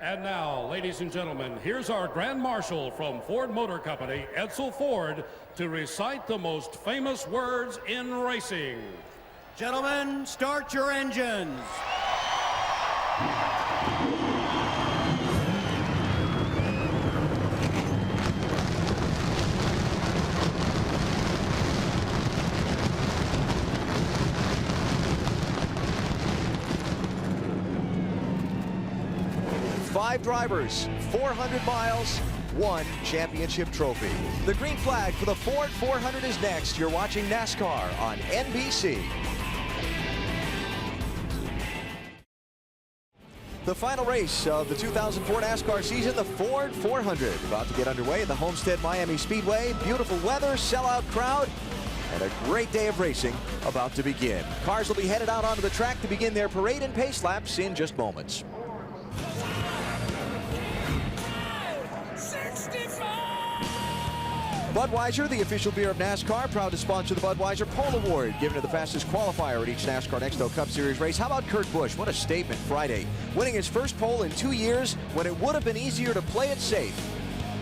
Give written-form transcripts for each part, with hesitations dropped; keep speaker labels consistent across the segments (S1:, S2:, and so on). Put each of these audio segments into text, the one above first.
S1: And now, ladies and gentlemen, here's our Grand Marshal from Ford Motor Company, Edsel Ford, to recite the most famous words in racing.
S2: Gentlemen, start your engines.
S3: 5 drivers, 400 miles, 1 championship trophy. The green flag for the Ford 400 is next. You're watching NASCAR on NBC. The final race of the 2004 NASCAR season, the Ford 400, about to get underway at the Homestead Miami Speedway. Beautiful weather, sellout crowd, and a great day of racing about to begin. Cars will be headed out onto the track to begin their parade and pace laps in just moments. Budweiser, the official beer of NASCAR, proud to sponsor the Budweiser Pole Award, given to the fastest qualifier at each NASCAR Nextel Cup Series race. How about Kurt Busch? What a statement Friday, winning his first pole in 2 years when it would have been easier to play it safe.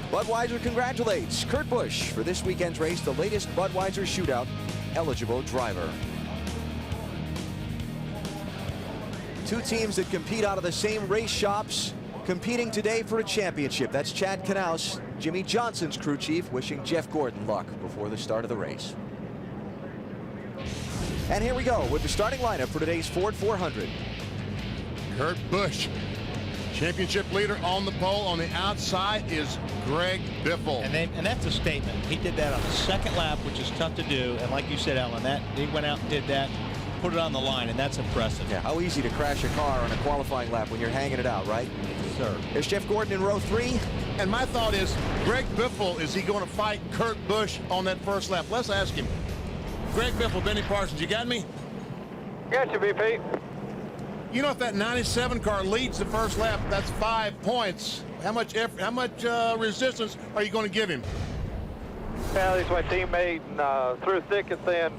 S3: Budweiser congratulates Kurt Busch for this weekend's race, the latest Budweiser Shootout eligible driver. 2 teams that compete out of the same race shops, competing today for a championship. That's Chad Knaus, Jimmie Johnson's crew chief, wishing Jeff Gordon luck before the start of the race. And here we go with the starting lineup for today's Ford 400.
S4: Kurt Busch, championship leader on the pole. On the outside is Greg Biffle.
S5: And that's a statement. He did that on the second lap, which is tough to do. And like you said, Alan, that he went out and did that, put it on the line, and that's impressive.
S3: Yeah, how easy to crash a car on a qualifying lap when you're hanging it out, right?
S5: Sir.
S3: There's Jeff Gordon in row 3.
S4: And my thought is, Greg Biffle, is he going to fight Kurt Busch on that first lap? Let's ask him. Greg Biffle, Benny Parsons, you got me?
S6: Gotcha, BP.
S4: You know, if that 97 car leads the first lap, that's 5 points. How much effort, how much resistance are you going to give him?
S6: Well, he's my teammate, and through thick and thin,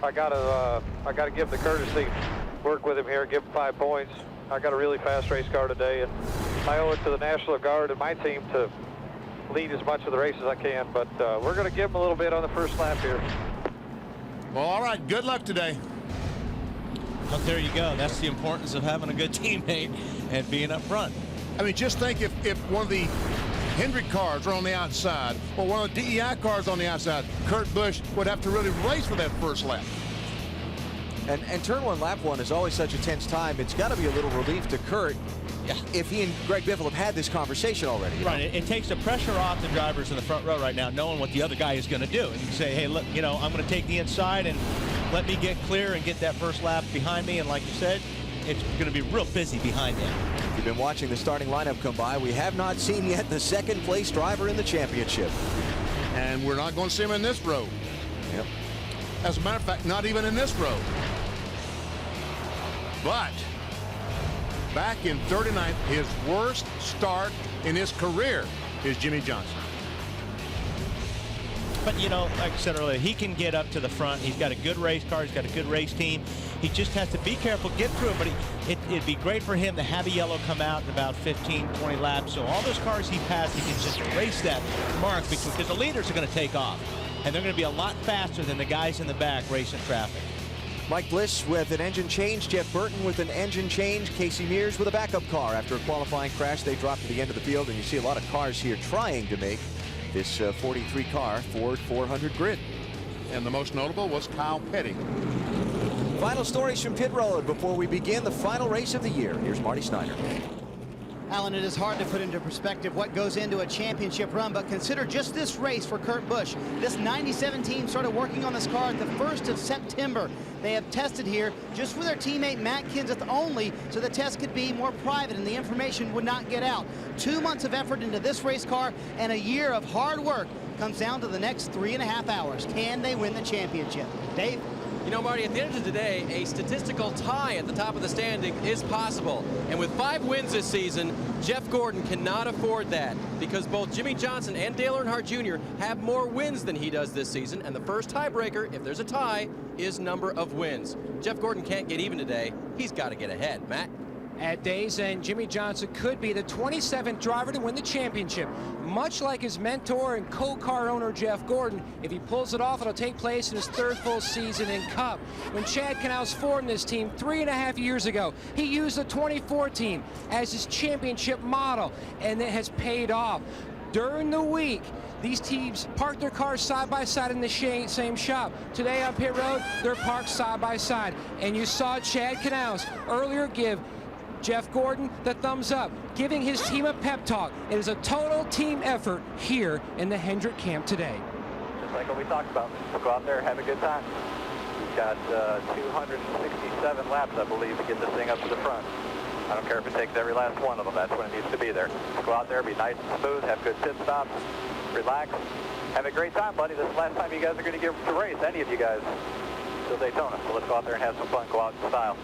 S6: I gotta give the courtesy, work with him here, give him 5 points. I got a really fast race car today, and I owe it to the National Guard and my team to lead as much of the race as I can, but we're going to give him a little bit on the first lap here.
S4: Well, all right, good luck today.
S5: Well, there you go. That's the importance of having a good teammate and being up front.
S4: I mean, just think if one of the Hendrick cars are on the outside, or one of the DEI cars on the outside, Kurt Busch would have to really race for that first lap.
S3: And turn 1, lap 1 is always such a tense time. It's got to be a little relief to Kurt if he and Greg Biffle have had this conversation already.
S5: Right, it takes the pressure off the drivers in the front row right now, knowing what the other guy is going to do. And you say, hey, look, you know, I'm going to take the inside and let me get clear and get that first lap behind me. And like you said, it's going to be real busy behind him.
S3: You've been watching the starting lineup come by. We have not seen yet the second place driver in the championship.
S4: And we're not going to see him in this row.
S3: Yep.
S4: As a matter of fact, not even in this row. But back in 39th, his worst start in his career is Jimmie Johnson.
S5: But, you know, like I said earlier, he can get up to the front. He's got a good race car. He's got a good race team. He just has to be careful, get through it. But it'd be great for him to have a yellow come out in about 15, 20 laps. So all those cars he passed, he can just erase that mark because the leaders are going to take off. And they're going to be a lot faster than the guys in the back racing traffic.
S3: Mike Bliss with an engine change, Jeff Burton with an engine change, Casey Mears with a backup car. After a qualifying crash, they dropped to the end of the field, and you see a lot of cars here trying to make this 43-car Ford 400 grid.
S4: And the most notable was Kyle Petty.
S3: Final stories from pit road before we begin the final race of the year. Here's Marty Snyder.
S2: Alan, it is hard to put into perspective what goes into a championship run, but consider just this race for Kurt Busch. This 97 team started working on this car at the 1st of September. They have tested here just with their teammate Matt Kenseth only, so the test could be more private and the information would not get out. 2 months of effort into this race car and a year of hard work comes down to the next 3.5 hours. Can they win the championship? Dave?
S7: You know, Marty, at the end of the day, a statistical tie at the top of the standing is possible. And with 5 wins this season, Jeff Gordon cannot afford that because both Jimmie Johnson and Dale Earnhardt Jr. have more wins than he does this season. And the first tiebreaker, if there's a tie, is number of wins. Jeff Gordon can't get even today. He's got to get ahead. Matt?
S8: at days, and Jimmie Johnson could be the 27th driver to win the championship. Much like his mentor and co-car owner Jeff Gordon, if he pulls it off, it'll take place in his 3rd full season in Cup. When Chad Knaus formed this team 3.5 years ago, he used the 2014 as his championship model, and it has paid off. During the week, these teams park their cars side by side in the same shop. Today on pit road, they're parked side by side. And you saw Chad Knaus earlier give Jeff Gordon the thumbs up, giving his team a pep talk. It is a total team effort here in the Hendrick camp today.
S6: Just like what we talked about, we'll go out there, have a good time. We've got 267 laps, I believe, to get this thing up to the front. I don't care if it takes every last one of them. That's when it needs to be there. Go out there, be nice and smooth, have good pit stops, relax, have a great time, buddy. This is the last time you guys are going to get to race, any of you guys, till Daytona. So let's go out there and have some fun, go out in style.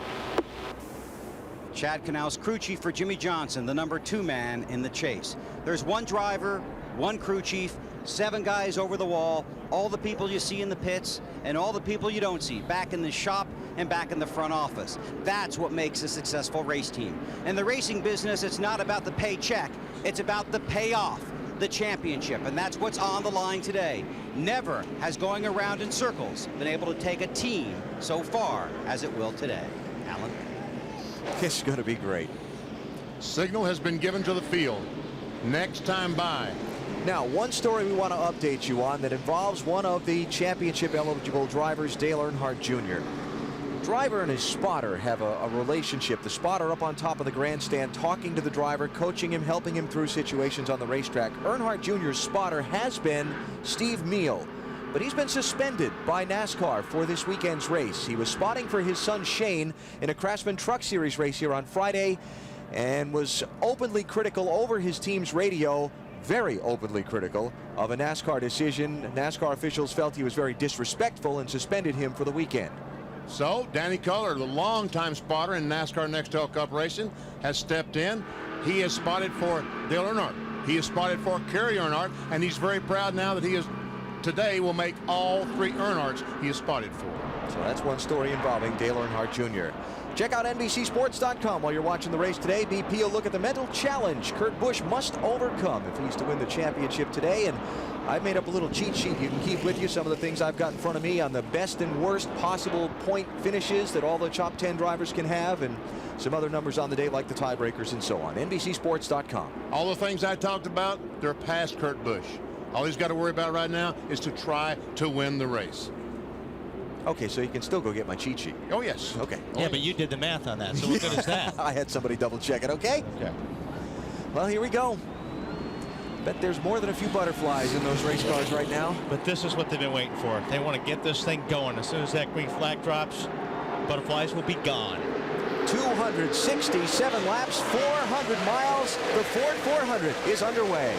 S2: Chad Knaus, crew chief for Jimmie Johnson, the number 2 man in the chase. There's 1 driver, 1 crew chief, 7 guys over the wall, all the people you see in the pits and all the people you don't see back in the shop and back in the front office. That's what makes a successful race team. In the racing business, it's not about the paycheck, it's about the payoff, the championship, and that's what's on the line today. Never has going around in circles been able to take a team so far as it will today. Alan?
S3: This is going to be great.
S4: Signal has been given to the field. Next time by.
S3: Now, one story we want to update you on that involves one of the championship eligible drivers, Dale Earnhardt Jr. Driver and his spotter have a relationship. The spotter up on top of the grandstand talking to the driver, coaching him, helping him through situations on the racetrack. Earnhardt Jr.'s spotter has been Steve Meal, but he's been suspended by NASCAR for this weekend's race. He was spotting for his son Shane in a Craftsman Truck Series race here on Friday and was openly critical over his team's radio, very openly critical of a NASCAR decision. NASCAR officials felt he was very disrespectful and suspended him for the weekend.
S4: So Danny Culler, the longtime spotter in NASCAR Nextel Cup racing, has stepped in. He has spotted for Dale Earnhardt. He has spotted for Kerry Earnhardt, and he's very proud now that he is today will make all 3 Earnhardts he is spotted for.
S3: So that's one story involving Dale Earnhardt Jr. Check out NBCSports.com while you're watching the race today. BP will look at the mental challenge Kurt Busch must overcome if he's to win the championship today. And I've made up a little cheat sheet you can keep with you. Some of the things I've got in front of me on the best and worst possible point finishes that all the top 10 drivers can have, and some other numbers on the day like the tiebreakers and so on. NBCSports.com.
S4: All the things I talked about, they're past Kurt Busch. All he's got to worry about right now is to try to win the race.
S3: Okay, so you can still go get my cheat sheet.
S4: Oh, yes.
S3: Okay.
S5: Yeah, but you did the math on that, so what good is that?
S3: I had somebody double check it, okay?
S5: Yeah.
S3: Well, here we go. Bet there's more than a few butterflies in those race cars right now.
S5: But this is what they've been waiting for. They want to get this thing going. As soon as that green flag drops, butterflies will be gone.
S3: 267 laps, 400 miles. The Ford 400 is underway.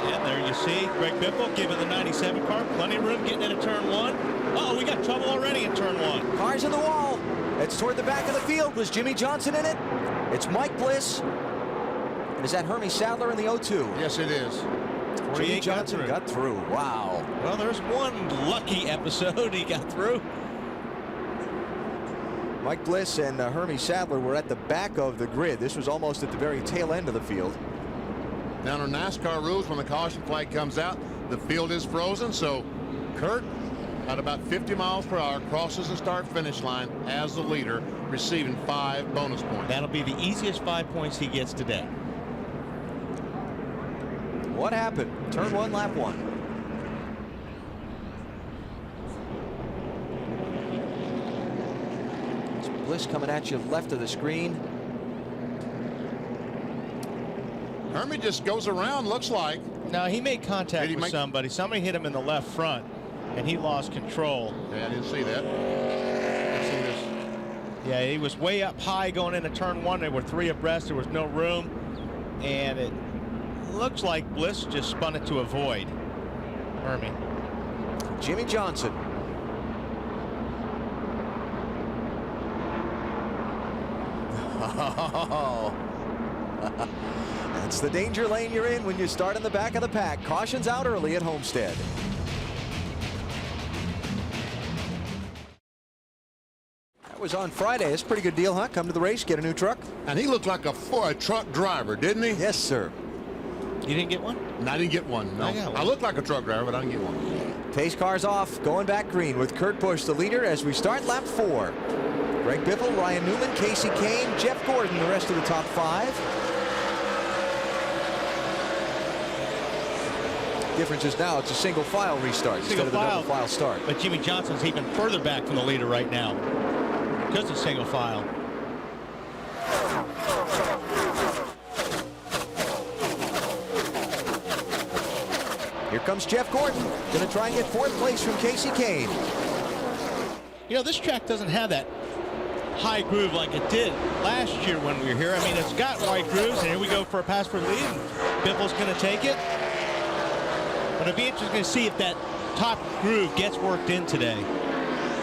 S5: And there you see Greg Biffle giving the 97 car plenty of room getting into turn 1. Uh-oh, we got trouble already in turn 1.
S3: Cars in the wall. It's toward the back of the field. Was Jimmie Johnson in it? It's Mike Bliss. And is that Hermie Sadler in the 0-2?
S4: Yes, it is.
S3: Jimmie Johnson got through. Wow.
S5: Well, there's one lucky episode he got through.
S3: Mike Bliss and Hermie Sadler were at the back of the grid. This was almost at the very tail end of the field.
S4: Now, under NASCAR rules, when the caution flag comes out, the field is frozen. So Kurt, at about 50 miles per hour, crosses the start-finish line as the leader, receiving 5 bonus points.
S5: That'll be the easiest 5 points he gets today.
S3: What happened? Turn 1, lap 1. It's Bliss coming at you left of the screen.
S4: Hermie just goes around, looks like.
S5: No, he made contact with somebody. Somebody hit him in the left front, and he lost control.
S4: Yeah, I didn't see that. Didn't see this.
S5: Yeah, he was way up high going into turn 1. There were 3 abreast. There was no room, and it looks like Bliss just spun it to avoid Hermie.
S3: Jimmie Johnson. Oh. That's the danger lane you're in when you start in the back of the pack. Caution's out early at Homestead. was on Friday. It's a pretty good deal, huh? Come to the race, get a new truck.
S4: And he looked like a truck driver, didn't he?
S3: Yes, sir.
S5: You didn't get one?
S4: No, I didn't get one. No.
S5: I got one.
S4: I look like a truck driver, but I didn't get one.
S3: Pace cars off, going back green with Kurt Busch the leader as we start lap 4. Greg Biffle, Ryan Newman, Casey Kane, Jeff Gordon, the rest of the top 5. Difference is now it's a single file restart instead of the double file start.
S5: But Jimmy Johnson's even further back from the leader right now because it's single file.
S3: Here comes Jeff Gordon, going to try and get 4th place from Casey Kane.
S5: You know, this track doesn't have that high groove like it did last year when we were here. I mean, it's got wide grooves, and here we go for a pass for the lead. Biffle's going to take it. But it'll be interesting to see if that top groove gets worked in today.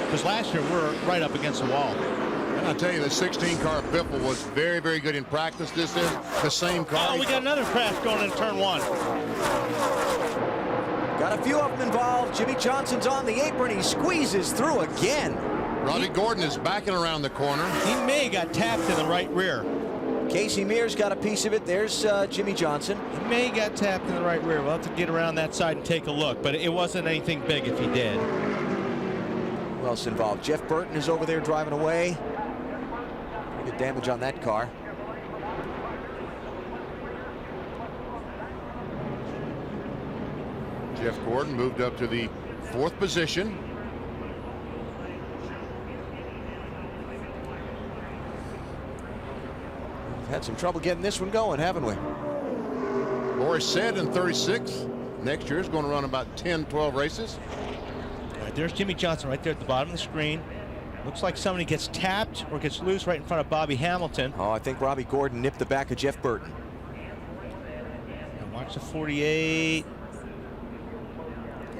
S5: Because last year we were right up against the wall.
S4: And I'll tell you, the 16 car Biffle was very, very good in practice. This is the same car.
S5: Oh, we got another crash going into turn 1.
S3: Got a few of them involved. Jimmy Johnson's on the apron. He squeezes through again.
S4: Robbie Gordon is backing around the corner.
S5: He may have got tapped in the right rear.
S3: Casey Mears got a piece of it. There's Jimmy Johnson.
S5: He may have got tapped in the right rear. We'll have to get around that side and take a look, but it wasn't anything big if he did.
S3: Who else involved? Jeff Burton is over there driving away. Pretty good damage on that car.
S4: Jeff Gordon moved up to the 4th position.
S3: We've had some trouble getting this one going, haven't we?
S4: Boris said in 36. Next year is going to run about 10, 12 races.
S5: All right, there's Jimmy Johnson right there at the bottom of the screen. Looks like somebody gets tapped or gets loose right in front of Bobby Hamilton.
S3: Oh, I think Robbie Gordon nipped the back of Jeff Burton.
S5: And watch the 48.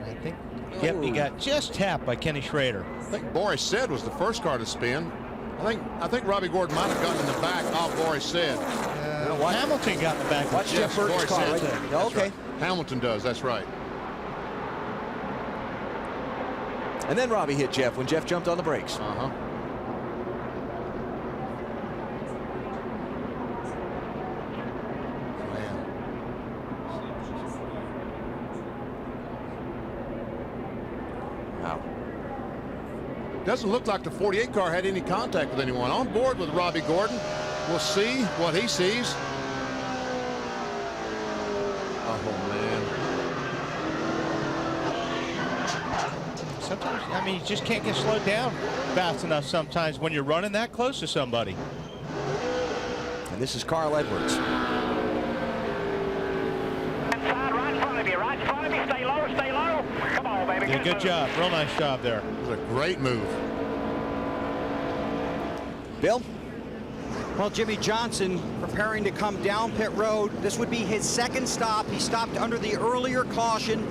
S5: I think, yep, he got just tapped by Kenny Schrader.
S4: I think Boris said was the first car to spin. I think Robbie Gordon might have gotten in the back off Boris said.
S5: Hamilton got in the back.
S3: Watch Jeff Burton's car right there.
S4: That's
S3: Okay.
S4: right. Hamilton does, that's right.
S3: And then Robbie hit Jeff when Jeff jumped on the brakes.
S4: Uh-huh.
S3: Wow.
S4: Doesn't look like the 48 car had any contact with anyone. On board with Robbie Gordon. We'll see what he sees. Oh, man.
S5: Sometimes, I mean, you just can't get slowed down fast enough sometimes when you're running that close to somebody.
S3: And this is Carl Edwards.
S9: Right in front of you, right in front of you. Stay low, stay low. Come on, baby.
S5: Did a good job. Real nice job there.
S4: It was a great move.
S3: Bill?
S2: Well, Jimmy Johnson preparing to come down pit road. This would be his 2nd stop. He stopped under the earlier caution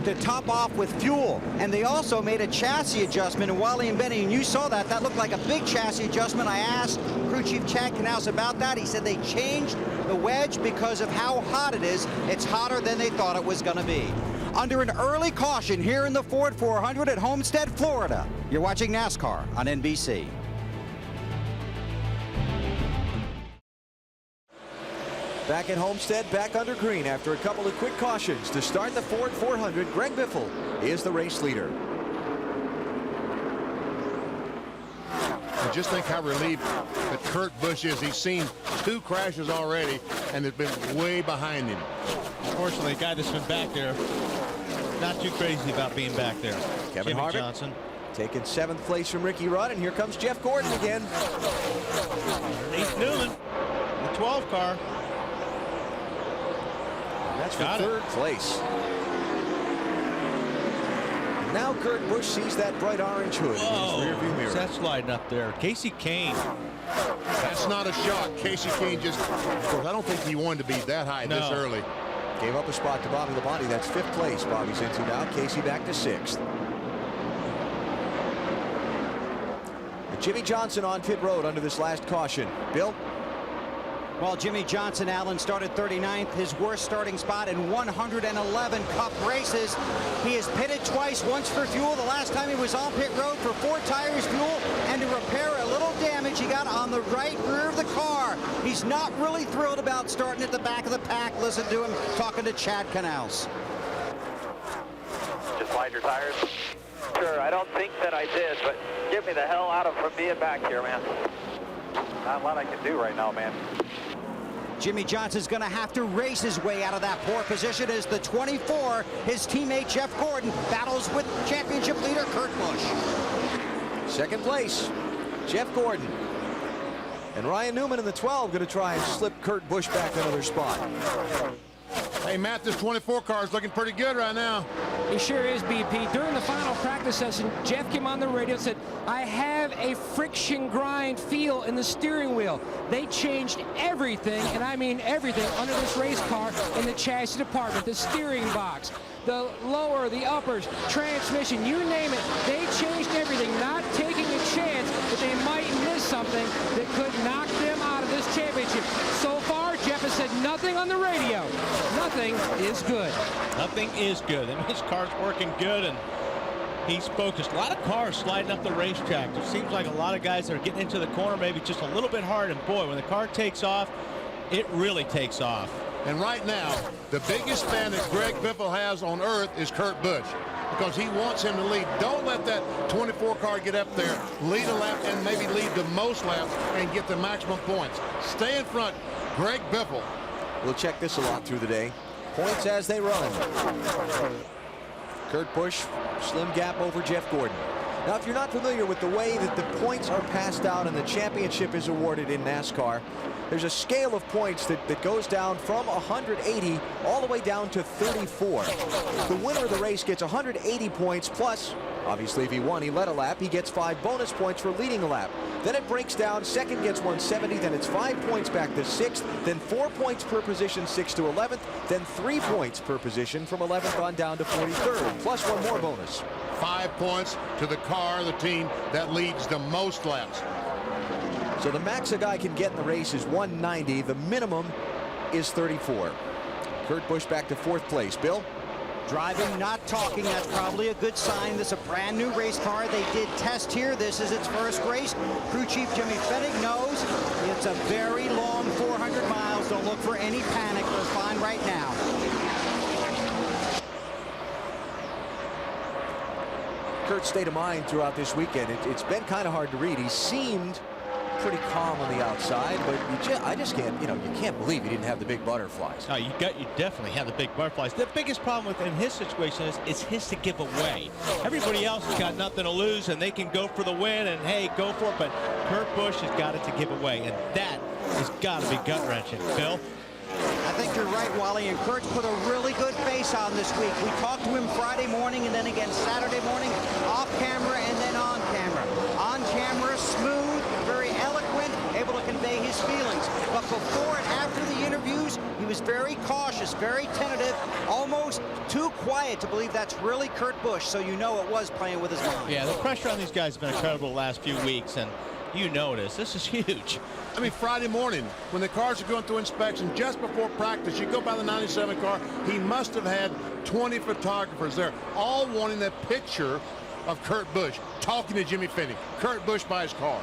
S2: to top off with fuel. And they also made a chassis adjustment. And Wally and Benny, and you saw that, that looked like a big chassis adjustment. I asked crew chief Chad Knaus about that. He said they changed the wedge because of how hot it is. It's hotter than they thought it was going to be. Under an early caution here in the Ford 400 at Homestead, Florida. You're watching NASCAR on NBC.
S3: Back at Homestead, back under green after a couple of quick cautions. To start the Ford 400, Greg Biffle is the race leader.
S4: And just think how relieved that Kurt Busch is. He's seen 2 crashes already and has been way behind him.
S5: Unfortunately, the guy that's been back there, not too crazy about being back there.
S3: Kevin
S5: Jimmy
S3: Harvick
S5: Johnson.
S3: taking 7th place from Ricky Rudd, and here comes Jeff Gordon again.
S5: Heath Newman, the 12 car.
S3: That's for
S5: Got it.
S3: 3rd place. Now Kurt Busch sees that bright orange hood in his rearview mirror.
S5: That's sliding up there. Casey Kane.
S4: That's not a shock. Casey Kane just, of course, I don't think he wanted to be that high this early.
S3: Gave up a spot to Bobby Labonte. That's 5th place Bobby's into now. Casey back to 6th. Jimmy Johnson on pit road under this last caution. Bill?
S2: While Jimmie Johnson, Allen, started 39th, his worst starting spot in 111 Cup races. He has pitted twice, once for fuel. The last time he was on pit road for 4 tires fuel and to repair a little damage he got on the right rear of the car. He's not really thrilled about starting at the back of the pack. Listen to him talking to Chad Canals.
S6: Just slide your tires? Sure, I don't think that I did, but get me the hell out of from being back here, man. Not a lot I can do right now, man.
S2: Jimmie Johnson's going to have to race his way out of that poor position as the 24, his teammate Jeff Gordon, battles with championship leader Kurt Busch.
S3: Second place, Jeff Gordon. And Ryan Newman in the 12 going to try and slip Kurt Busch back another spot.
S4: Hey, Matt, this 24 car is looking pretty good right now.
S8: He sure is, BP. During the final practice session, Jeff came on the radio and said, I have a friction grind feel in the steering wheel. They changed everything, and I mean everything, under this race car in the chassis department, the steering box, the lower, the uppers, transmission, you name it. They changed everything, not taking a chance that they might miss something that could knock them out of this championship. So far, Jeff has said nothing on the radio. Nothing is good.
S5: Nothing is good. And his car's working good, and he's focused. A lot of cars sliding up the racetrack. It seems like a lot of guys are getting into the corner maybe just a little bit hard, and boy, when the car takes off, it really takes off.
S4: And right now, the biggest fan that Greg Biffle has on earth is Kurt Busch, because he wants him to lead. Don't let that 24 car get up there, lead a lap, and maybe lead the most laps and get the maximum points. Stay in front, Greg Biffle.
S3: We'll check this a lot through the day. Points as they run. Kurt Busch, slim gap over Jeff Gordon. Now, if you're not familiar with the way that the points are passed out and the championship is awarded in NASCAR, there's a scale of points that goes down from 180 all the way down to 34. The winner of the race gets 180 points plus, obviously if he won, he led a lap, he gets 5 bonus points for leading a lap. Then it breaks down, second gets 170, then it's 5 points back to 6th, then 4 points per position 6th to 11th, then 3 points per position from 11th on down to 43rd, plus 1 more bonus.
S4: 5 points to the car, the team that leads the most laps.
S3: So the max a guy can get in the race is 190. The minimum is 34. Kurt Busch back to 4th place. Bill?
S2: Driving, not talking. That's probably a good sign. This is a brand new race car. They did test here. This is its first race. Crew Chief Jimmy Fennig knows it's a very long 400 miles. Don't look for any panic. We're fine right now.
S3: Kurt's state of mind throughout this weekend, it's been kind of hard to read. He seemed pretty calm on the outside, but I just can't, you can't believe he didn't have the big butterflies.
S5: No, you definitely have the big butterflies. The biggest problem in his situation is it's his to give away. Everybody else has got nothing to lose, and they can go for the win, and hey, go for it. But Kurt Busch has got it to give away, and that has got to be gut-wrenching. Bill?
S2: I think you're right, Wally, and Kurt's put a really good face on this week. We talked to him Friday morning and then again Saturday morning, off camera and then on camera. On camera, smooth, very eloquent, able to convey his feelings. But before and after the interviews, he was very cautious, very tentative, almost too quiet to believe that's really Kurt Busch, so you know it was playing with his mind.
S5: Yeah, the pressure on these guys has been incredible the last few weeks, and you know it is. This is huge.
S4: I mean, Friday morning, when the cars are going through inspection, just before practice, you go by the 97 car, he must have had 20 photographers there, all wanting a picture of Kurt Busch, talking to Jimmy Fennig. Kurt Busch by his car.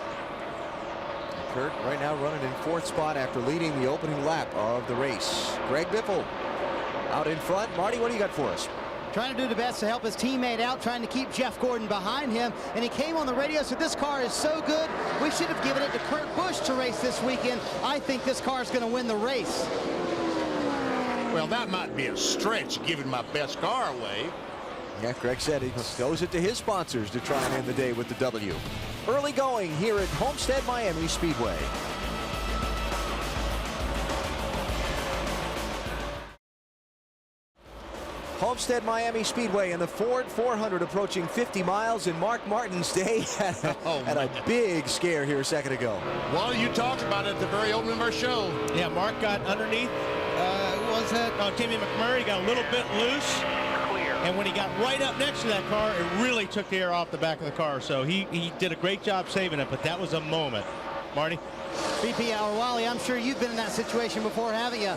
S3: Kurt right now running in 4th spot after leading the opening lap of the race. Greg Biffle out in front. Marty, what do you got for us?
S2: Trying to do the best to help his teammate out, trying to keep Jeff Gordon behind him. And he came on the radio, said this car is so good, we should have given it to Kurt Busch to race this weekend. I think this car is going to win the race.
S4: Well, that might be a stretch, giving my best car away.
S3: Yeah, Greg said he owes it to his sponsors to try and end the day with the W. Early going here at Homestead Miami Speedway. Homestead Miami Speedway and the Ford 400 approaching 50 miles, and Mark Martin's day had a big scare here a second ago.
S4: Well, you talked about it at the very opening of our show.
S5: Yeah, Mark got underneath. Who was that? Oh, Timmy McMurray got a little bit loose.
S9: Clear.
S5: And when he got right up next to that car, it really took the air off the back of the car. So he did a great job saving it, but that was a moment. Marty?
S2: BP or Wally, I'm sure you've been in that situation before, haven't you?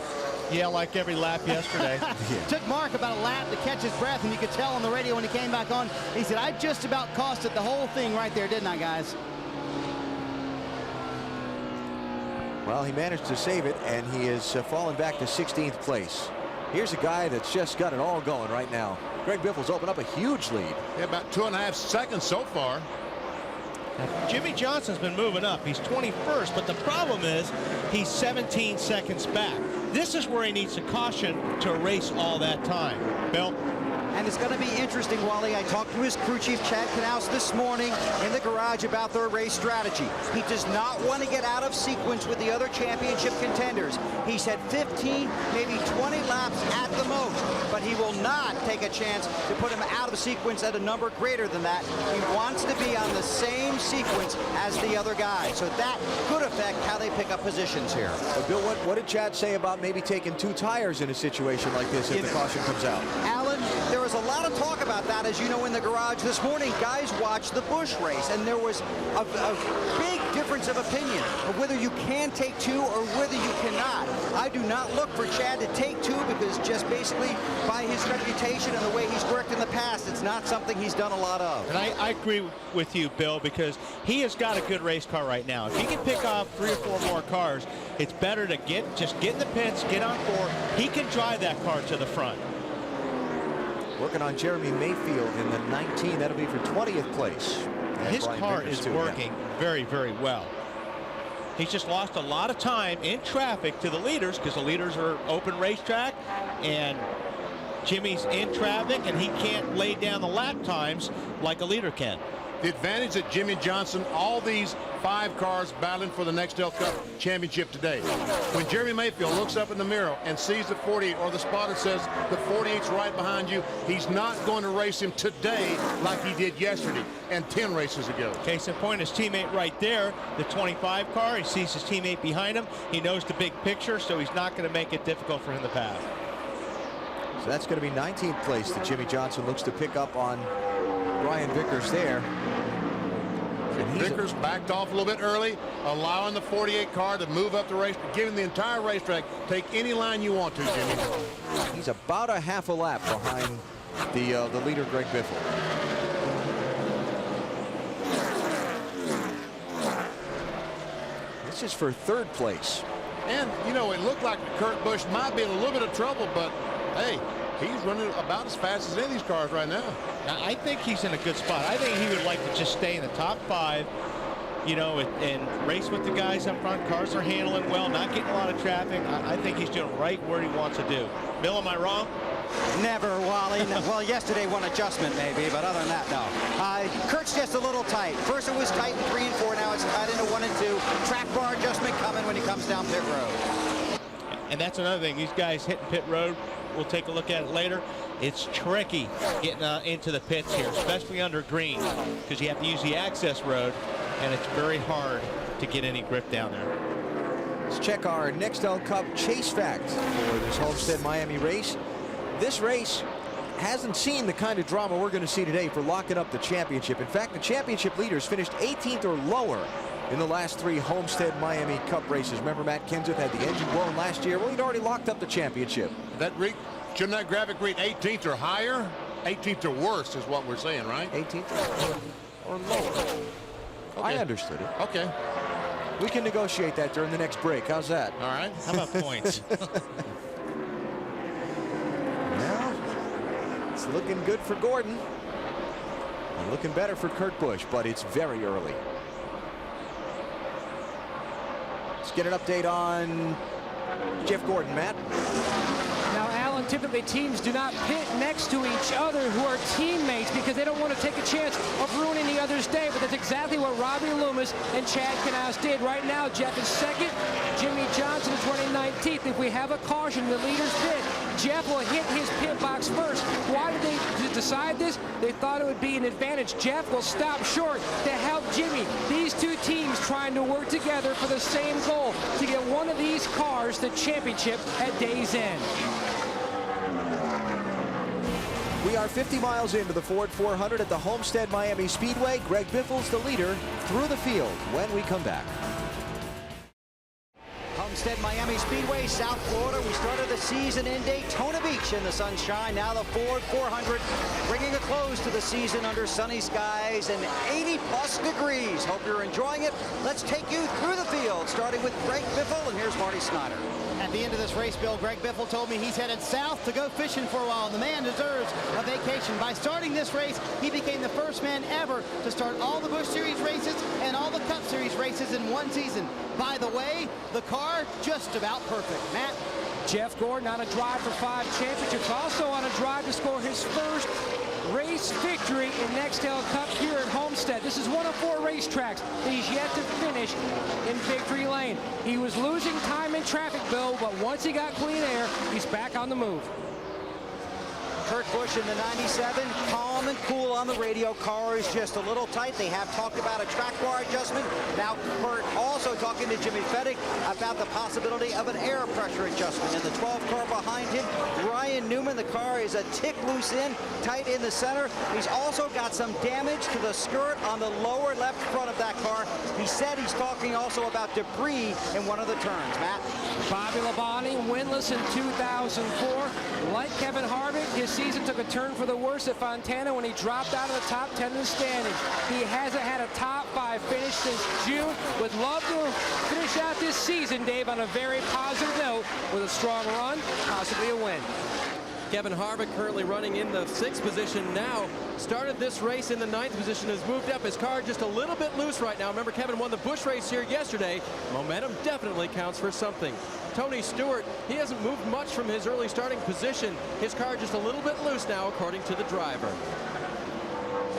S5: Yeah, like every lap yesterday.
S2: Took Mark about a lap to catch his breath, and you could tell on the radio when he came back on, he said, I just about costed the whole thing right there, didn't I, guys?
S3: Well, he managed to save it, and he is fallen back to 16th place. Here's a guy that's just got it all going right now. Greg Biffle's opened up a huge lead.
S4: Yeah, about 2.5 seconds so far.
S5: Jimmy Johnson's been moving up. He's 21st, but the problem is he's 17 seconds back. This is where he needs a caution to erase all that time. Bill?
S10: And it's going to be interesting, Wally. I talked to his crew chief, Chad Knaus, this morning in the garage about their race strategy. He does not want to get out of sequence with the other championship contenders. He said 15, maybe 20 laps at the most, but he will not take a chance to put him out of sequence at a number greater than that. He wants to be on the same sequence as the other guys, so that could affect how they pick up positions here.
S3: But Bill, what did Chad say about maybe taking 2 tires in a situation like this if the caution comes out?
S10: Alan, there was a lot of talk about that, as you know, in the garage this morning. Guys watched the Busch race, and there was a big difference of opinion of whether you can take 2 or whether you cannot. I do not look for Chad to take 2 because just basically by his reputation and the way he's worked in the past, it's not something he's done a lot of.
S5: And I agree with you, Bill, because he has got a good race car right now. If he can pick up 3 or 4 more cars, it's better to just get in the pits, get on 4. He can drive that car to the front.
S3: Working on Jeremy Mayfield in the 19. That'll be for 20th place. And
S5: His
S3: Brian
S5: car
S3: Vickers
S5: is
S3: too,
S5: working very, very well. He's just lost a lot of time in traffic to the leaders because the leaders are open racetrack, and Jimmy's in traffic, and he can't lay down the lap times like a leader can.
S4: The advantage that Jimmy Johnson, all these 5 cars battling for the Nextel Cup championship today. When Jeremy Mayfield looks up in the mirror and sees the 48, or the spotter says the 48's right behind you, he's not going to race him today like he did yesterday and 10 races ago.
S5: Case in point, his teammate right there, the 25 car, he sees his teammate behind him. He knows the big picture, so he's not going to make it difficult for him to pass.
S3: So that's going to be 19th place that Jimmy Johnson looks to pick up on Brian Vickers there. And
S4: Vickers backed off a little bit early, allowing the 48 car to move up the race, giving the entire racetrack. Take any line you want to, Jimmy.
S3: He's about a half a lap behind the leader, Greg Biffle. This is for 3rd place.
S4: And, you know, it looked like Kurt Busch might be in a little bit of trouble, but, hey, he's running about as fast as any of these cars right now.
S5: I think he's in a good spot. I think he would like to just stay in the top 5, you know, and race with the guys up front. Cars are handling well, not getting a lot of traffic. I think he's doing right where he wants to do. Bill, am I wrong?
S10: Never, Wally. Well, yesterday one adjustment maybe, but other than that, no. Kurt's just a little tight. First it was tight in 3 and 4, now it's tight into 1 and 2. Track bar adjustment coming when he comes down pit road.
S5: And that's another thing. These guys hitting pit road, we'll take a look at it later. It's tricky getting into the pits here, especially under green, because you have to use the access road, and it's very hard to get any grip down there.
S3: Let's check our Nextel Cup chase fact for this Homestead Miami race. This race hasn't seen the kind of drama we're going to see today for locking up the championship. In fact, the championship leaders finished 18th or lower in the last 3 Homestead Miami Cup races. Remember, Matt Kenseth had the engine blown last year. Well, he'd already locked up the championship.
S4: Shouldn't that graphic read 18th or higher? 18th or worse is what we're saying, right?
S3: 18th or lower. Okay. I understood it.
S4: Okay.
S3: We can negotiate that during the next break. How's that?
S4: All right.
S5: How about points?
S3: Well, it's looking good for Gordon. And looking better for Kurt Busch, but it's very early. Let's get an update on Jeff Gordon, Matt.
S8: Now, Alan, typically teams do not pit next to each other who are teammates because they don't want to take a chance of ruining the other's day, but that's exactly what Robbie Loomis and Chad Knaus did. Right now, Jeff is 2nd. Jimmy Johnson is running 19th. If we have a caution, the leaders pit. Jeff will hit his pit box first. Why did they decide this? They thought it would be an advantage. Jeff will stop short to help Jimmy. These 2 teams trying to work together for the same goal, to get one of these cars the championship at day's end.
S3: We are 50 miles into the Ford 400 at the Homestead Miami Speedway. Greg Biffle's the leader through the field when we come back.
S10: Homestead Miami Speedway, South Florida. We started the season in Daytona Beach in the sunshine. Now the Ford 400 bringing a close to the season under sunny skies and 80-plus degrees. Hope you're enjoying it. Let's take you through the field, starting with Greg Biffle, and here's Marty Snyder.
S2: At the end of this race, Bill, Greg Biffle told me he's headed south to go fishing for a while. The man deserves a vacation. By starting this race, he became the first man ever to start all the Busch Series races and all the Cup Series races in one season. By the way, the car just about perfect. Matt?
S8: Jeff Gordon on a drive for 5 championships, also on a drive to score his first race victory in Nextel Cup here at Homestead. This is one of 4 racetracks that he's yet to finish in victory lane. He was losing time in traffic, Bill, but once he got clean air, he's back on the move.
S10: Kurt Busch in the 97, calm and cool on the radio. Car is just a little tight. They have talked about a track bar adjustment. Now Kurt also talking to Jimmy Fettig about the possibility of an air pressure adjustment. In the 12 car behind him, Ryan Newman, the car is a tick loose in, tight in the center. He's also got some damage to the skirt on the lower left front of that car. He said he's talking also about debris in one of the turns. Matt?
S8: Bobby Labonte, winless in 2004. Like Kevin Harvick, his season took a turn for the worse at Fontana when he dropped out of the top 10 in the standings. He hasn't had a top 5 finish since June. Would love to finish out this season, Dave, on a very positive note with a strong run, possibly a win.
S7: Kevin Harvick currently running in the 6th position now. Started this race in the 9th position, has moved up. His car just a little bit loose right now. Remember, Kevin won the Busch race here yesterday. Momentum definitely counts for something. Tony Stewart, he hasn't moved much from his early starting position. His car just a little bit loose now, according to the driver.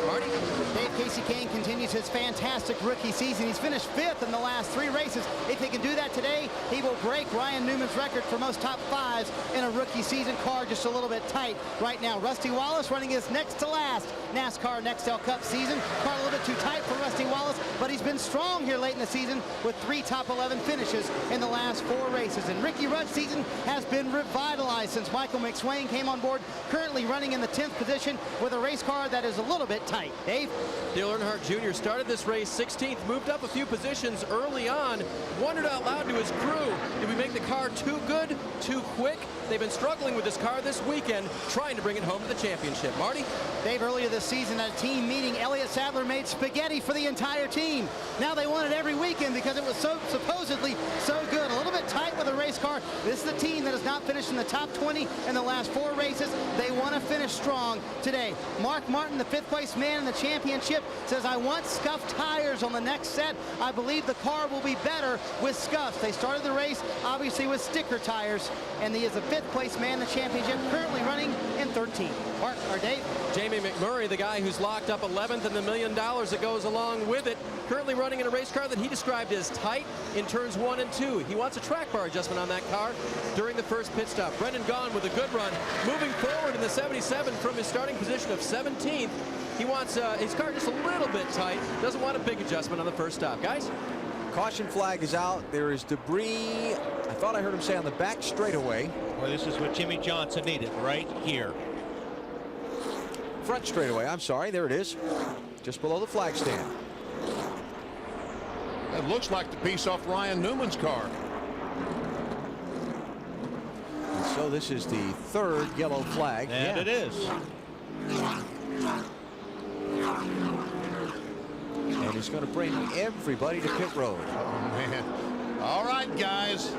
S7: Marty?
S2: Dave, Casey Kane continues his fantastic rookie season. He's finished 5th in the last 3 races. If he can do that today, he will break Ryan Newman's record for most top 5s in a rookie season. Car just a little bit tight right now. Rusty Wallace running his next to last NASCAR Nextel Cup season. Car a little bit too tight for Rusty Wallace, but he's been strong here late in the season with 3 top 11 finishes in the last 4 races. And Ricky Rudd's season has been revitalized since Michael McSwain came on board, currently running in the 10th position with a race car that is a little bit tight. Dave?
S7: Dale Earnhardt Jr. started this race 16th, moved up a few positions early on, wondered out loud to his crew, did we make the car too good, too quick? They've been struggling with this car this weekend, trying to bring it home to the championship. Marty?
S2: Dave, earlier this season at a team meeting, Elliott Sadler made spaghetti for the entire team. Now they want it every weekend because it was so supposedly so good. A little bit tight with a race car. This is the team that has not finished in the top 20 in the last 4 races. They want to finish strong today. Mark Martin, the 5th place man in the championship, says, I want scuffed tires on the next set. I believe the car will be better with scuffs. They started the race, obviously, with sticker tires, and he is the 5th place man in the championship, currently running in 13th. Mark, or Dave?
S7: Jamie McMurray, the guy who's locked up 11th and the $1 million that goes along with it, currently running in a race car that he described as tight in turns 1 and 2. He wants a track bar adjustment on that car during the first pit stop. Brendan Gaughan with a good run, moving forward in the 77 from his starting position of 17th. He wants his car just a little bit tight, doesn't want a big adjustment on the first stop. Guys?
S3: Caution flag is out. There is debris, I thought I heard him say, on the back straightaway.
S5: Well, this is what Jimmy Johnson needed right here.
S3: Front straightaway, I'm sorry, there it is. Just below the flag stand.
S4: That looks like the piece off Ryan Newman's car.
S3: And so this is the 3rd yellow flag.
S5: And it is.
S3: And he's going to bring everybody to pit road.
S4: Oh, man. All right, guys.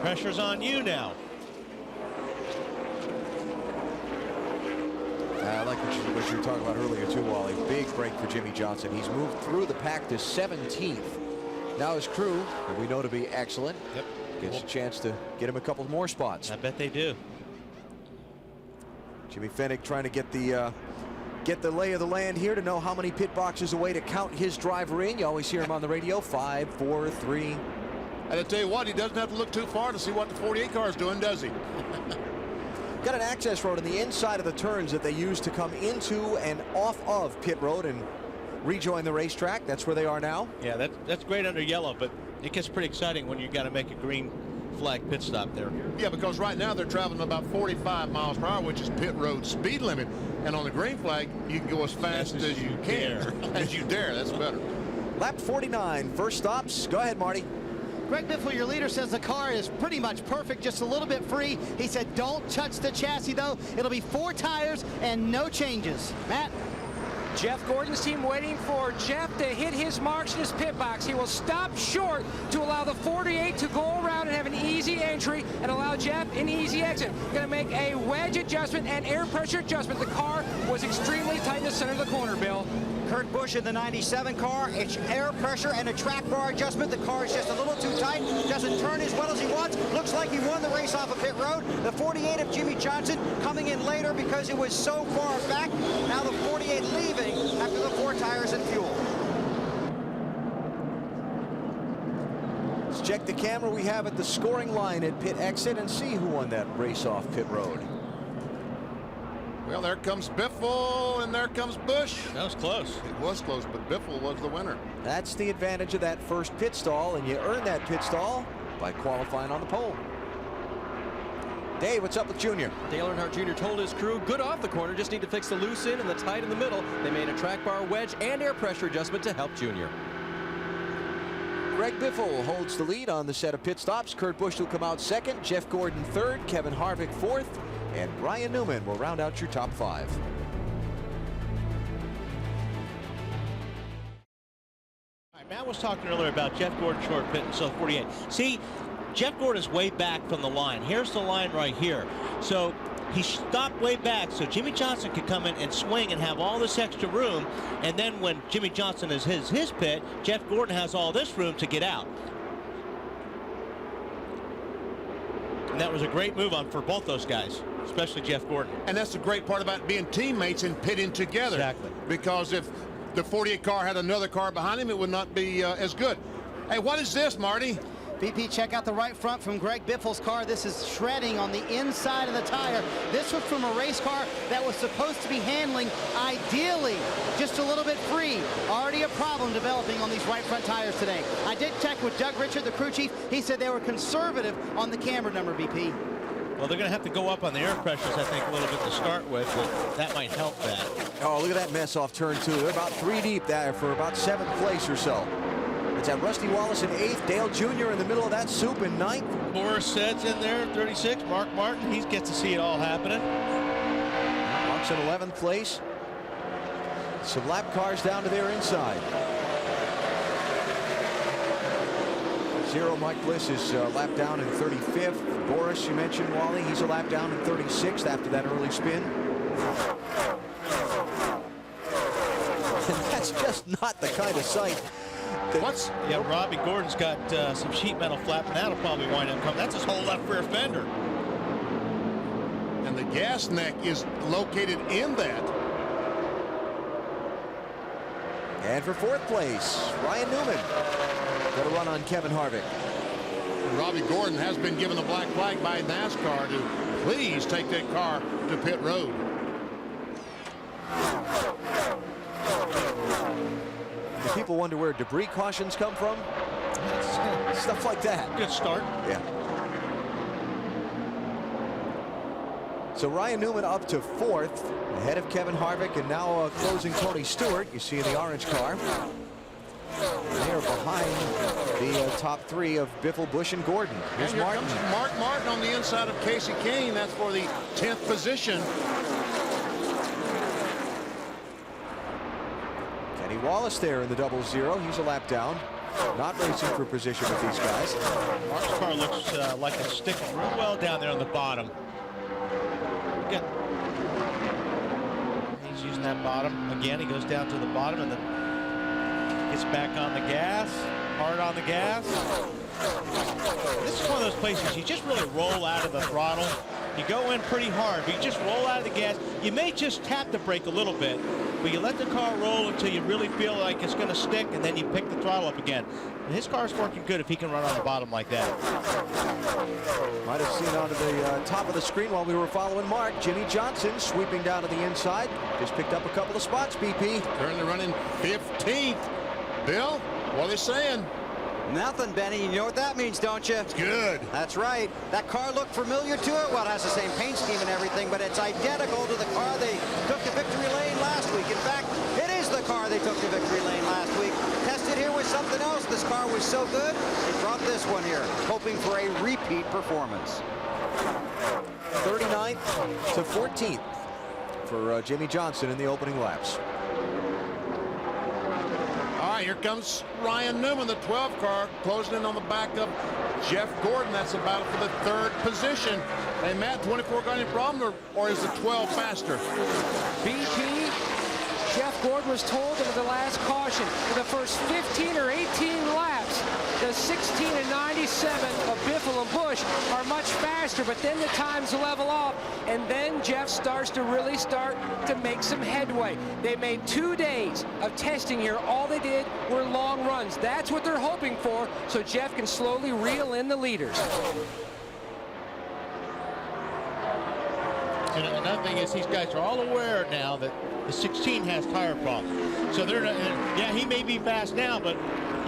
S5: Pressure's on you now.
S3: I like what you were talking about earlier too, Wally. Big break for Jimmy Johnson. He's moved through the pack to 17th. Now his crew, who we know to be excellent, gets a chance to get him a couple more spots.
S5: I bet they do.
S3: Jimmy Fennick trying to get the lay of the land here to know how many pit boxes away to count his driver in. You always hear him on the radio, 5, 4, 3.
S4: And I tell you what, he doesn't have to look too far to see what the 48 car is doing, does he?
S3: Got an access road on the inside of the turns that they use to come into and off of pit road and rejoin the racetrack. That's where they are now.
S5: Yeah, that's great under yellow, but it gets pretty exciting when you got to make a green flag pit stop there.
S4: Yeah, because right now they're traveling about 45 miles per hour, which is pit road speed limit. And on the green flag, you can go as fast as you can, as you dare. That's better.
S3: Lap 49, first stops. Go ahead, Marty.
S2: Greg Biffle, your leader, says the car is pretty much perfect, just a little bit free. He said don't touch the chassis, though. It'll be 4 tires and no changes. Matt?
S8: Jeff Gordon's team waiting for Jeff to hit his marks in his pit box. He will stop short to allow the 48 to go around and have an easy entry and allow Jeff an easy exit. Going to make a wedge adjustment and air pressure adjustment. The car was extremely tight in the center of the corner, Bill.
S10: Kurt Busch in the 97 car, it's air pressure and a track bar adjustment. The car is just a little too tight, doesn't turn as well as he wants. Looks like he won the race off of pit road. The 48 of Jimmie Johnson coming in later because it was so far back. Now the 48 leaving after the 4 tires and fuel.
S3: Let's check the camera we have at the scoring line at pit exit and see who won that race off pit road.
S4: Well, there comes Biffle, and there comes Busch.
S5: That was close.
S4: It was close, but Biffle was the winner.
S3: That's the advantage of that first pit stall, and you earn that pit stall by qualifying on the pole. Dave, what's up with Junior?
S7: Dale Earnhardt Jr. told his crew, good off the corner, just need to fix the loose end and the tight in the middle. They made a track bar wedge and air pressure adjustment to help Junior.
S3: Greg Biffle holds the lead on the set of pit stops. Kurt Busch will come out second, Jeff Gordon third, Kevin Harvick fourth, and Ryan Newman will round out your top 5.
S5: Matt was talking earlier about Jeff Gordon short pit and so 48. See, Jeff Gordon's way back from the line. Here's the line right here. So he stopped way back so Jimmie Johnson could come in and swing and have all this extra room. And then when Jimmie Johnson is his pit, Jeff Gordon has all this room to get out. And that was a great move on for both those guys, especially Jeff Gordon.
S4: And that's the great part about being teammates and pitting together.
S5: Exactly.
S4: Because if the 48 car had another car behind him, it would not be as good. Hey, what is this, Marty?
S2: BP, check out the right front from Greg Biffle's car. This is shredding on the inside of the tire. This was from a race car that was supposed to be handling, ideally, just a little bit free. Already a problem developing on these right front tires today. I did check with Doug Richard, the crew chief. He said they were conservative on the camber number, BP.
S5: Well, they're going to have to go up on the air pressures, I think, a little bit to start with, but that might help that.
S3: Oh, look at that mess off turn 2. They're about 3 deep there for about 7th place or so. It's at Rusty Wallace in 8th, Dale Jr. in the middle of that soup in 9th.
S5: Boris Sed's in there, 36. Mark Martin, he gets to see it all happening.
S3: Mark's in 11th place. Some lap cars down to their inside. Zero Mike Bliss is lap down in 35th. Boris, you mentioned, Wally, he's a lap down in 36th after that early spin. And that's just not the kind of sight.
S4: What's?
S5: Yeah, Robbie Gordon's got some sheet metal flapping. That'll probably wind up coming. That's his whole left rear fender.
S4: And the gas neck is located in that.
S3: And for 4th place, Ryan Newman. Got a run on Kevin Harvick.
S4: And Robbie Gordon has been given the black flag by NASCAR to please take that car to pit road.
S3: Do people wonder where debris cautions come from? Stuff like that.
S5: Good start.
S3: Yeah. So Ryan Newman up to 4th, ahead of Kevin Harvick, and now closing Tony Stewart. You see in the orange car. They are behind the top 3 of Biffle, Busch, and Gordon. Here's
S4: And here
S3: Martin.
S4: comes Mark Martin on the inside of Casey Kane. That's for the 10th position.
S3: Kenny Wallace there in the 00. He's a lap down. Not racing for position with these guys.
S5: Mark's car looks like it's sticking real well down there on the bottom. Again, he's using that bottom. Again, he goes down to the bottom and then gets back on the gas. Hard on the gas. This is one of those places you just really roll out of the throttle. You go in pretty hard, but you just roll out of the gas. You may just tap the brake a little bit, but you let the car roll until you really feel like it's going to stick, and then you pick the throttle up again. And his car's working good if he can run on the bottom like that.
S3: Might have seen onto the top of the screen while we were following Mark. Jimmie Johnson sweeping down to the inside. Just picked up a couple of spots, BP.
S4: Currently running 15th. Bill, what are they saying?
S10: Nothing, Benny. You know what that means, don't you?
S4: It's good.
S10: That's right. That car looked familiar to it. Well, it has the same paint scheme and everything, but it's identical to the car they took to victory lane last week. In fact, it is the car they took to victory lane last week. Tested it here with something else. This car was so good, they brought this one here, hoping for a repeat performance.
S3: 39th to 14th for Jimmie Johnson in the opening laps.
S4: All right, here comes Ryan Newman, the 12 car, closing in on the back of Jeff Gordon. That's a battle for the 3rd position. Hey, Matt, 24 got any problem, or is the 12 faster?
S8: BP, Jeff Gordon was told in the last caution, for the first 15 or 18 laps, the 16 and 97 of Biffle and Busch are much faster, but then the times level off, and then Jeff starts to really to make some headway. They made 2 days of testing here. All they did were long runs. That's what they're hoping for, so Jeff can slowly reel in the leaders.
S5: And another thing is these guys are all aware now that the 16 has tire problems. So they're not, yeah, he may be fast now, but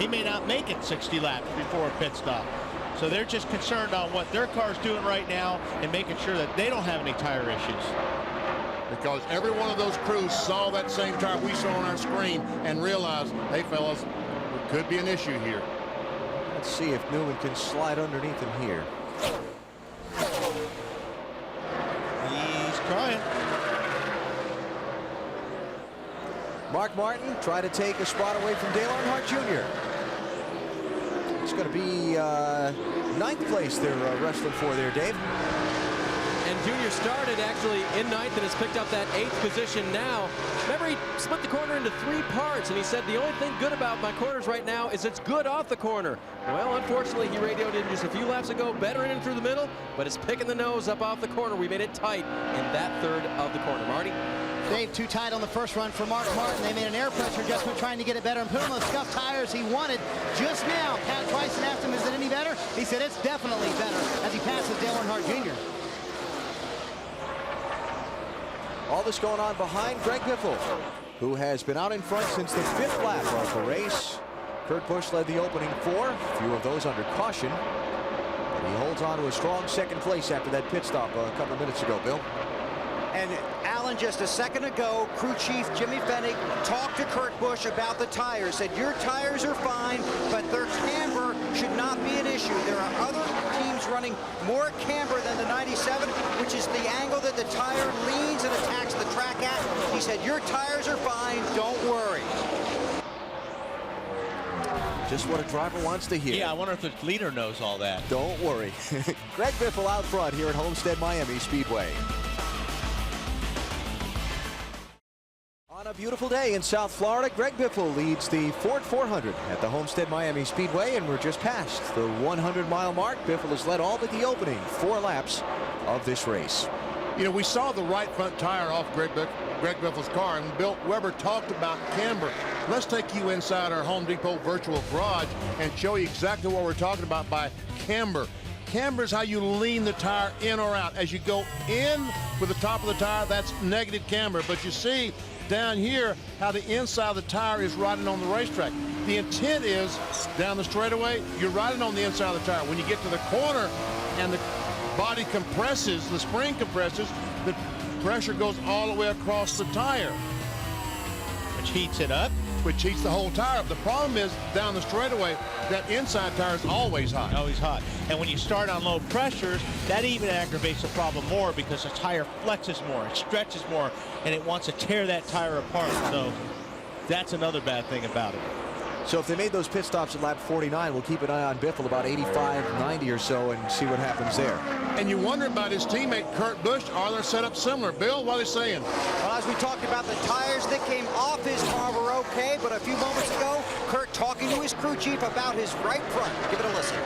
S5: he may not make it 60 laps before a pit stop. So they're just concerned on what their car's doing right now and making sure that they don't have any tire issues.
S4: Because every one of those crews saw that same tire we saw on our screen and realized, hey, fellas, there could be an issue here.
S3: Let's see if Newman can slide underneath him here.
S5: He's trying.
S3: Mark Martin trying to take a spot away from Dale Earnhardt Jr. It's going to be 9th place they're wrestling for there, Dave.
S7: And Junior started actually in 9th and has picked up that 8th position now. Remember, he split the corner into 3 parts, and he said the only thing good about my corners right now is it's good off the corner. Well, unfortunately, he radioed in just a few laps ago, better in and through the middle, but it's picking the nose up off the corner. We made it tight in that 3rd of the corner. Marty?
S2: Dave, too tight on the first run for Mark Martin. They made an air pressure adjustment trying to get it better and put on those scuffed tires he wanted just now. Pat Tyson asked him, is it any better? He said it's definitely better as he passes Dale Earnhardt Jr.
S3: All this going on behind Greg Biffle, who has been out in front since the 5th lap of the race. Kurt Busch led the opening 4, a few of those under caution. But he holds on to a strong 2nd place after that pit stop a couple of minutes ago, Bill.
S10: And Alan, just a second ago, crew chief Jimmy Fennig talked to Kurt Busch about the tires, said your tires are fine, but their camber should not be an issue. There are other teams running more camber than the 97, which is the angle that the tire leans and attacks the track at. He said, your tires are fine, don't worry.
S3: Just what a driver wants to hear.
S5: Yeah, I wonder if the leader knows all that.
S3: Don't worry. Greg Biffle out front here at Homestead Miami Speedway. On a beautiful day in South Florida, Greg Biffle leads the Ford 400 at the Homestead Miami Speedway, and we're just past the 100-mile mark. Biffle has led all but the opening 4 laps of this race.
S4: You know, we saw the right front tire off Greg Biffle's car, and Bill Weber talked about camber. Let's take you inside our Home Depot virtual garage and show you exactly what we're talking about by camber. Camber is how you lean the tire in or out. As you go in with the top of the tire, that's negative camber. But you see down here how the inside of the tire is riding on the racetrack. The intent is down the straightaway, you're riding on the inside of the tire. When you get to the corner and the body compresses, the spring compresses, the pressure goes all the way across the tire.
S5: Which heats it up.
S4: Which heats the whole tire up. The problem is down the straightaway, that inside tire is always hot.
S5: Always hot. And when you start on low pressures, that even aggravates the problem more because the tire flexes more, it stretches more, and it wants to tear that tire apart. So that's another bad thing about it.
S3: So if they made those pit stops at lap 49, we'll keep an eye on Biffle about 85, 90 or so and see what happens there.
S4: And you wonder about his teammate Kurt Busch. Are their setups similar? Bill, what are they saying?
S10: Well, as we talked about, the tires that came off his car were okay, but a few moments ago, Kurt talking to his crew chief about his right front. Give it a listen.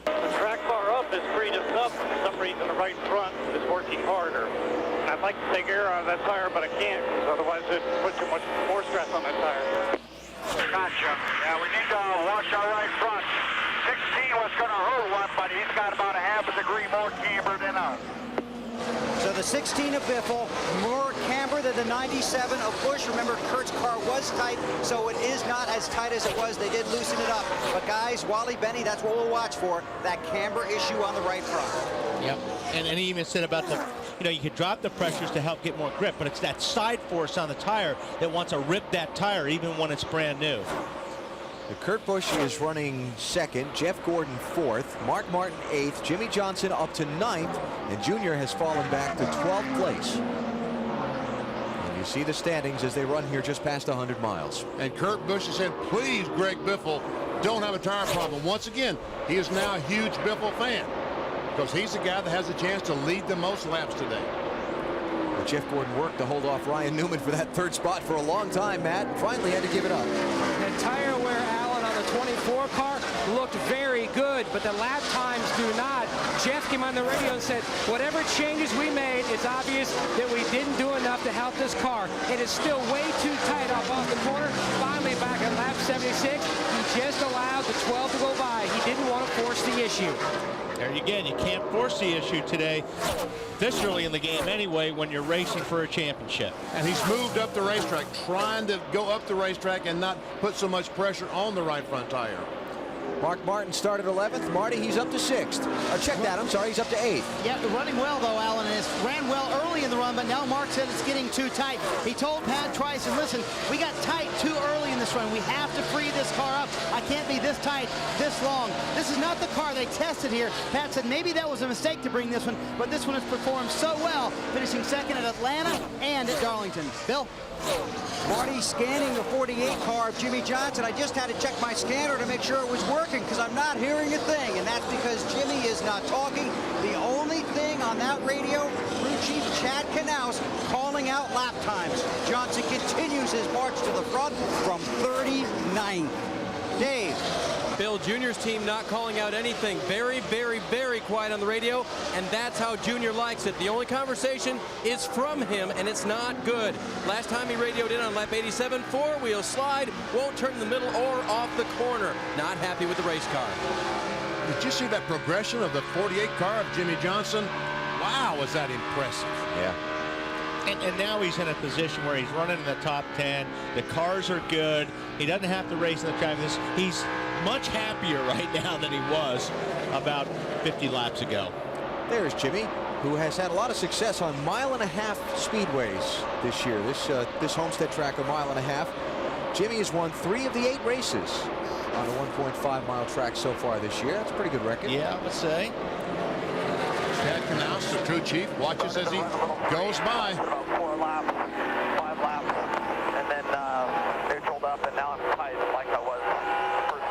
S9: The track bar up is freed us up. For some reason, the right front is working harder. And I'd like to take air out of that tire, but I can't, because otherwise it would put too much more stress on that tire. Gotcha. Yeah, we need to wash our right front. 16 was going to hurt one, but he's got about a half a degree more camber than us.
S10: So the 16 of Biffle, more camber than the 97 of Busch. Remember, Kurt's car was tight, so it is not as tight as it was. They did loosen it up. But guys, Wally Benny, that's what we'll watch for, that camber issue on the right front.
S5: Yep. And he even said about the you know, you can drop the pressures to help get more grip, but it's that side force on the tire that wants to rip that tire even when it's brand new.
S3: Kurt Busch is running second, Jeff Gordon fourth, Mark Martin eighth, Jimmie Johnson up to ninth, and Junior has fallen back to 12th place. And you see the standings as they run here just past 100 miles.
S4: And Kurt Busch has said, please, Greg Biffle, don't have a tire problem. Once again, he is now a huge Biffle fan because he's the guy that has a chance to lead the most laps today.
S3: Well, Jeff Gordon worked to hold off Ryan Newman for that third spot for a long time, Matt. Finally had to give it up.
S8: The tire wear, Alan, on the 24 car looked very good, but the lap times do not. Jeff came on the radio and said, whatever changes we made, it's obvious that we didn't do enough to help this car. It is still way too tight off the corner. Finally, back at lap 76, he just allowed the 12 to go by. He didn't want to force the issue.
S5: There again, you can't force the issue today, this early in the game anyway, when you're racing for a championship.
S4: And he's moved up the racetrack, trying to go up the racetrack and not put so much pressure on the right front tire.
S3: Mark Martin started 11th. Marty, he's up to 6th. Check that, I'm sorry, he's up to 8th.
S2: Yeah, running well, though, Alan, and it's ran well early in the run, but now Mark said it's getting too tight. He told Pat Trice, listen, we got tight too early in this run. We have to free this car up. I can't be this tight, this long. This is not the car they tested here. Pat said maybe that was a mistake to bring this one, but this one has performed so well, finishing second at Atlanta and at Darlington. Bill?
S10: Marty scanning the 48 car of Jimmie Johnson. I just had to check my scanner to make sure it was working because I'm not hearing a thing, and that's because Jimmy is not talking. The only thing on that radio, crew chief Chad Knaus calling out lap times. Johnson continues his march to the front from 39th. Dave.
S7: Bill, Junior's team not calling out anything. Very, very, very quiet on the radio, and that's how Junior likes it. The only conversation is from him, and it's not good. Last time he radioed in on lap 87, four-wheel slide, won't turn in the middle or off the corner. Not happy with the race car.
S4: Did you see that progression of the 48 car of Jimmie Johnson? Wow, was that impressive.
S3: Yeah.
S5: And now he's in a position where he's running in the top 10. The cars are good. He doesn't have to race in the track. He's much happier right now than he was about 50 laps ago.
S3: There's Jimmy, who has had a lot of success on 1.5 mile speedways this year. This Homestead track, 1.5 miles. Jimmy has won 3 of the 8 races on a 1.5 mile track so far this year. That's a pretty good record.
S5: Yeah, I would say.
S4: Chad Knaus, the crew chief, watches as he goes by.
S9: About 4 laps, 5 laps, and then neutraled up, and now I'm tight like I was first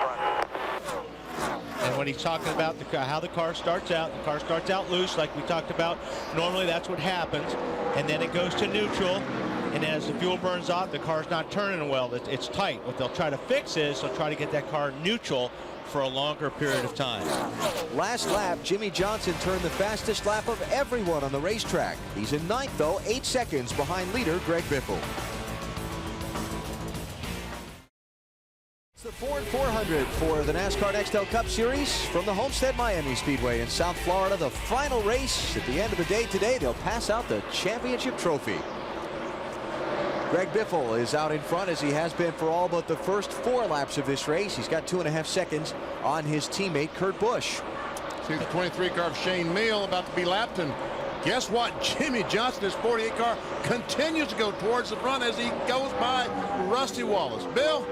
S9: run.
S5: And when he's talking about how the car starts out loose, like we talked about. Normally that's what happens, and then it goes to neutral, and as the fuel burns off, the car's not turning well. It's tight. What they'll try to fix is they'll try to get that car neutral for a longer period of time.
S3: Last lap, Jimmie Johnson turned the fastest lap of everyone on the racetrack. He's in 9th, though, 8 seconds behind leader Greg Biffle. It's the Ford 400 for the NASCAR Nextel Cup Series from the Homestead Miami Speedway in South Florida. The final race at the end of the day today. They'll pass out the championship trophy. Greg Biffle is out in front, as he has been for all but the first 4 laps of this race. He's got 2.5 seconds on his teammate Kurt Busch.
S4: See the 23 car of Shane Meal about to be lapped, and guess what? Jimmie Johnson, his 48 car, continues to go towards the front as he goes by Rusty Wallace. Bill?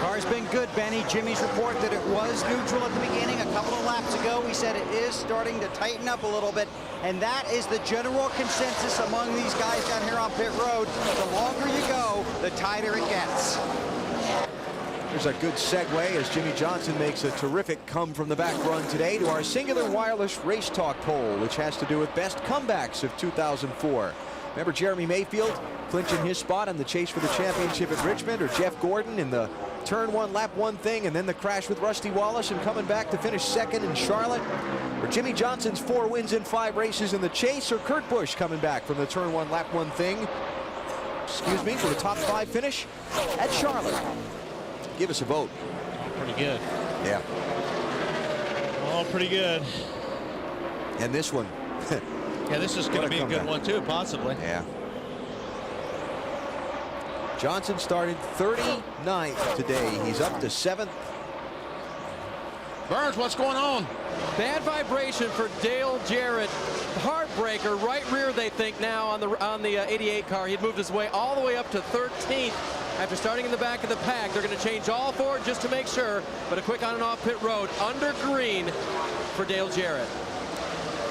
S10: Car's been good, Benny. Jimmy's report that it was neutral at the beginning a couple of laps ago. He said it is starting to tighten up a little bit, and that is the general consensus among these guys down here on pit road. The longer you go, the tighter it gets.
S3: There's a good segue as Jimmie Johnson makes a terrific come from the back run today to our Singular Wireless Race Talk poll, which has to do with best comebacks of 2004. Remember Jeremy Mayfield clinching his spot in the chase for the championship at Richmond, or Jeff Gordon in the turn 1 lap 1 thing, and then the crash with Rusty Wallace and coming back to finish second in Charlotte? Or Jimmie Johnson's 4 wins in 5 races in the chase, or Kurt Busch coming back from the turn 1 lap 1 thing, for the top 5 finish at Charlotte? Give us a vote.
S5: Pretty good.
S3: Yeah.
S5: All pretty good.
S3: And this one.
S5: Yeah, this is going to be a good one too, possibly.
S3: Yeah. Johnson started 39th today. He's up to 7th.
S4: Burns, what's going on?
S7: Bad vibration for Dale Jarrett. Heartbreaker, right rear, they think now on the 88 car. He'd moved his way all the way up to 13th after starting in the back of the pack. They're going to change all four just to make sure, but a quick on and off pit road under green for Dale Jarrett.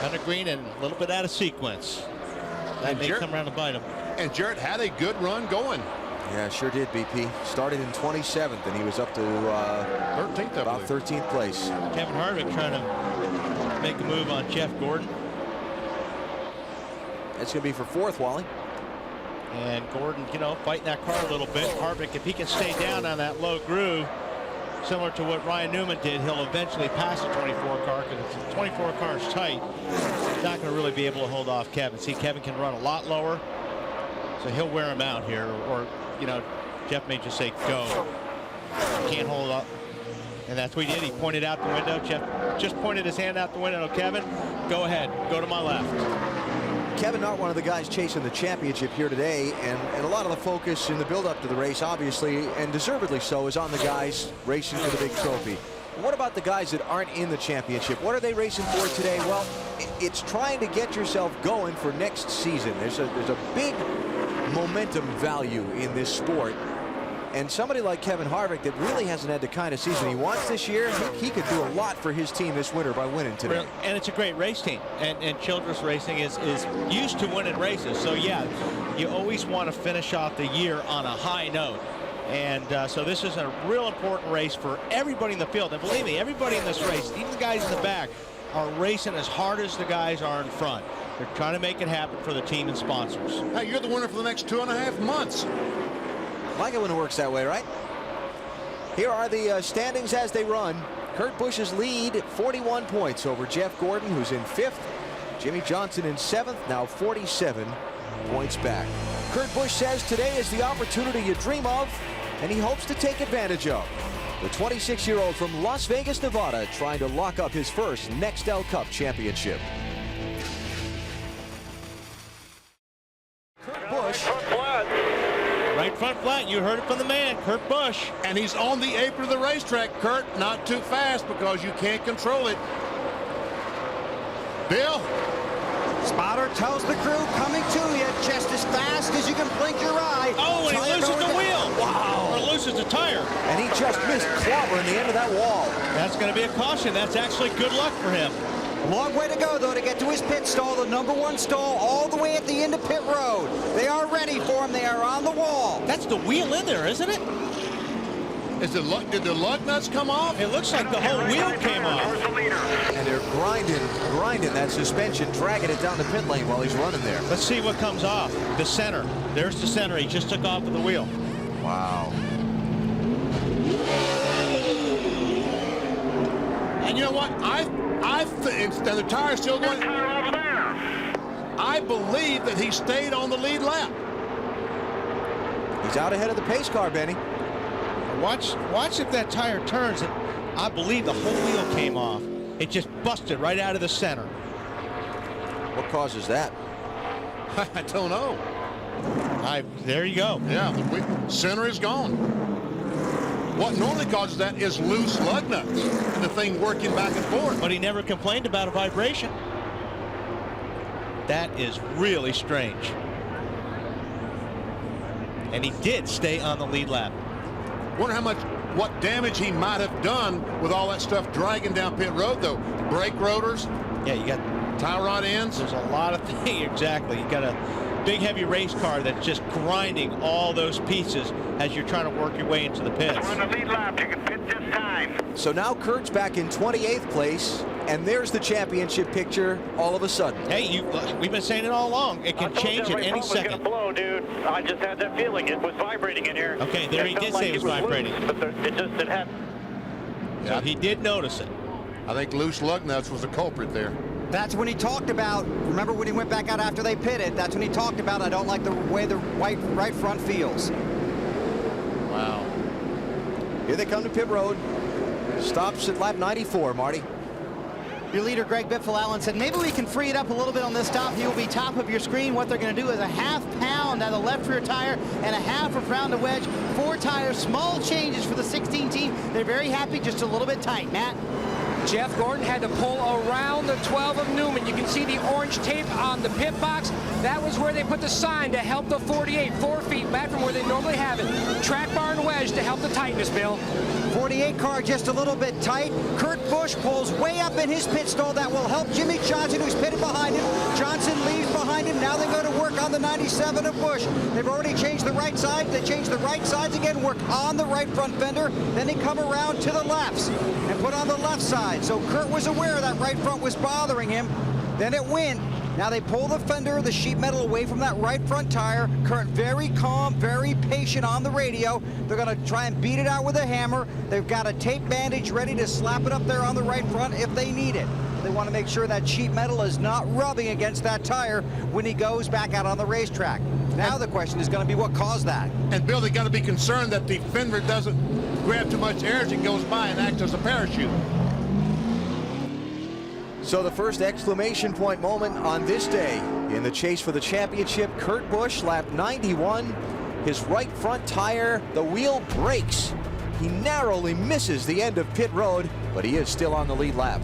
S5: Under green and a little bit out of sequence. That may come around to bite him.
S4: And Jarrett had a good run going.
S3: Yeah, sure did, BP. Started in 27th, and he was up to
S4: 13th,
S3: about 13th place.
S5: Kevin Harvick trying to make a move on Jeff Gordon.
S3: That's going to be for 4th, Wally.
S5: And Gordon, you know, fighting that car a little bit. Harvick, if he can stay down on that low groove, similar to what Ryan Newman did, he'll eventually pass the 24 car, because if the 24 car is tight, he's not going to really be able to hold off Kevin. See, Kevin can run a lot lower, so he'll wear him out here, or you know, Jeff may just say go. Can't hold up. And that's what he did. He pointed out the window. Jeff just pointed his hand out the window. Kevin, go ahead. Go to my left.
S3: Kevin not one of the guys chasing the championship here today, and a lot of the focus in the build-up to the race, obviously, and deservedly so, is on the guys racing for the big trophy. What about the guys that aren't in the championship? What are they racing for today? Well, it's trying to get yourself going for next season. There's a big momentum value in this sport, and somebody like Kevin Harvick that really hasn't had the kind of season he wants this year, he could do a lot for his team this winter by winning today.
S5: And it's a great race team, and Childress Racing is used to winning races, so yeah, you always want to finish off the year on a high note. And so this is a real important race for everybody in the field, and believe me, everybody in this race, even the guys in the back, are racing as hard as the guys are in front. They're trying to make it happen for the team and sponsors.
S4: Hey, you're the winner for the next 2.5 months.
S3: Like it when it works that way, right? Here are the standings as they run. Kurt Busch's lead, 41 points over Jeff Gordon, who's in 5th. Jimmie Johnson in 7th, now 47 points back. Kurt Busch says today is the opportunity you dream of, and he hopes to take advantage of. The 26-year-old from Las Vegas, Nevada, trying to lock up his first Nextel Cup championship. Kurt Busch.
S5: Right front flat, you heard it from the man, Kurt Busch.
S4: And he's on the apron of the racetrack, Kurt. Not too fast because you can't control it. Bill?
S10: Spotter tells the crew, coming to you just as fast as you can blink your eye.
S5: Oh, and he loses the wheel. Wow. Or loses the tire.
S3: And he just missed clobbering the end of that wall.
S5: That's going to be a caution. That's actually good luck for him.
S10: Long way to go, though, to get to his pit stall, the #1 stall, all the way at the end of pit road. They are ready for him. They are on the wall.
S5: That's the wheel in there, isn't it?
S4: Did the lug nuts come off?
S5: It looks like the whole wheel came off.
S3: And they're grinding that suspension, dragging it down the pit lane while he's running there.
S5: Let's see what comes off. The center. There's the center. He just took off with the wheel.
S3: Wow.
S4: And you know what? And the tire's still going. I believe that he stayed on the lead lap.
S3: He's out ahead of the pace car, Benny.
S5: Watch if that tire turns. I believe the whole wheel came off. It just busted right out of the center.
S3: What causes that?
S4: I don't know.
S5: There you go.
S4: Yeah, the center is gone. What normally causes that is loose lug nuts, the thing working back and forth.
S5: But he never complained about a vibration. That is really strange. And he did stay on the lead lap.
S4: Wonder what damage he might have done with all that stuff dragging down pit road, though. Brake rotors.
S5: Yeah, you got
S4: tie rod ends.
S5: There's a lot of things. Exactly. You got a big, heavy race car that's just grinding all those pieces as you're trying to work your way into the pits.
S9: On the lead lap, you can pit this time.
S3: So now Kurt's back in 28th place, and there's the championship picture all of a sudden.
S5: Hey, we've been saying it all along. It can change at any second.
S9: Blow, dude. I just had that feeling. It was vibrating in here.
S5: Okay, there he did say it was vibrating.
S9: Loose, but it had.
S5: So he did notice it.
S4: I think loose lug nuts was the culprit there.
S10: That's when he talked about, remember when he went back out after they pitted, that's when he talked about, I don't like the way the right front feels.
S3: Wow. Here they come to pit road. Stops at lap 94, Marty.
S2: Your leader, Greg Biffle-Allen, said maybe we can free it up a little bit on this stop. He will be top of your screen. What they're going to do is a ½ pound out of the left rear tire and a ½ pound of wedge. 4 tires, small changes for the 16 team. They're very happy, just a little bit tight. Matt?
S8: Jeff Gordon had to pull around the 12 of Newman. You can see the orange tape on the pit box. That was where they put the sign to help the 48, 4 feet back from where they normally have it. Track bar and wedge to help the tightness, Bill.
S10: 48 car just a little bit tight. Kurt Busch pulls way up in his pit stall. That will help Jimmie Johnson, who's pitted behind him. Johnson leaves behind him. Now they go to work on the 97 of Busch. They've already changed the right side. They changed the right sides again, work on the right front fender. Then they come around to the lefts and put on the left side. So Kurt was aware that right front was bothering him. Then it went. Now they pull the fender, the sheet metal away from that right front tire. Kurt very calm, very patient on the radio. They're going to try and beat it out with a hammer. They've got a tape bandage ready to slap it up there on the right front if they need it. They want to make sure that sheet metal is not rubbing against that tire when he goes back out on the racetrack. Now the question is going to be what caused that.
S4: And Bill, they got to be concerned that the fender doesn't grab too much air as it goes by and act as a parachute.
S3: So the first exclamation point moment on this day in the chase for the championship. Kurt Busch, lap 91. His right front tire, the wheel breaks. He narrowly misses the end of pit road, but he is still on the lead lap.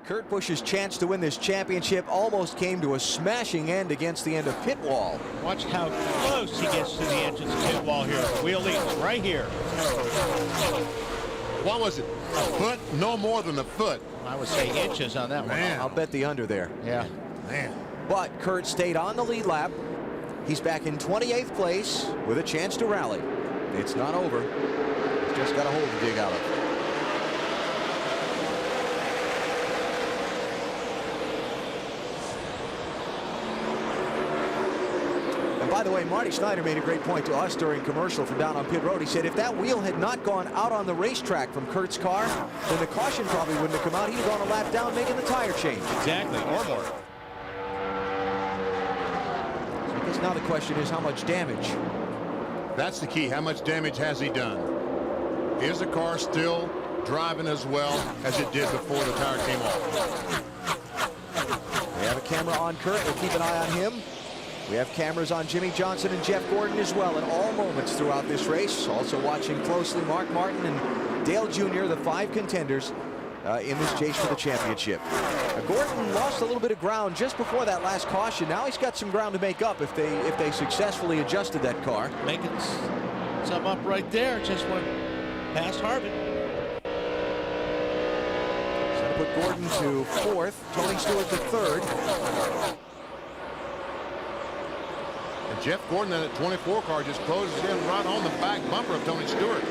S3: Kurt Busch's chance to win this championship almost came to a smashing end against the end of pit wall.
S5: Watch how close he gets to the entrance pit wall here. Wheel leads right here.
S4: What was it? A foot? No more than a foot.
S5: I would say inches on that one.
S3: I'll bet the under there.
S5: Yeah.
S4: Man.
S3: But Kurt stayed on the lead lap. He's back in 28th place with a chance to rally. It's not over. He's just got a hole to dig out of. By the way, Marty Schneider made a great point to us during commercial from down on pit road. He said if that wheel had not gone out on the racetrack from Kurt's car, then the caution probably wouldn't have come out. He'd have gone a lap down making the tire change.
S5: Exactly, or more.
S3: So I guess now the question is how much damage?
S4: That's the key. How much damage has he done? Is the car still driving as well as it did before the tire came off?
S3: We have a camera on Kurt. We'll keep an eye on him. We have cameras on Jimmie Johnson and Jeff Gordon as well at all moments throughout this race. Also watching closely Mark Martin and Dale Jr., the 5 contenders in this chase for the championship. Gordon lost a little bit of ground just before that last caution. Now he's got some ground to make up if they successfully adjusted that car.
S5: Making some up right there. Just went past Harvick.
S3: So to put Gordon to 4th, Tony Stewart to 3rd.
S4: And Jeff Gordon, that 24 car, just closes in right on the back bumper of Tony Stewart.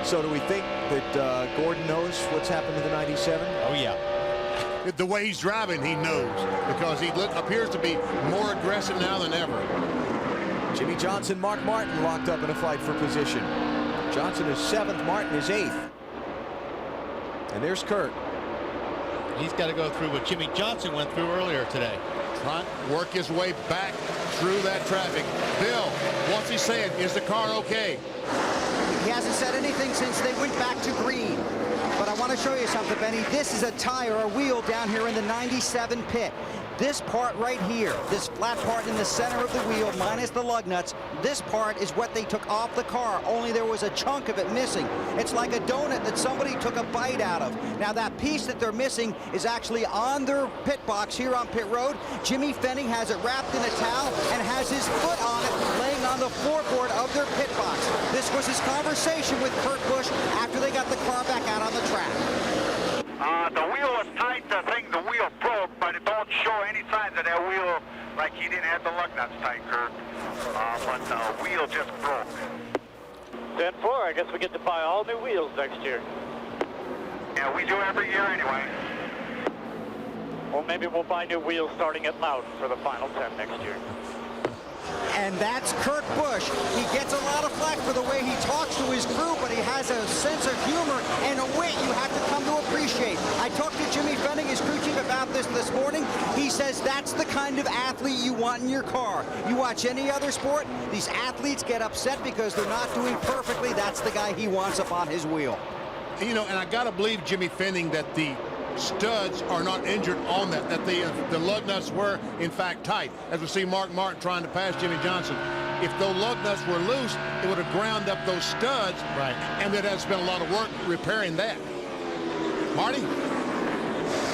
S3: So do we think that Gordon knows what's happened to the 97?
S5: Oh, yeah.
S4: The way he's driving, he knows, because he appears to be more aggressive now than ever.
S3: Jimmie Johnson, Mark Martin locked up in a fight for position. Johnson is 7th, Martin is 8th. And there's Kurt.
S5: He's got to go through what Jimmie Johnson went through earlier today.
S4: Trying to work his way back through that traffic. Bill, what's he saying? Is the car okay?
S10: He hasn't said anything since they went back to green. But I want to show you something, Benny. This is a tire, a wheel down here in the 97 pit. This part right here, this flat part in the center of the wheel minus the lug nuts, this part is what they took off the car, only there was a chunk of it missing. It's like a donut that somebody took a bite out of. Now that piece that they're missing is actually on their pit box here on pit road. Jimmy Fenning has it wrapped in a towel and has his foot on it laying on the floorboard of their pit box. This was his conversation with Kurt Busch after they got the car back out on the track.
S9: The wheel was tight. The wheel broke, but it don't show any signs of that wheel, like he didn't have the lug nuts tight, Kurt. But the wheel just broke. 10-4, I guess we get to buy all new wheels next year. Yeah, we do every year anyway. Well, maybe we'll buy new wheels starting at Loudon for the final 10 next year.
S10: And that's Kurt Busch. He gets a lot of flack for the way he talks to his crew, but he has a sense of humor and a wit you have to come to appreciate. I talked to Jimmy Fenning, his crew chief, about this morning. He says that's the kind of athlete you want in your car. You watch any other sport, these athletes get upset because they're not doing perfectly. That's the guy he wants up on his wheel.
S4: You know, and I got to believe Jimmy Fenning that the studs are not injured on that the lug nuts were in fact tight, as we see Mark Martin trying to pass Jimmie Johnson. If those lug nuts were loose, it would have ground up those studs,
S5: right?
S4: And there has been a lot of work repairing that. Marty?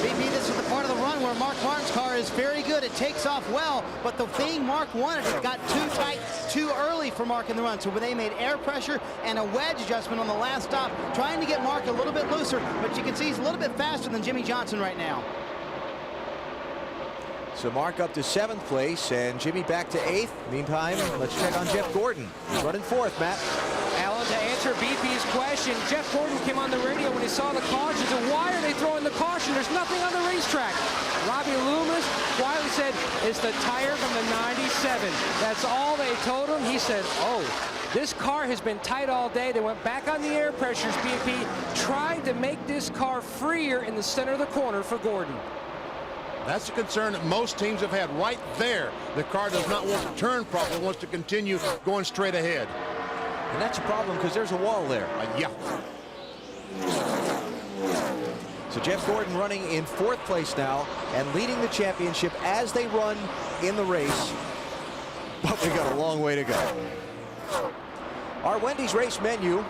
S2: BP, this is the part of the run where Mark Martin's car is very good. It takes off well, but the thing Mark wanted, it got too tight too early for Mark in the run. So when they made air pressure and a wedge adjustment on the last stop, trying to get Mark a little bit looser, but you can see he's a little bit faster than Jimmie Johnson right now.
S3: So Mark up to 7th place and Jimmy back to 8th. Meantime, let's check on Jeff Gordon. He's running 4th, Matt.
S8: Alan, to answer BP's question, Jeff Gordon came on the radio when he saw the caution. He said, why are they throwing the caution? There's nothing on the racetrack. Robbie Loomis quietly said, it's the tire from the 97. That's all they told him. He said, oh, this car has been tight all day. They went back on the air pressures, BP, trying to make this car freer in the center of the corner for Gordon.
S4: That's a concern that most teams have had right there. The car does not want to turn properly, wants to continue going straight ahead.
S3: And that's a problem because there's a wall there.
S4: Yeah.
S3: So Jeff Gordon running in 4th place now and leading the championship as they run in the race. But we got a long way to go. Our Wendy's race menu.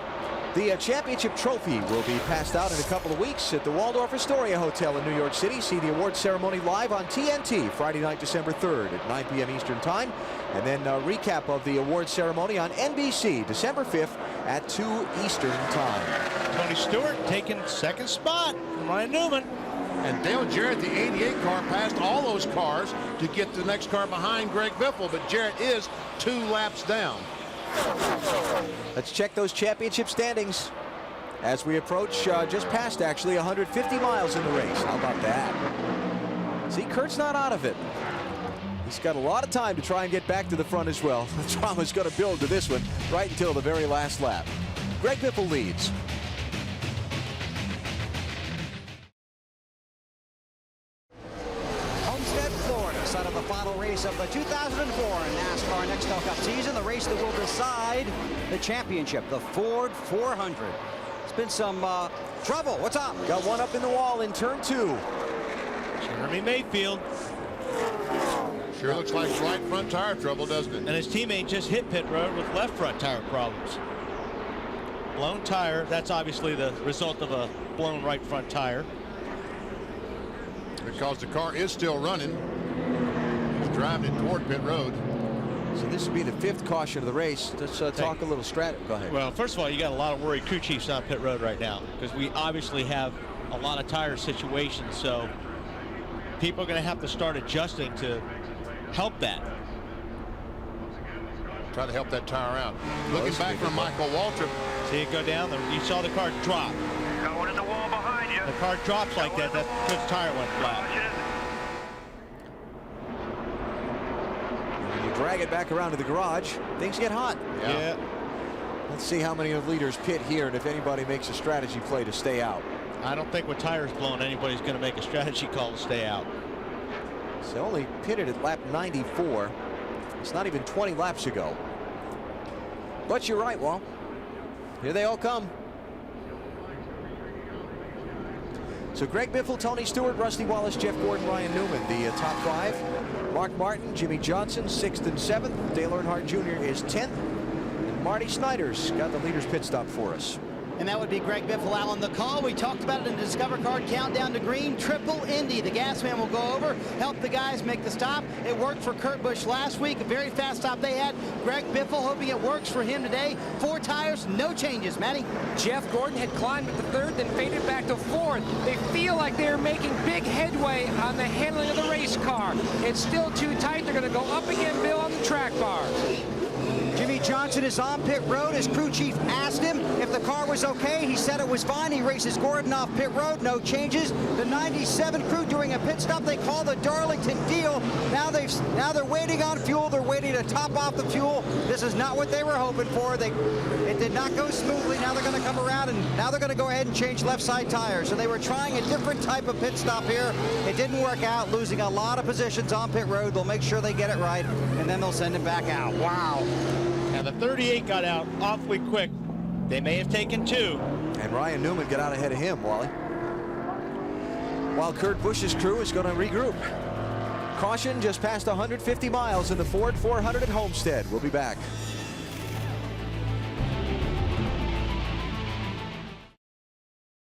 S3: The championship trophy will be passed out in a couple of weeks at the Waldorf Astoria Hotel in New York City. See the awards ceremony live on TNT Friday night, December 3rd at 9 p.m. Eastern Time. And then a recap of the awards ceremony on NBC December 5th at 2 Eastern Time.
S5: Tony Stewart taking 2nd spot from Ryan Newman.
S4: And Dale Jarrett, the 88 car, passed all those cars to get the next car behind Greg Biffle, but Jarrett is 2 laps down.
S3: Let's check those championship standings as we approach just past actually 150 miles in the race. How about that? See, Kurt's not out of it. He's got a lot of time to try and get back to the front as well. The drama's going to build to this one right until the very last lap. Greg Biffle leads.
S10: Homestead, Florida, site of the final race of the 2004 NASCAR Nextel Cup season, the race that will decide the championship, the Ford 400. It's been some trouble. What's up?
S3: Got one up in the wall in turn 2.
S5: Jeremy Mayfield.
S4: Sure looks like right front tire trouble, doesn't it?
S5: And his teammate just hit pit road with left front tire problems. Blown tire, that's obviously the result of a blown right front tire.
S4: Because the car is still running. He's driving it toward pit road.
S3: So this would be the 5th caution of the race. Let's talk a little strat. Go ahead.
S5: Well, first of all, you got a lot of worried crew chiefs on pit road right now because we obviously have a lot of tire situations. So people are going to have to start adjusting to help that.
S4: Try to help that tire out. Looking back from Michael Waltrip.
S5: See it go down. You saw the car drop.
S9: Got one in the wall behind you.
S5: The car drops like that. That's because the tire went flat.
S3: When you drag it back around to the garage, things get hot.
S5: Yeah.
S3: Let's see how many of the leaders pit here and if anybody makes a strategy play to stay out.
S5: I don't think with tires blown, anybody's going to make a strategy call to stay out.
S3: So only pitted at lap 94. It's not even 20 laps ago. But you're right, Walt. Here they all come. So Greg Biffle, Tony Stewart, Rusty Wallace, Jeff Gordon, Ryan Newman, the top 5. Mark Martin, Jimmie Johnson, 6th and 7th. Dale Earnhardt Jr. is 10th. And Marty Snider's got the leader's pit stop for us.
S2: And that would be Greg Biffle out on the call. We talked about it in the Discover Card Countdown to Green. Triple Indy. The gas man will go over, help the guys make the stop. It worked for Kurt Busch last week. A very fast stop they had. Greg Biffle hoping it works for him today. 4 tires, no changes. Matty?
S8: Jeff Gordon had climbed at the 3rd, then faded back to 4th. They feel like they're making big headway on the handling of the race car. It's still too tight. They're going to go up again, Bill, on the track bar.
S10: Jimmie Johnson is on pit road. His crew chief asked him if the car was okay. He said it was fine. He races Gordon off pit road. No changes. The 97 crew doing a pit stop. They call the Darlington deal. Now they're waiting on fuel. They're waiting to top off the fuel. This is not what they were hoping for. It did not go smoothly. Now they're going to come around and now they're going to go ahead and change left side tires. So they were trying a different type of pit stop here. It didn't work out, losing a lot of positions on pit road. They'll make sure they get it right, and then they'll send him back out. Wow.
S5: Now the 38 got out awfully quick. They may have taken 2.
S3: And Ryan Newman got out ahead of him, Wally. while Kurt Busch's crew is going to regroup. Caution just past 150 miles in the Ford 400 at Homestead. We'll be back.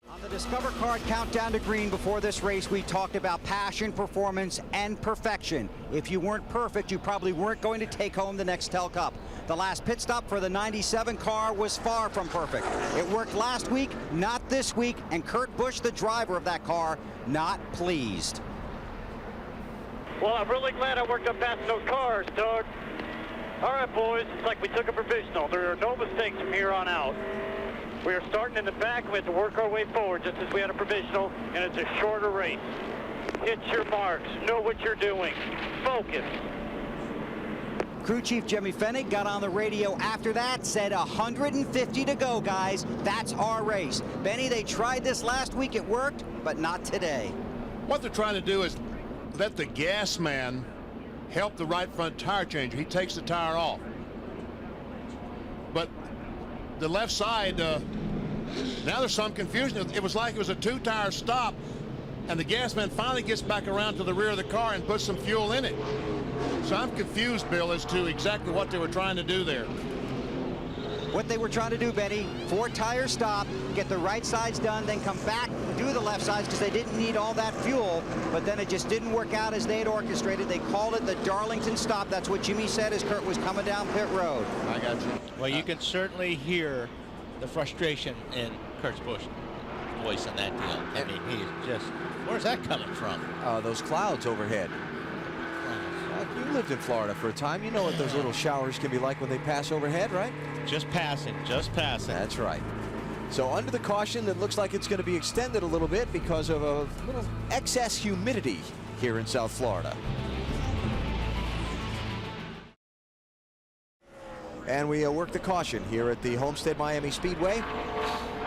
S10: On the Discover Card Countdown to Green before this race, we talked about passion, performance, and perfection. If you weren't perfect, you probably weren't going to take home the Nextel Cup. The last pit stop for the 97 car was far from perfect. It worked last week, not this week, and Kurt Busch, the driver of that car, not pleased.
S9: Well, I'm really glad I worked up past those cars, Doug. All right, boys, it's like we took a provisional. There are no mistakes from here on out. We are starting in the back, and we have to work our way forward just as we had a provisional, and it's a shorter race. Hit your marks. Know what you're doing. Focus.
S10: Crew Chief Jimmy Fennig got on the radio after that, said 150 to go, guys. That's our race. Benny, they tried this last week. It worked, but not today.
S4: What they're trying to do is let the gas man help the right front tire changer. He takes the tire off. But the left side, now there's some confusion. It was like it was a two-tire stop, and the gas man finally gets back around to the rear of the car and puts some fuel in it. So I'm confused, Bill, as to exactly what they were trying to do there.
S10: What they were trying to do, Benny, 4-tire stop, get the right sides done, then come back, do the left sides because they didn't need all that fuel, but then it just didn't work out as they had orchestrated. They called it the Darlington stop. That's what Jimmy said as Kurt was coming down pit road.
S4: I got you.
S5: Well, you can certainly hear the frustration in Kurt Busch's voice in that deal. I mean, he's just, where's that coming from?
S3: Those clouds overhead. You lived in Florida for a time. You know what those little showers can be like when they pass overhead, right?
S5: Just passing, just passing.
S3: That's right. So under the caution, it looks like it's going to be extended a little bit because of a little excess humidity here in South Florida. And we work the caution here at the Homestead Miami Speedway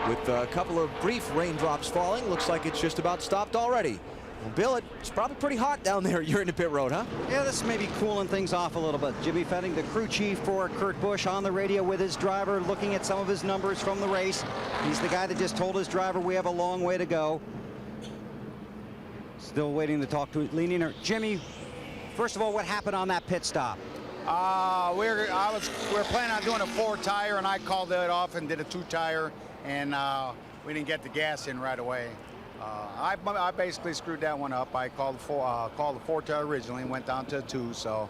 S3: with a couple of brief raindrops falling. Looks like it's just about stopped already. Well, Bill, it's probably pretty hot down there. You're in the pit road, huh?
S10: Yeah, this may be cooling things off a little bit. Jimmy Fennig, the crew chief for Kurt Busch, on the radio with his driver, looking at some of his numbers from the race. He's the guy that just told his driver we have a long way to go. Still waiting to talk to Leaning. Jimmy, first of all, what happened on that pit stop?
S11: We were planning on doing a 4-tire, and I called it off and did a 2-tire, and we didn't get the gas in right away. I basically screwed that one up. I called the 4-tire originally and went down to a 2. So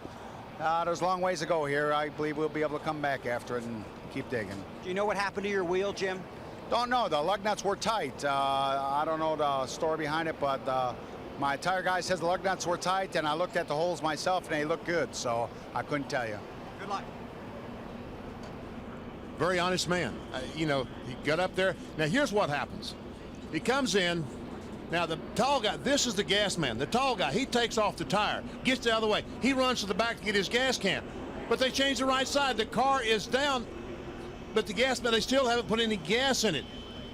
S11: there's a long ways to go here. I believe we'll be able to come back after it and keep digging.
S10: Do you know what happened to your wheel, Jim?
S11: Don't know. The lug nuts were tight. I don't know the story behind it, but my tire guy says the lug nuts were tight, and I looked at the holes myself, and they looked good. So I couldn't tell you.
S10: Good luck.
S4: Very honest man. You know, he got up there. Now here's what happens. He comes in. Now the tall guy, this is the gas man. The tall guy, he takes off the tire, gets out of the way. He runs to the back to get his gas can. But they changed the right side. The car is down, but the gas man, they still haven't put any gas in it.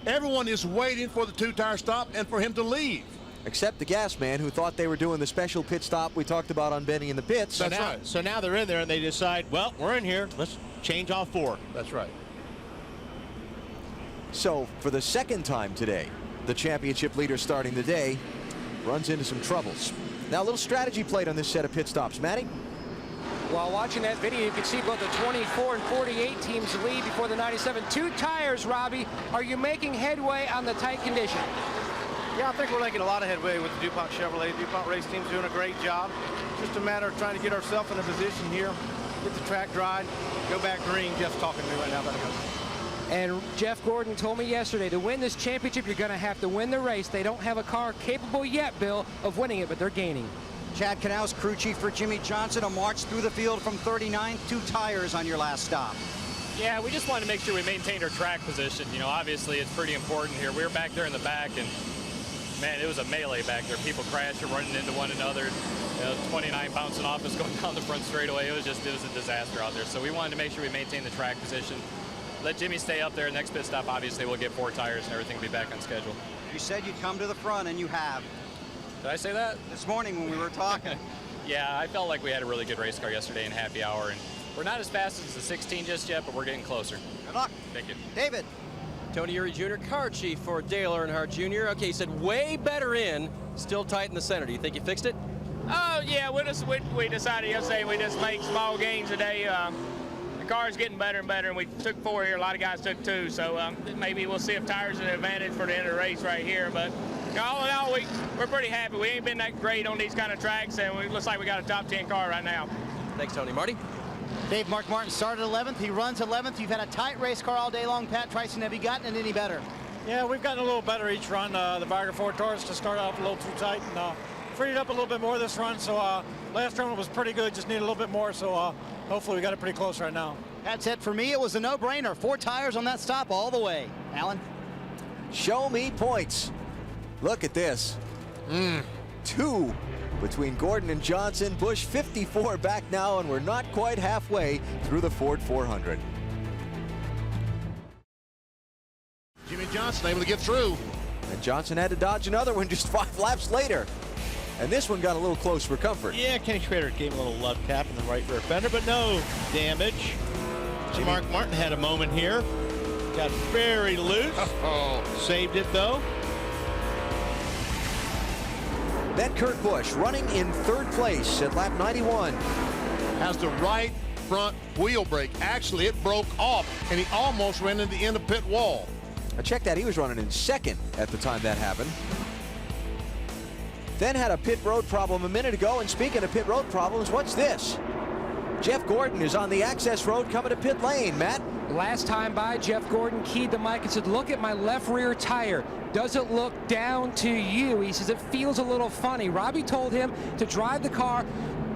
S4: Everyone is waiting for the 2-tire stop and for him to leave.
S3: Except the gas man, who thought they were doing the special pit stop we talked about on Benny in the pits.
S4: That's right.
S5: So now they're in there and they decide, well, we're in here. Let's change all 4.
S4: That's right.
S3: So for the second time today, the championship leader starting the day runs into some troubles. Now a little strategy played on this set of pit stops. Matty?
S8: While watching that video, you can see both the 24 and 48 teams lead before the 97. 2 tires, Robbie. Are you making headway on the tight condition?
S12: Yeah, I think we're making a lot of headway with the DuPont Chevrolet. DuPont race team's doing a great job. Just a matter of trying to get ourselves in a position here, get the track dry, go back green. Jeff's talking to me right now.
S8: And Jeff Gordon told me yesterday, to win this championship, you're going to have to win the race. They don't have a car capable yet, Bill, of winning it, but they're gaining.
S10: Chad Knaus, crew chief for Jimmy Johnson, a march through the field from 39, 2 tires on your last stop.
S13: Yeah, we just wanted to make sure we maintained our track position. You know, obviously it's pretty important here. We were back there in the back, and man, it was a melee back there. People crashing, running into one another. You know, 29 bouncing off us going down the front straightaway. It was a disaster out there. So we wanted to make sure we maintained the track position. Let Jimmy stay up there. Next pit stop, obviously, we'll get 4 tires and everything will be back on schedule.
S10: You said you'd come to the front, and you have.
S13: Did I say that?
S10: This morning when we were talking.
S13: Yeah, I felt like we had a really good race car yesterday in happy hour, and we're not as fast as the 16 just yet, but we're getting closer.
S10: Good luck.
S13: Thank you.
S10: David.
S7: Tony Eury Jr., car chief for Dale Earnhardt Jr. Okay, he said way better in, Still tight in the center. Do you think you fixed it?
S14: Oh, yeah, we decided yesterday we just make small gains today. The car's getting better and better, and we took 4 here. A lot of guys took 2, so maybe we'll see if tires are an advantage for the end of the race right here. But all in all, we're pretty happy. We ain't been that great on these kind of tracks, and it looks like we got a top 10 car right now.
S7: Thanks, Tony. Marty?
S2: Dave, Mark Martin started 11th. He runs 11th. You've had a tight race car all day long. Pat Tryson, have you gotten it any better?
S15: Yeah, we've gotten a little better each run. The Viagra Ford Taurus to start off a little too tight, and freed up a little bit more this run. So last run was pretty good, just need a little bit more. So hopefully we got it pretty close right now.
S2: That's it for me. It was a no-brainer. 4 tires on that stop all the way. Alan?
S3: Show me points. Look at this. 2 between Gordon and Johnson. Busch 54 back now, and we're not quite halfway through the Ford 400.
S4: Jimmie Johnson able to get through.
S3: And Johnson had to dodge another one just 5 laps later. And this one got a little close for comfort.
S5: Yeah, Kenny Schrader gave him a little love tap in the right rear fender, but no damage. Mark Martin had a moment here. Got very loose. Saved it, though.
S3: Then Kurt Busch running in 3rd place at lap 91.
S4: Has the right front wheel brake. Actually, it broke off, and he almost ran into the end of pit wall.
S3: I checked that. He was running in 2nd at the time that happened. Then had a pit road problem a minute ago. And speaking of pit road problems, what's this? Jeff Gordon is on the access road coming to pit lane. Matt?
S8: Last time by, Jeff Gordon keyed the mic and said, look at my left rear tire. Does it look down to you? He says it feels a little funny. Robbie told him to drive the car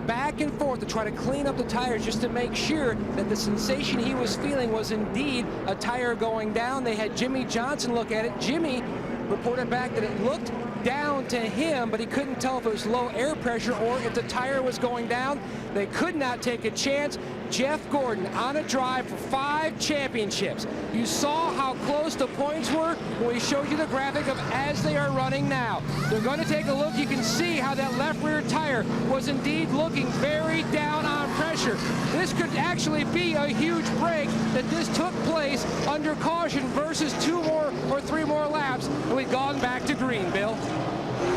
S8: back and forth to try to clean up the tires just to make sure that the sensation he was feeling was indeed a tire going down. They had Jimmie Johnson look at it. Jimmie reported back that it looked down to him, but he couldn't tell if it was low air pressure or if the tire was going down. They could not take a chance. Jeff Gordon on a drive for 5 championships. You saw how close the points were when we showed you the graphic of as they are running now. They're going to take a look. You can see how that left rear tire was indeed looking very down on pressure. This could actually be a huge break that this took place under caution versus 2 more or 3 more laps, and we've gone back to green, Bill.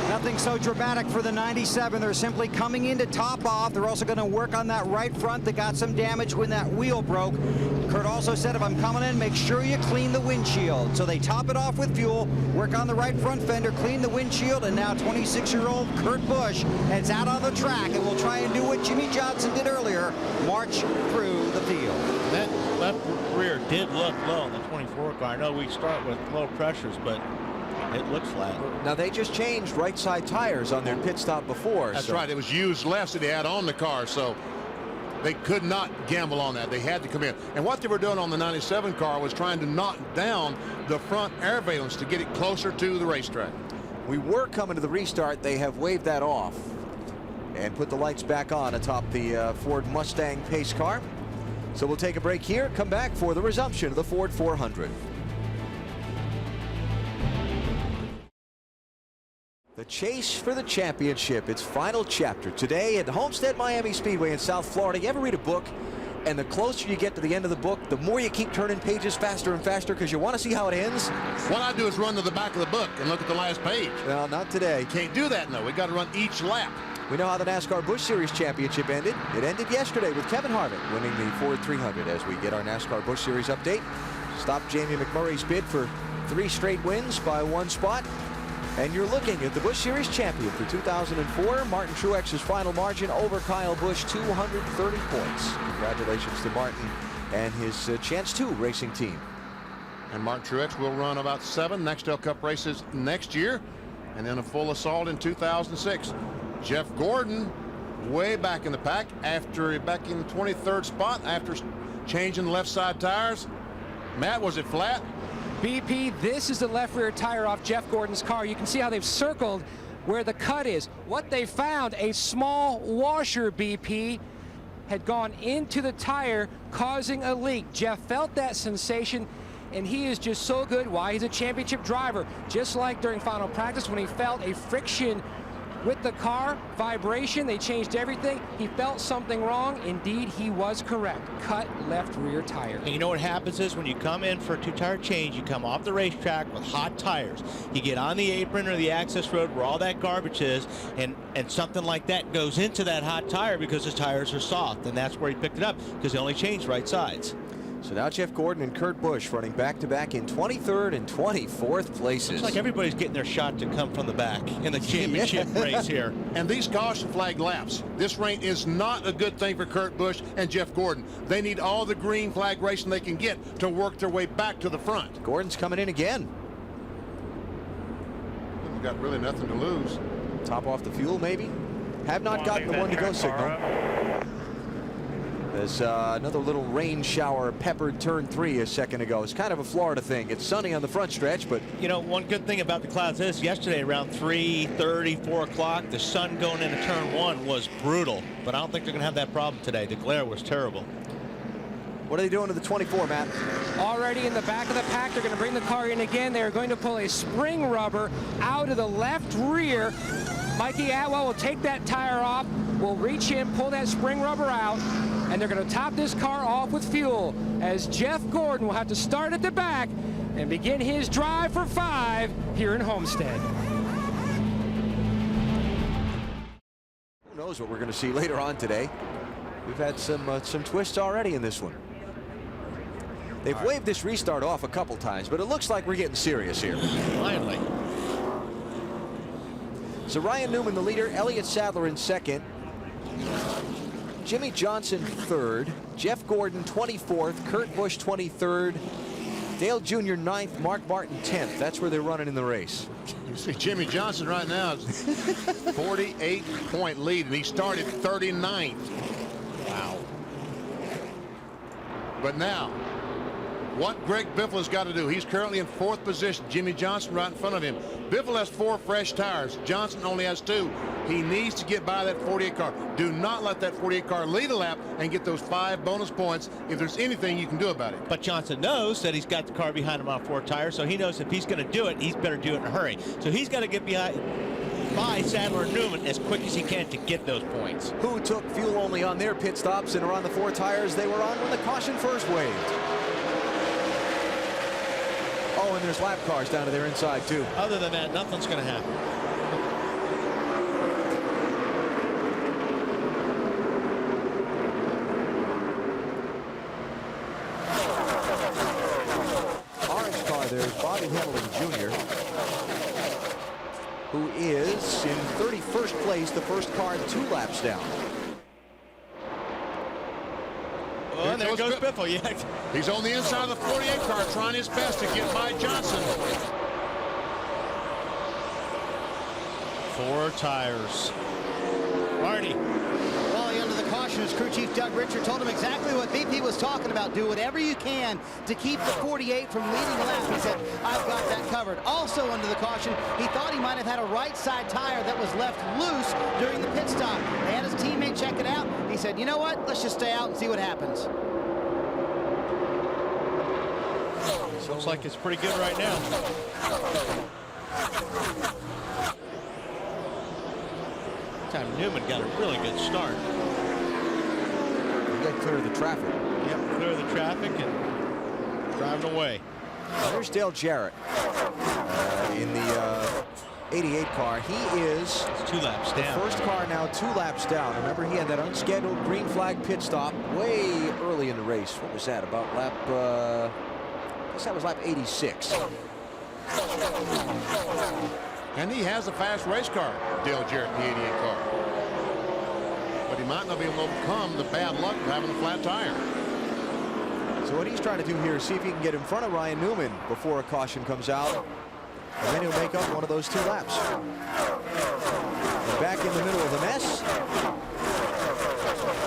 S10: Nothing so dramatic for the 97. They're simply coming in to top off. They're also going to work on that right front that got some damage when that wheel broke. Kurt also said, if I'm coming in, make sure you clean the windshield. So they top it off with fuel, work on the right front fender, clean the windshield, and now 26-year-old Kurt Busch heads out on the track and will try and do what Jimmie Johnson did earlier, march through the field.
S5: That left rear did look low on the 24 car. I know we start with low pressures, but it looks flat.
S3: Now, they just changed right side tires on their pit stop before.
S4: That's right. It was used less than they had on the car, so they could not gamble on that. They had to come in. And what they were doing on the 97 car was trying to knock down the front air valence to get it closer to the racetrack.
S3: We were coming to the restart. They have waved that off and put the lights back on atop the Ford Mustang pace car. So we'll take a break here, come back for the resumption of the Ford 400. The chase for the championship, its final chapter today at Homestead Miami Speedway in South Florida. You ever read a book, and the closer you get to the end of the book, the more you keep turning pages faster and faster because you want to see how it ends?
S4: What I do is run to the back of the book and look at the last page.
S3: No, not today.
S4: Can't do that, no. We got to run each lap.
S3: We know how the NASCAR Busch Series Championship ended. It ended yesterday with Kevin Harvick winning the Ford 300 as we get our NASCAR Busch Series update. Stopped Jamie McMurray's bid for 3 straight wins by 1 spot. And you're looking at the Busch Series champion for 2004, Martin Truex's final margin over Kyle Busch, 230 points. Congratulations to Martin and his Chance 2 racing team.
S4: And Martin Truex will run about 7 Nextel Cup races next year, and then a full assault in 2006. Jeff Gordon way back in the pack after back in the 23rd spot after changing the left side tires. Matt, was it flat?
S8: BP, this is the left rear tire off Jeff Gordon's car. You can see how they've circled where the cut is. What they found, a small washer, BP, had gone into the tire, causing a leak. Jeff felt that sensation, and he is just so good. Why? He's a championship driver. Just like during final practice when he felt a friction with the car, vibration, they changed everything. He felt something wrong. Indeed, he was correct. Cut left rear tire.
S5: And you know what happens is when you come in for a 2-tire change, you come off the racetrack with hot tires. You get on the apron or the access road where all that garbage is, and something like that goes into that hot tire because his tires are soft, and that's where he picked it up because they only changed right sides.
S3: So now Jeff Gordon and Kurt Busch running back-to-back in 23rd and 24th places.
S5: Looks like everybody's getting their shot to come from the back in the championship race here.
S4: And these caution flag laps, this rain is not a good thing for Kurt Busch and Jeff Gordon. They need all the green flag racing they can get to work their way back to the front.
S3: Gordon's coming in again.
S4: We've got really nothing to lose.
S3: Top off the fuel, maybe. Have not gotten the one-to-go signal. There's another little rain shower peppered turn 3 a second ago. It's kind of a Florida thing. It's sunny on the front stretch, but
S5: you know, one good thing about the clouds is yesterday around 3:30, 4 o'clock, the sun going into turn 1 was brutal. But I don't think they're going to have that problem today. The glare was terrible.
S3: What are they doing to the 24, Matt?
S8: Already in the back of the pack, they're going to bring the car in again. They're going to pull a spring rubber out of the left rear. Mikey Atwell will take that tire off, will reach in, pull that spring rubber out, and they're going to top this car off with fuel as Jeff Gordon will have to start at the back and begin his drive for 5 here in Homestead.
S3: Who knows what we're going to see later on today. We've had some twists already in this one. They've waved this restart off a couple times, but it looks like we're getting serious here.
S5: Finally.
S3: So Ryan Newman, the leader, Elliott Sadler in second. Jimmie Johnson third. Jeff Gordon 24th. Kurt Busch 23rd. Dale Jr. 9th. Mark Martin 10th. That's where they're running in the race.
S4: You see Jimmie Johnson right now is 48-point lead, and he started 39th. Wow. But now, what Greg Biffle has got to do, he's currently in 4th position. Jimmie Johnson right in front of him. Biffle has 4 fresh tires. Johnson only has 2. He needs to get by that 48 car. Do not let that 48 car lead a lap and get those 5 bonus points if there's anything you can do about it.
S5: But Johnson knows that he's got the car behind him on 4 tires, so he knows if he's going to do it, he's better do it in a hurry. So he's got to get by Sadler and Newman as quick as he can to get those points.
S3: Who took fuel only on their pit stops and are on the 4 tires they were on when the caution first waved. Oh, and there's lap cars down to their inside, too.
S5: Other than that, nothing's going to happen.
S3: Orange car, there's Bobby Hamilton Jr., who is in 31st place, the first car 2 laps down.
S5: Oh, and there goes Biffle. Yeah.
S4: He's on the inside of the 48 car trying his best to get by Johnson.
S5: 4 tires. Marty.
S2: Wally under the caution as crew chief Doug Richard told him exactly what BP was talking about. Do whatever you can to keep the 48 from leading the lap. He said, I've got that covered. Also under the caution, he thought he might have had a right side tire that was left loose during the pit stop. They had his teammate check it out. He said, you know what? Let's just stay out and see what happens.
S5: Looks like it's pretty good right now. Time Newman got a really good start.
S3: You got to clear the traffic.
S5: Yep, clear the traffic and driving away.
S3: There's Dale Jarrett in the 88 car. He is
S5: 2 laps down.
S3: First car now 2 laps down. Remember, he had that unscheduled green flag pit stop way early in the race. What was that, about lap, I guess that was lap 86.
S4: And he has a fast race car, Dale Jarrett, the 88 car. But he might not be able to overcome the bad luck of having a flat tire.
S3: So what he's trying to do here is see if he can get in front of Ryan Newman before a caution comes out. And then he'll make up one of those 2 laps. And back in the middle of the mess.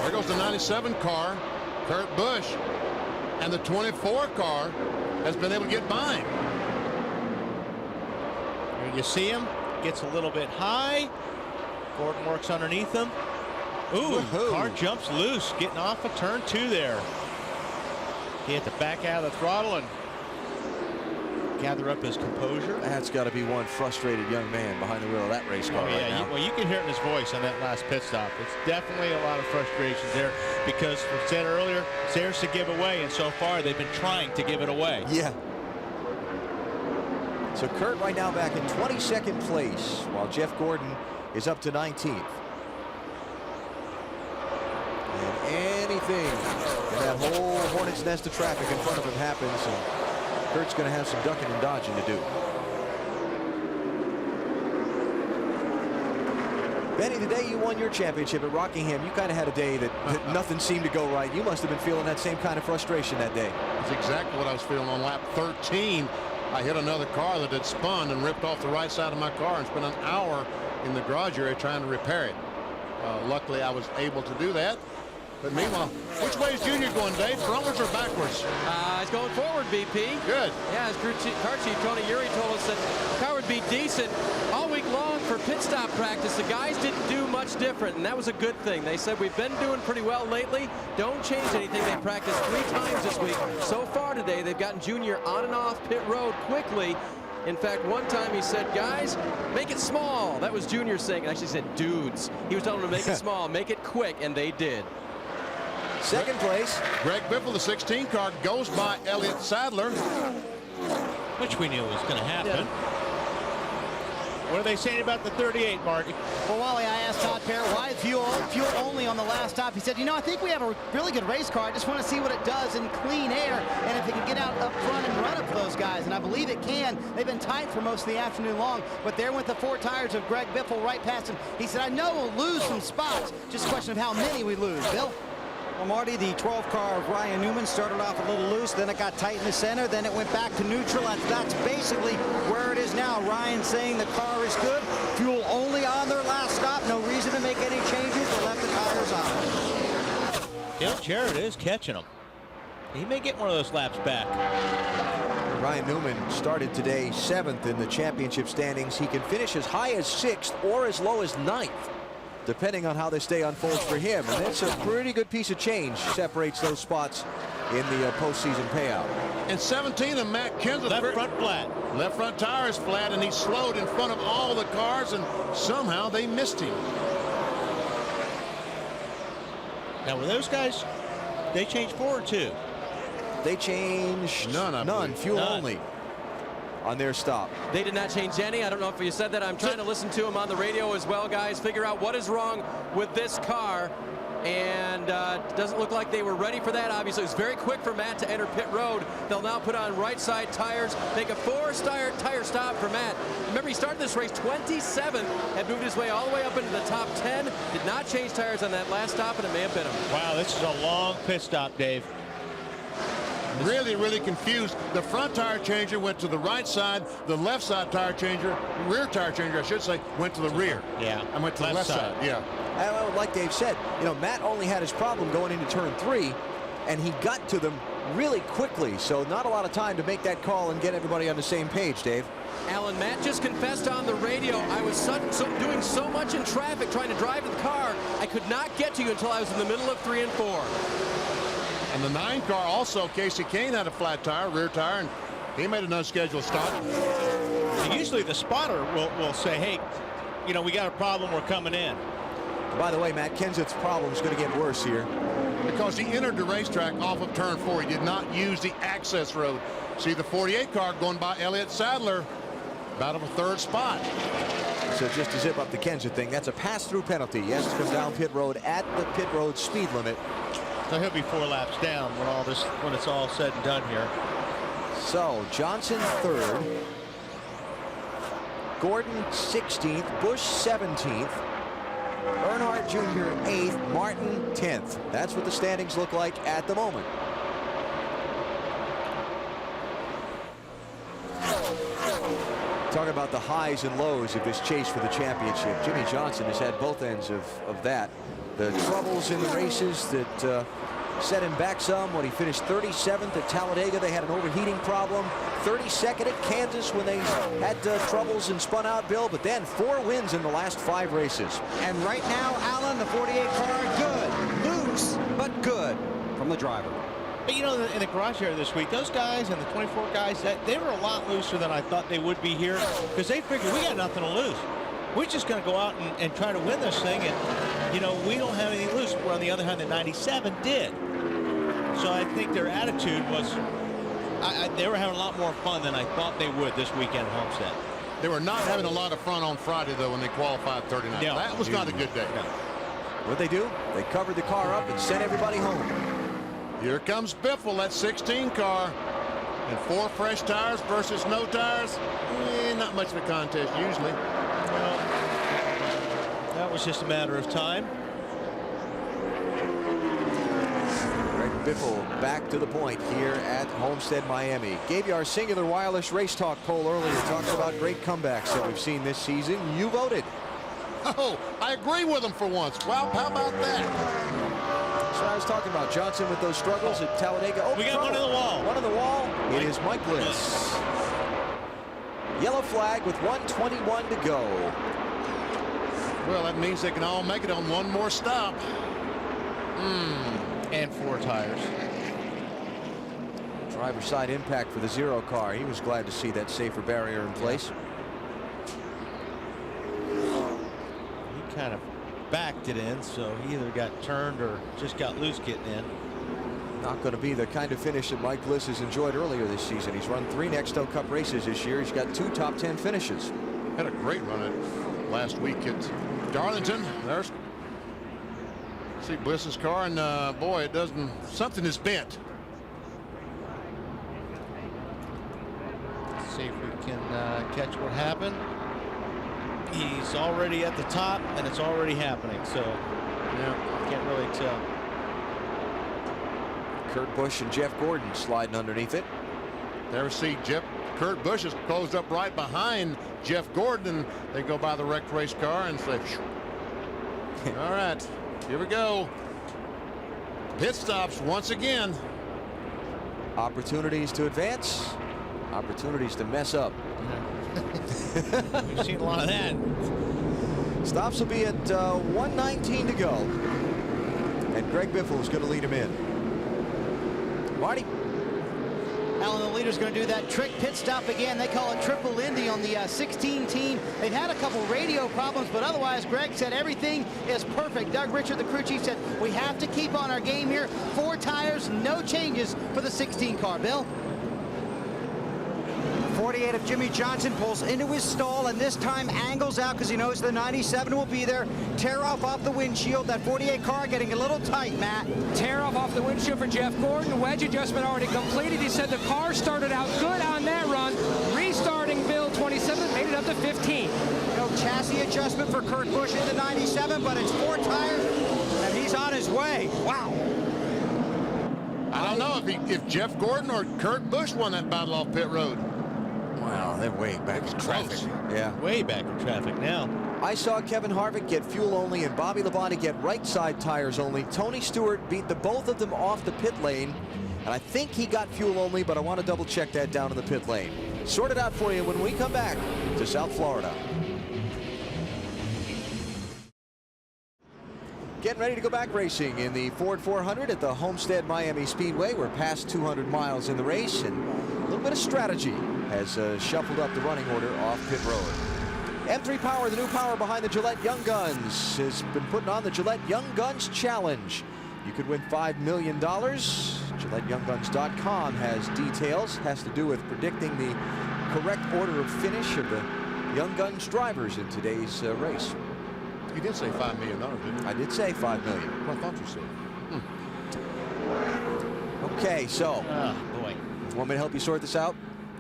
S4: There goes the 97 car, Kurt Busch. And the 24 car has been able to get by him.
S5: You see him, gets a little bit high. Gordon works underneath him. Ooh, car jumps loose, getting off of turn 2 there. He had to back out of the throttle and gather up his composure.
S3: That's got to be one frustrated young man behind the wheel of that race car right now.
S5: Well, you can hear it in his voice on that last pit stop. It's definitely a lot of frustration there because, as I said earlier, it's theirs to give away, and so far they've been trying to give it away.
S3: Yeah. So Kurt right now back in 22nd place, while Jeff Gordon is up to 19th. And anything in that whole hornet's nest of traffic in front of him happens, and Kurt's going to have some ducking and dodging to do. Benny, the day you won your championship at Rockingham, you kind of had a day that nothing seemed to go right. You must have been feeling that same kind of frustration that day.
S4: That's exactly what I was feeling on lap 13. I hit another car that had spun and ripped off the right side of my car and spent an hour in the garage area trying to repair it. Luckily, I was able to do that. But meanwhile, which way is Junior going, Dave? Frontwards or backwards?
S7: He's going forward, BP.
S4: Good.
S7: Yeah, as car chief Tony Uri told us that the car would be decent all week long for pit stop practice. The guys didn't do much different, and that was a good thing. They said, we've been doing pretty well lately. Don't change anything. They practiced 3 times this week. So far today, they've gotten Junior on and off pit road quickly. In fact, one time he said, guys, make it small. That was Junior saying. It actually said, dudes. He was telling them to make it small, make it quick, and they did.
S3: Second place,
S4: Greg Biffle, the 16 car, goes by Elliott Sadler.
S5: Which we knew was going to happen.
S2: Yeah.
S5: What are they saying about the 38, Marty?
S2: Well, Wally, I asked Todd Parrott why fuel only on the last stop. He said, you know, I think we have a really good race car. I just want to see what it does in clean air and if it can get out up front and run up those guys. And I believe it can. They've been tight for most of the afternoon long, but there went the 4 tires of Greg Biffle right past him. He said, I know we'll lose some spots. Just a question of how many we lose. Bill?
S10: Well, Marty, the 12 car of Ryan Newman started off a little loose, then it got tight in the center, then it went back to neutral. That's basically where it is now. Ryan saying the car is good. Fuel only on their last stop. No reason to make any changes. They left the tires on.
S5: Dale Jarrett is catching them. He may get one of those laps back.
S3: Ryan Newman started today 7th in the championship standings. He can finish as high as 6th or as low as 9th. Depending on how this day unfolds for him. And that's a pretty good piece of change. Separates those spots in the postseason payout.
S4: And 17 of Matt Kenseth.
S5: Left front flat.
S4: Left front tire is flat, and he slowed in front of all the cars, and somehow they missed him.
S5: Now, were those guys, they changed 4 or 2?
S3: They changed none. Fuel only on their stop.
S7: They did not change any. I don't know if you said that. I'm trying to listen to him on the radio as well, guys. Figure out what is wrong with this car. And it doesn't look like they were ready for that. Obviously, it was very quick for Matt to enter pit road. They'll now put on right side tires, make a 4-tire stop for Matt. Remember, he started this race 27th, had moved his way all the way up into the top 10, did not change tires on that last stop, and it may have been him.
S5: Wow, this is a long pit stop, Dave.
S4: Really confused. The front tire changer went to the right side. The left side tire changer, rear tire changer, I should say, went to the rear.
S5: Yeah.
S4: I went to the left side. Yeah.
S3: Like Dave said, you know, Matt only had his problem going into turn 3, and he got to them really quickly. So not a lot of time to make that call and get everybody on the same page, Dave.
S7: Alan, Matt just confessed on the radio, I was doing so much in traffic trying to drive the car, I could not get to you until I was in the middle of 3 and 4.
S4: And the 9 car also, Casey Kane had a flat tire, rear tire, and he made an unscheduled stop.
S5: And usually the spotter will say, hey, you know, we got a problem, we're coming in.
S3: By the way, Matt Kenseth's problem is going to get worse here.
S4: Because he entered the racetrack off of turn 4. He did not use the access road. See the 48 car going by Elliott Sadler, about of a 3rd spot.
S3: So just to zip up the Kenseth thing, that's a pass-through penalty. He has to come down pit road at the pit road speed limit.
S5: So he'll be 4 laps down when it's all said and done here.
S3: So Johnson 3rd, Gordon 16th, Busch 17th, Earnhardt Jr. 8th, Martin 10th. That's what the standings look like at the moment. Talk about the highs and lows of this chase for the championship. Jimmie Johnson has had both ends of that. The troubles in the races that set him back some. When he finished 37th at Talladega, they had an overheating problem. 32nd at Kansas when they had troubles and spun out, Bill. But then 4 wins in the last 5 races.
S10: And right now, Alan, the 48 car, good. Loose, but good from the driver.
S5: But you know, in the garage area this week, those guys and the 24 guys, they were a lot looser than I thought they would be here, because they figured we got nothing to lose. We're just going to go out and try to win this thing, and you know, we don't have anything to lose. Where on the other hand, the 97 did. So I think their attitude was, they were having a lot more fun than I thought they would this weekend at Homestead.
S4: They were not having a lot of fun on Friday, though, when they qualified 39.
S5: No,
S4: that was not a good day.
S3: No. What'd they do? They covered the car up and sent everybody home.
S4: Here comes Biffle, that 16 car. And 4 fresh tires versus no tires. Not much of a contest usually.
S5: Well, that was just a matter of time.
S3: Greg Biffle back to the point here at Homestead, Miami. Gave you our singular wireless race talk poll earlier, talking about great comebacks that we've seen this season. You voted.
S4: Oh, I agree with him for once. Well, how about that?
S3: That's what I was talking about. Johnson with those struggles at Talladega. Oh,
S5: we got one on the wall.
S3: One on the wall. It is Mike Bliss. Yellow flag with 1:21 to go.
S4: Well, that means they can all make it on one more stop.
S5: And 4 tires.
S3: Driver's side impact for the 0 car. He was glad to see that safer barrier in place.
S5: He kind of backed it in, so he either got turned or just got loose getting in.
S3: Not going to be the kind of finish that Mike Bliss has enjoyed earlier this season. He's run 3 Nextel Cup races this year. He's got 2 top 10 finishes.
S4: Had a great run at last week at Darlington. There's see Bliss's car, and boy, it doesn't. Something is bent.
S5: Let's see if we can catch what happened. He's already at the top, and it's already happening. So, yeah, can't really tell.
S3: Kurt Busch and Jeff Gordon sliding underneath it.
S4: There, see Kurt Busch is closed up right behind Jeff Gordon. They go by the wrecked race car and say, all right, here we go. Pit stops once again.
S3: Opportunities to advance, opportunities to mess up.
S5: We've seen a lot of that.
S3: Stops will be at 1:19 to go. And Greg Biffle is going to lead him in. Marty.
S2: Alan, the leader's going to do that trick pit stop again. They call it Triple Indy on the 16 team. They've had a couple radio problems, but otherwise, Greg said everything is perfect. Doug Richard, the crew chief, said we have to keep on our game here. 4 tires, no changes for the 16 car. Bill?
S10: 48 of Jimmie Johnson pulls into his stall, and this time angles out because he knows the 97 will be there. Tear off the windshield. That 48 car getting a little tight, Matt.
S8: Tear off the windshield for Jeff Gordon. Wedge adjustment already completed. He said the car started out good on that run. Restarting Bill 27 made it up to 15.
S10: No chassis adjustment for Kurt Busch in the 97, but it's 4 tires, and he's on his way. Wow.
S4: I don't know if Jeff Gordon or Kurt Busch won that battle off pit road.
S3: Wow, they're way back in traffic. Yeah,
S5: way back in traffic now.
S3: I saw Kevin Harvick get fuel only and Bobby Labonte get right side tires only. Tony Stewart beat the both of them off the pit lane, and I think he got fuel only, but I want to double check that down in the pit lane. Sort it out for you when we come back to South Florida. Getting ready to go back racing in the Ford 400 at the Homestead Miami Speedway. We're past 200 miles in the race, and a little bit of strategy has shuffled up the running order off pit road. M3 Power, the new power behind the Gillette Young Guns, has been putting on the Gillette Young Guns Challenge. You could win $5 million. GilletteYoungGuns.com has details. Has to do with predicting the correct order of finish of the Young Guns drivers in today's race.
S4: You did say $5 million, didn't you?
S3: I did say $5 million.
S4: Well, I thought you said.
S3: Okay, so.
S5: Boy.
S3: Want me to help you sort this out?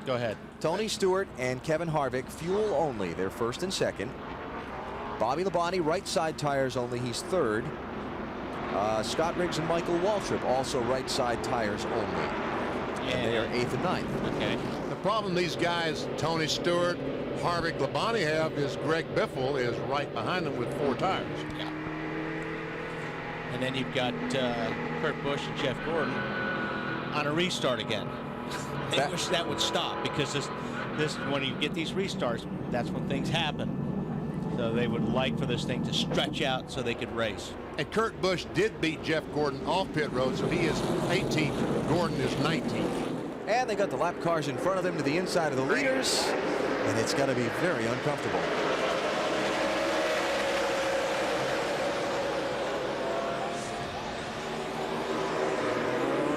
S5: Go ahead.
S3: Tony Stewart and Kevin Harvick, fuel only. They're first and second. Bobby Labonte, right side tires only. He's third. Scott Riggs and Michael Waltrip, also right side tires only. And they are 8th and 9th.
S5: Okay.
S4: The problem these guys, Tony Stewart, Harvick, Labonte have is Greg Biffle is right behind them with 4 tires.
S5: Yeah. And then you've got Kurt Busch and Jeff Gordon on a restart again. They wish that would stop, because this when you get these restarts, that's when things happen. So they would like for this thing to stretch out so they could race.
S4: And Kurt Busch did beat Jeff Gordon off pit road, so he is 18th. Gordon is 19th.
S3: And they got the lap cars in front of them to the inside of the leaders, and it's got to be very uncomfortable.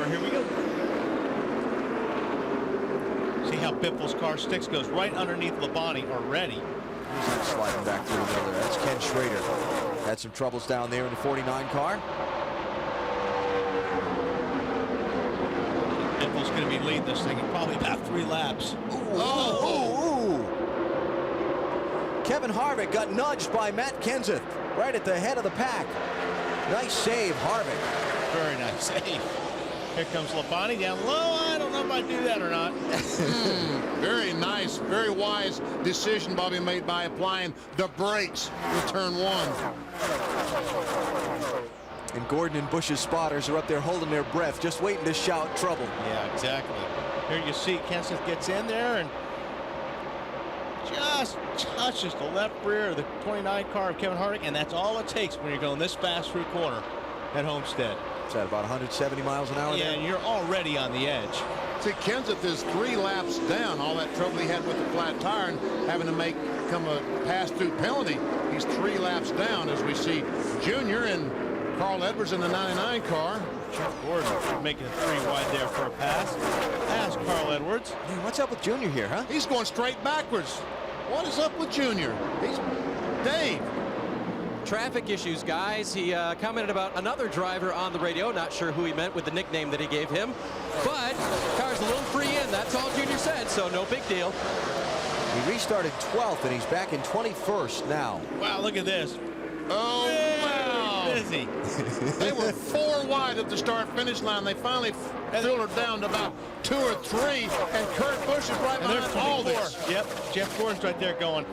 S5: Here we go. See how Biffle's car sticks, goes right underneath Labonte already.
S3: He's not sliding back through the middle there. That's Ken Schrader. Had some troubles down there in the 49 car.
S5: Biffle's going to be leading this thing in probably about 3 laps.
S3: Ooh. Kevin Harvick got nudged by Matt Kenseth right at the head of the pack. Nice save, Harvick.
S5: Very nice save. Here comes Labonte down low. I don't know if I do that or not.
S4: Very nice, very wise decision Bobby made by applying the brakes with turn 1.
S3: And Gordon and Bush's spotters are up there holding their breath, just waiting to shout trouble.
S5: Yeah, exactly. Here you see Kenseth gets in there and just touches the left rear of the 29 car of Kevin Harvick, and that's all it takes when you're going this fast through corner at Homestead.
S3: Is that about 170 miles an hour?
S5: Yeah,
S3: there?
S5: and you're already on the edge.
S4: See, Kenseth is 3 laps down. All that trouble he had with the flat tire and having to come a pass-through penalty. He's 3 laps down as we see Junior and Carl Edwards in the 99 car.
S5: Jeff Gordon making it 3 wide there for a pass. Pass Carl Edwards.
S3: Hey, what's up with Junior here, huh?
S4: He's going straight backwards. What is up with Junior? He's Dave.
S7: Traffic issues, guys. He commented about another driver on the radio. Not sure who he meant with the nickname that he gave him. But car's a little free in. That's all Junior said, so no big deal.
S3: He restarted 12th, and he's back in 21st now.
S5: Wow, look at this.
S4: Oh, wow.
S5: Busy.
S4: They were 4 wide at the start-finish line. They finally filtered down to about 2 or 3, and Kurt Busch is right behind all this.
S5: Yep, Jeff Gordon's right there going,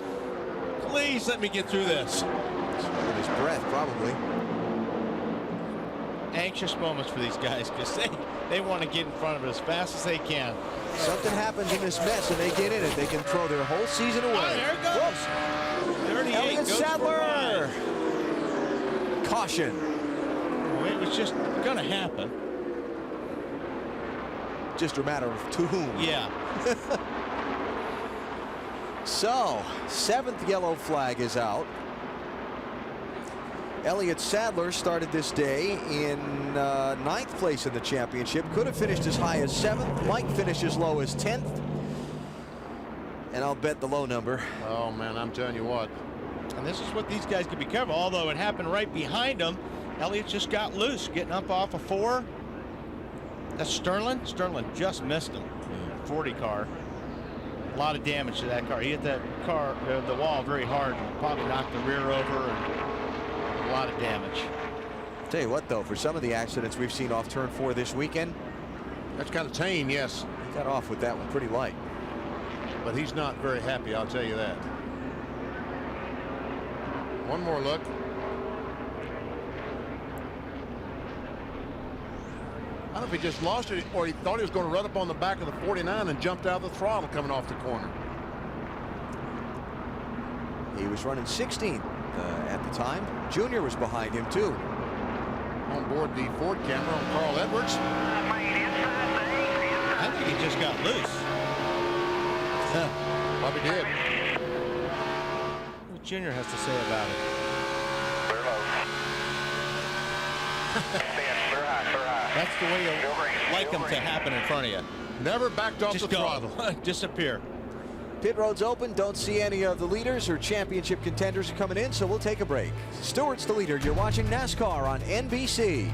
S5: please let me get through this.
S3: With his breath, probably.
S5: Anxious moments for these guys because they want to get in front of it as fast as they can.
S3: Something happens in this mess and they get in it. They can throw their whole season away.
S5: Oh, there it goes.
S3: Whoops.
S5: 38
S3: Elliott
S5: goes
S3: Sadler. Caution.
S5: Well, it was just going to happen.
S3: Just a matter of to whom.
S5: Yeah.
S3: So, 7th yellow flag is out. Elliott Sadler started this day in 9th place in the championship. Could have finished as high as 7th. Might finish as low as 10th. And I'll bet the low number.
S4: Oh, man, I'm telling you what.
S5: And this is what these guys can be careful. Although it happened right behind them, Elliott just got loose, getting up off a 4. That's Sterling. Sterling just missed him. 40 car. A lot of damage to that car. He hit that car, the wall, very hard. Probably knocked the rear over. And a lot of damage.
S3: Tell you what, though, for some of the accidents we've seen off turn 4 this weekend,
S4: that's kind of tame, yes.
S3: He got off with that one pretty light.
S4: But he's not very happy, I'll tell you that. One more look. I don't know if he just lost it or he thought he was going to run up on the back of the 49 and jumped out of the throttle coming off the corner.
S3: He was running 16th at the time. Junior was behind him, too.
S4: On board the Ford camera on Carl Edwards.
S5: I think he just got loose.
S4: Probably did.
S5: What Junior has to say about it. That's the way you like them to happen in front of you.
S4: Never backed off
S5: just
S4: the throttle.
S5: Disappear.
S3: Pit road's open. Don't see any of the leaders or championship contenders coming in, so we'll take a break. Stewart's the leader. You're watching NASCAR on NBC.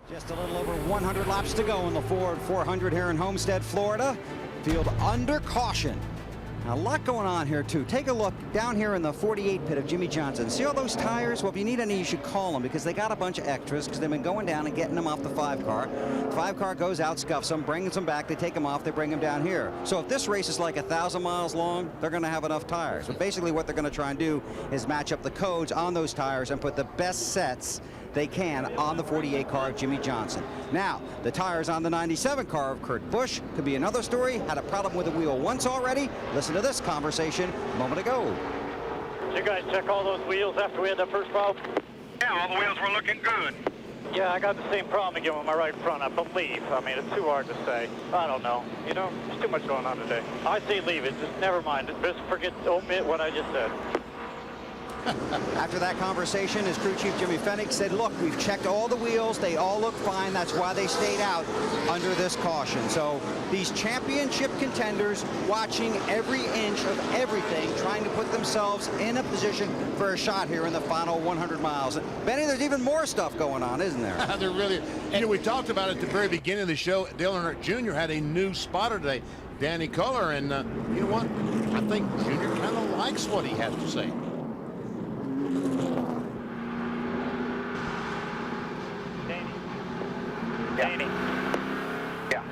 S10: Just a little over 100 laps to go in the Ford 400 here in Homestead, Florida. Field under caution. Now, a lot going on here, too. Take a look down here in the 48 pit of Jimmie Johnson. See all those tires? Well, if you need any, you should call them because they got a bunch of extras because they've been going down and getting them off the 5 car. 5 car goes out, scuffs them, brings them back. They take them off. They bring them down here. So if this race is like 1,000 miles long, they're going to have enough tires. But basically what they're going to try and do is match up the codes on those tires and put the best sets they can on the 48 car of Jimmie Johnson. Now, the tires on the 97 car of Kurt Busch could be another story. Had a problem with the wheel once already. Listen to this conversation a moment ago.
S9: Did you guys check all those wheels after we had that first problem?
S16: Yeah, all the wheels were looking good.
S9: Yeah, I got the same problem again with my right front, I believe. I mean, it's too hard to say. I don't know. You know, there's too much going on today. I say leave it. Just never mind. Just omit what I just said.
S10: After that conversation, his crew chief Jimmy Fenwick said, look, we've checked all the wheels. They all look fine. That's why they stayed out under this caution. So these championship contenders watching every inch of everything, trying to put themselves in a position for a shot here in the final 100 miles. Benny, there's even more stuff going on, isn't there?
S4: There really, you know, we talked about it at the very beginning of the show. Dale Earnhardt Jr. had a new spotter today, Danny Culler, and you know what? I think Jr. kind of likes what he has to say.
S9: Danny. Yeah.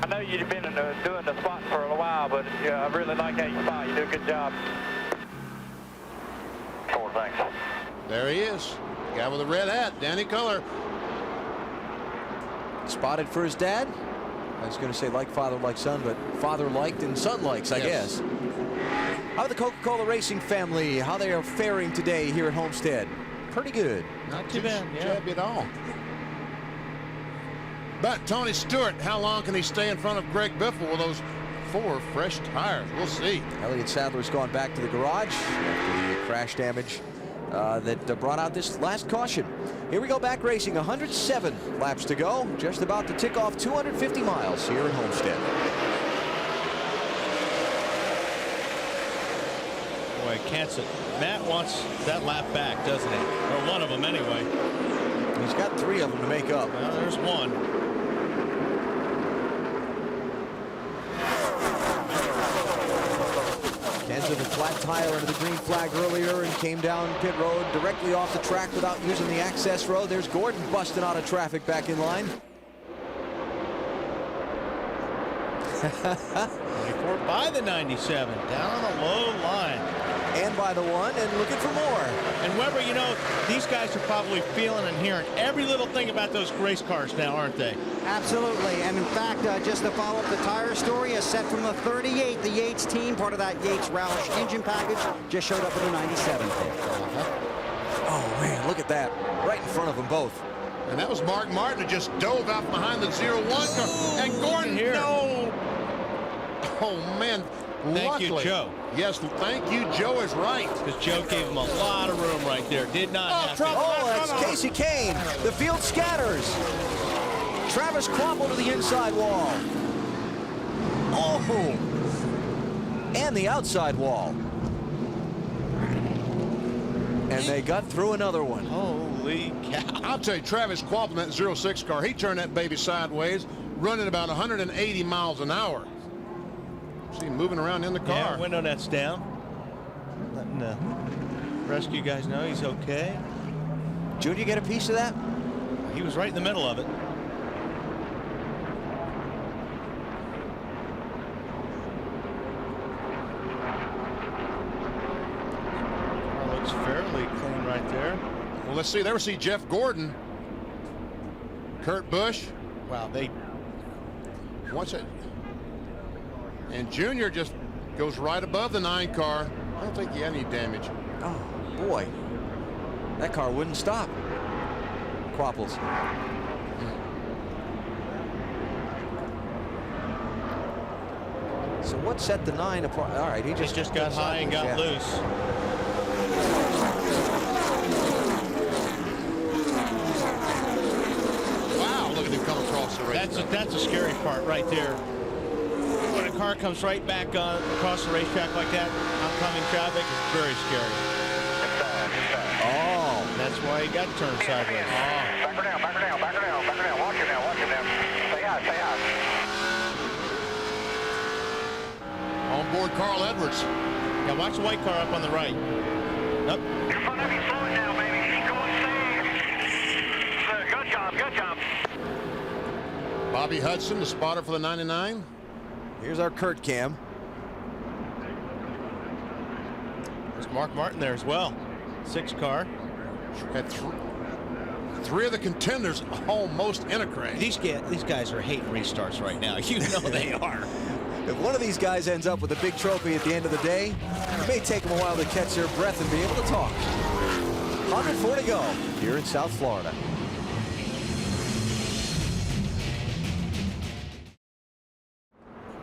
S9: I know you've been doing the spot for a while, but yeah, I really like how you spot. You do a good job. Cool, thanks.
S4: There he is. The guy with the red hat, Danny Culler.
S3: Spotted for his dad. I was going to say like father, like son, but father liked and son likes, I guess. How about the Coca-Cola Racing family? How they are faring today here at Homestead? Pretty good.
S4: Not too bad. Shabby at all. But Tony Stewart, how long can he stay in front of Greg Biffle with those 4 fresh tires? We'll see.
S3: Elliott Sadler's gone back to the garage after the crash damage that brought out this last caution. Here we go back racing. 107 laps to go. Just about to tick off 250 miles here at Homestead.
S5: Boy, Kansas. Matt wants that lap back, doesn't he? Or one of them anyway.
S3: He's got 3 of them to make up.
S5: Well, there's one.
S3: Kenza the flat tire under the green flag earlier and came down pit road directly off the track without using the access road. There's Gordon busting out of traffic back in line.
S5: 24 by the 97, down on the low line.
S3: And by the 1, and looking for more.
S5: And Weber, you know, these guys are probably feeling and hearing every little thing about those race cars now, aren't they?
S10: Absolutely. And in fact, just to follow up the tire story, a set from the 38, the Yates team, part of that Yates Roush engine package, just showed up in the 97 pit.
S3: Oh, man, look at that. Right in front of them both.
S4: And that was Mark Martin who just dove out behind the 0-1 car. And Gordon, no! Oh, man.
S5: Thank you, Joe.
S4: Yes, thank you, Joe is right.
S5: Because Joe gave him a lot of room right there. Did not have to.
S3: Oh, that's Casey Kane. The field scatters. Travis Kvapil to the inside wall. Oh! And the outside wall. And they got through another one.
S5: Holy cow.
S4: I'll tell you, Travis Kvapil in that 06 car, he turned that baby sideways, running about 180 miles an hour. See him moving around in the car.
S5: Yeah, window net's down. Letting the rescue guys know he's okay.
S3: Junior get a piece of that?
S5: He was right in the middle of it. Car looks fairly clean right there.
S4: Well, let's see. There we see Jeff Gordon. Kurt Busch.
S5: Wow, they...
S4: What's it? And Junior just goes right above the 9 car. I don't think he had any damage.
S3: Oh, boy. That car wouldn't stop. Kvapil's. So what set the 9 apart? All right, he just
S5: got high and got loose.
S4: Wow, look at him come across the racetrack.
S5: That's a scary part right there. When a car comes right back across the racetrack like that, oncoming traffic, it's very scary.
S3: Oh,
S5: that's why he got turned sideways.
S9: Back her down, back her down, back her down, back her down. Watch him now, watch him now. Stay out, stay out.
S4: On board Carl Edwards.
S5: Now watch the white car up on the right. Up.
S9: In front of you, slow it down, baby. Keep going, stay. Good job, good job.
S4: Bobby Hudson, the spotter for the 99.
S3: Here's our Kurt cam.
S5: There's Mark Martin there as well. 6 car.
S4: Had 3 of the contenders almost in a crash.
S5: These guys are hating restarts right now. You know they are.
S3: If one of these guys ends up with a big trophy at the end of the day, it may take them a while to catch their breath and be able to talk. 104 to go here in South Florida.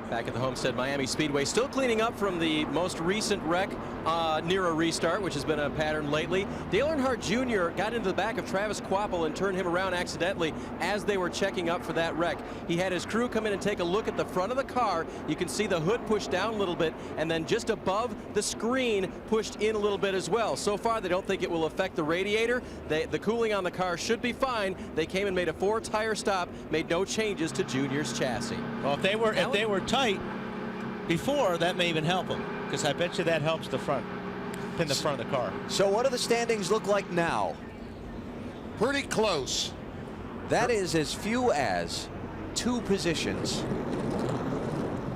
S7: Back at the Homestead Miami Speedway, still cleaning up from the most recent wreck near a restart, which has been a pattern lately. Dale Earnhardt Jr. got into the back of Travis Kvapil and turned him around accidentally as they were checking up for that wreck. He had his crew come in and take a look at the front of the car. You can see the hood pushed down a little bit, and then just above the screen pushed in a little bit as well. So far, they don't think it will affect the radiator. The cooling on the car should be fine. They came and made a 4-tire stop, made no changes to Junior's chassis.
S5: Well, if they were tight before, that may even help them, because I bet you that helps the front, pin the front of the car.
S3: So what do the standings look like now?
S4: Pretty close.
S3: That is as few as 2 positions.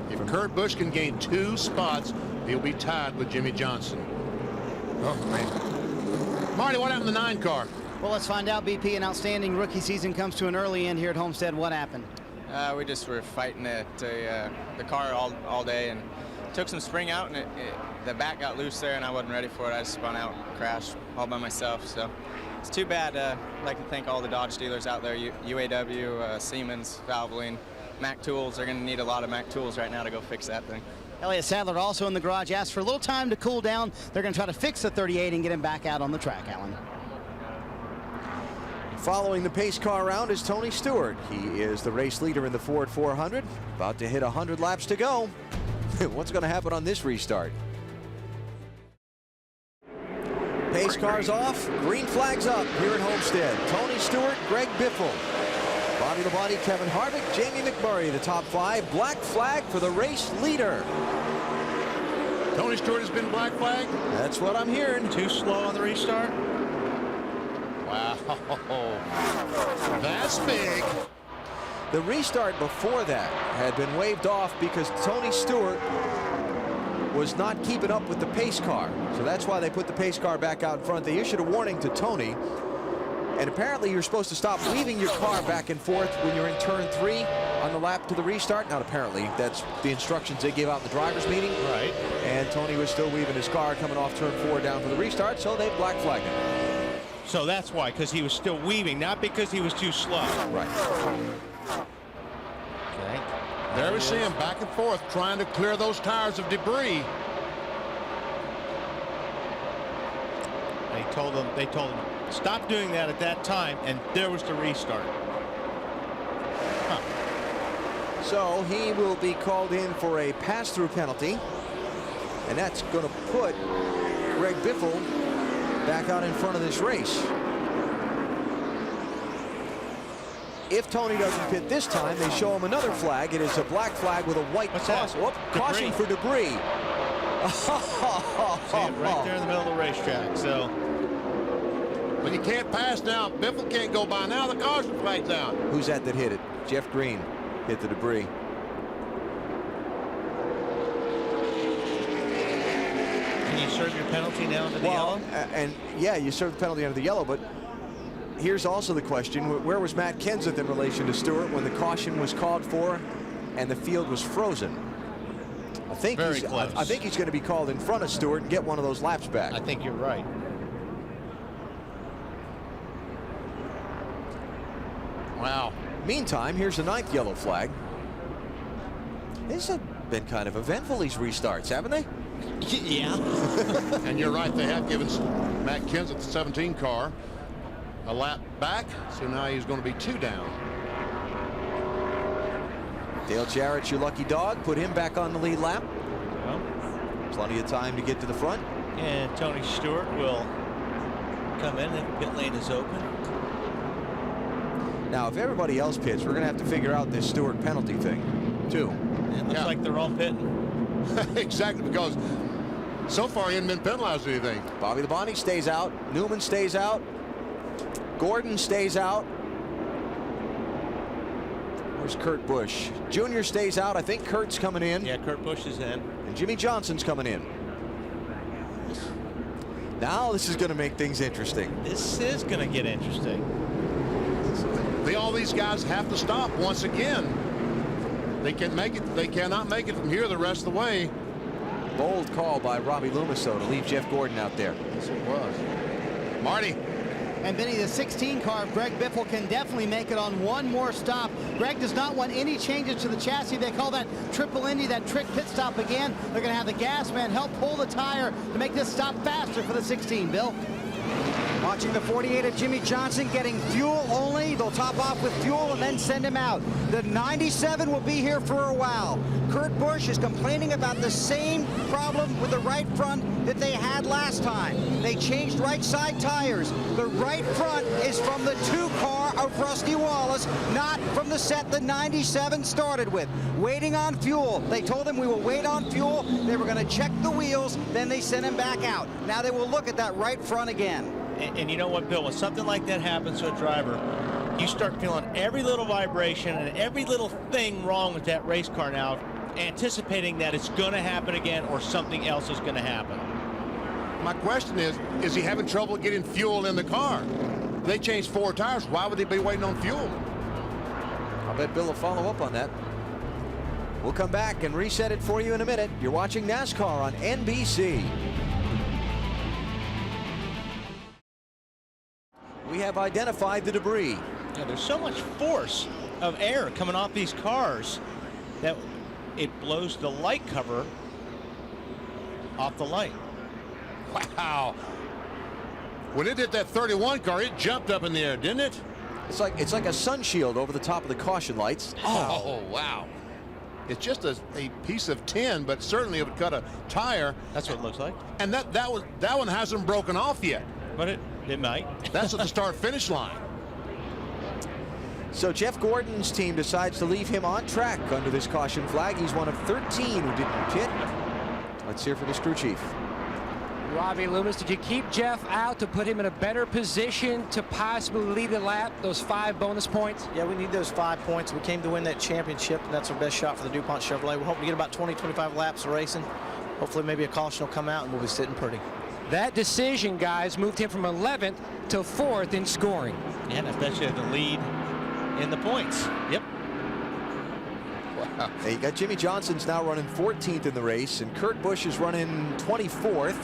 S4: If Kurt Busch can gain 2 spots, he'll be tied with Jimmie Johnson. Oh, man. Marty, what happened to the 9 car?
S2: Well, let's find out, BP. An outstanding rookie season comes to an early end here at Homestead. What happened?
S16: We just were fighting the car all day, and took some spring out, and the back got loose there, and I wasn't ready for it. I just spun out, crashed all by myself. So it's too bad. I'd like to thank all the Dodge dealers out there, UAW, Siemens, Valvoline, Mac Tools. They're going to need a lot of Mac Tools right now to go fix that thing.
S2: Elliott Sadler also in the garage, asked for a little time to cool down. They're going to try to fix the 38 and get him back out on the track, Alan.
S3: Following the pace car round is Tony Stewart. He is the race leader in the Ford 400. About to hit 100 laps to go. What's going to happen on this restart? Pace car's off. Green flag's up here at Homestead. Tony Stewart, Greg Biffle, Bobby Labonte, Kevin Harvick, Jamie McMurray, the top 5. Black flag for the race leader.
S4: Tony Stewart has been black flagged?
S3: That's what I'm hearing.
S5: Too slow on the restart?
S4: Wow, that's big.
S3: The restart before that had been waved off because Tony Stewart was not keeping up with the pace car. So that's why they put the pace car back out in front. They issued a warning to Tony. And apparently you're supposed to stop weaving your car back and forth when you're in turn 3 on the lap to the restart. Not apparently. That's the instructions they gave out in the drivers' meeting.
S5: Right.
S3: And Tony was still weaving his car coming off turn 4 down for the restart, so they black flagged him.
S5: So that's why, because he was still weaving, not because he was too slow.
S3: Right.
S5: Okay.
S4: There we see him back and forth trying to clear those tires of debris.
S5: They told him stop doing that at that time, and there was the restart. Huh.
S3: So he will be called in for a pass-through penalty, and that's going to put Greg Biffle back out in front of this race. If Tony doesn't pit this time, they show him another flag. It is a black flag with a white caution. Caution for debris.
S5: See it right there in the middle of the racetrack. So,
S4: but you can't pass now. Biffle can't go by now. The caution flag's out.
S3: Who's that hit it? Jeff Green hit the debris.
S5: Can you serve your penalty now under the yellow?
S3: And yeah, you serve the penalty under the yellow, but here's also the question. Where was Matt Kenseth in relation to Stewart when the caution was called for and the field was frozen? I think he's going to be called in front of Stewart and get one of those laps back.
S5: I think you're right.
S3: Wow. Meantime, here's the 9th yellow flag. These have been kind of eventful, these restarts, haven't they?
S5: Yeah.
S4: And you're right, they have given Matt Kenseth, the 17 car, a lap back, so now he's going to be 2 down.
S3: Dale Jarrett, your lucky dog, put him back on the lead lap.
S5: Well,
S3: plenty of time to get to the front.
S5: And Tony Stewart will come in if pit lane is open.
S3: Now, if everybody else pits, we're going to have to figure out this Stewart penalty thing, too.
S5: It looks like they're all pitting.
S4: Exactly, because so far he hasn't been penalized or anything.
S3: Bobby Labonte stays out. Newman stays out. Gordon stays out. Where's Kurt Busch? Junior stays out. I think Kurt's coming in.
S5: Yeah, Kurt Busch is in.
S3: And Jimmie Johnson's coming in. Now this is going to make things interesting.
S5: This is going to get interesting.
S4: All these guys have to stop once again. They can make it. They cannot make it from here the rest of the way.
S3: Bold call by Robbie Loomis, though, to leave Jeff Gordon out there.
S4: Yes, it was. Marty.
S2: And Benny, the 16 car of Greg Biffle can definitely make it on one more stop. Greg does not want any changes to the chassis. They call that triple Indy, that trick pit stop again. They're going to have the gas man help pull the tire to make this stop faster for the 16, Bill.
S10: Watching the 48 of Jimmie Johnson getting fuel only. They'll top off with fuel and then send him out. The 97 will be here for a while. Kurt Busch is complaining about the same problem with the right front that they had last time. They changed right side tires. The right front is from the 2 car of Rusty Wallace, not from the set the 97 started with. Waiting on fuel. They told him we will wait on fuel. They were going to check the wheels, then they sent him back out. Now they will look at that right front again.
S5: And you know what, Bill, when something like that happens to a driver, you start feeling every little vibration and every little thing wrong with that race car now, anticipating that it's going to happen again or something else is going to happen.
S4: My question is he having trouble getting fuel in the car? They changed 4 tires. Why would they be waiting on fuel?
S3: I'll bet Bill will follow up on that. We'll come back and reset it for you in a minute. You're watching NASCAR on NBC. We have identified the debris.
S5: Yeah, there's so much force of air coming off these cars that it blows the light cover off the light.
S4: Wow. When it hit that 31 car, it jumped up in the air, didn't it?
S3: It's like a sun shield over the top of the caution lights.
S4: Oh, wow. It's just a piece of tin, but certainly it would cut a tire.
S5: That's what it looks like.
S4: And that one hasn't broken off yet.
S5: But it might.
S4: That's at the start-finish line.
S3: So Jeff Gordon's team decides to leave him on track under this caution flag. He's one of 13 who didn't pit. Let's hear from his crew chief.
S8: Robbie Loomis, did you keep Jeff out to put him in a better position to possibly lead the lap, those 5 bonus points?
S12: Yeah, we need those 5 points. We came to win that championship, and that's our best shot for the DuPont Chevrolet. We're hoping to get about 20-25 laps of racing. Hopefully maybe a caution will come out and we'll be sitting pretty.
S8: That decision, guys, moved him from 11th to 4th in scoring.
S5: Yeah, and I bet you the lead in the points. Yep.
S3: Wow. Hey, you got Jimmie Johnson's now running 14th in the race, and Kurt Busch is running 24th.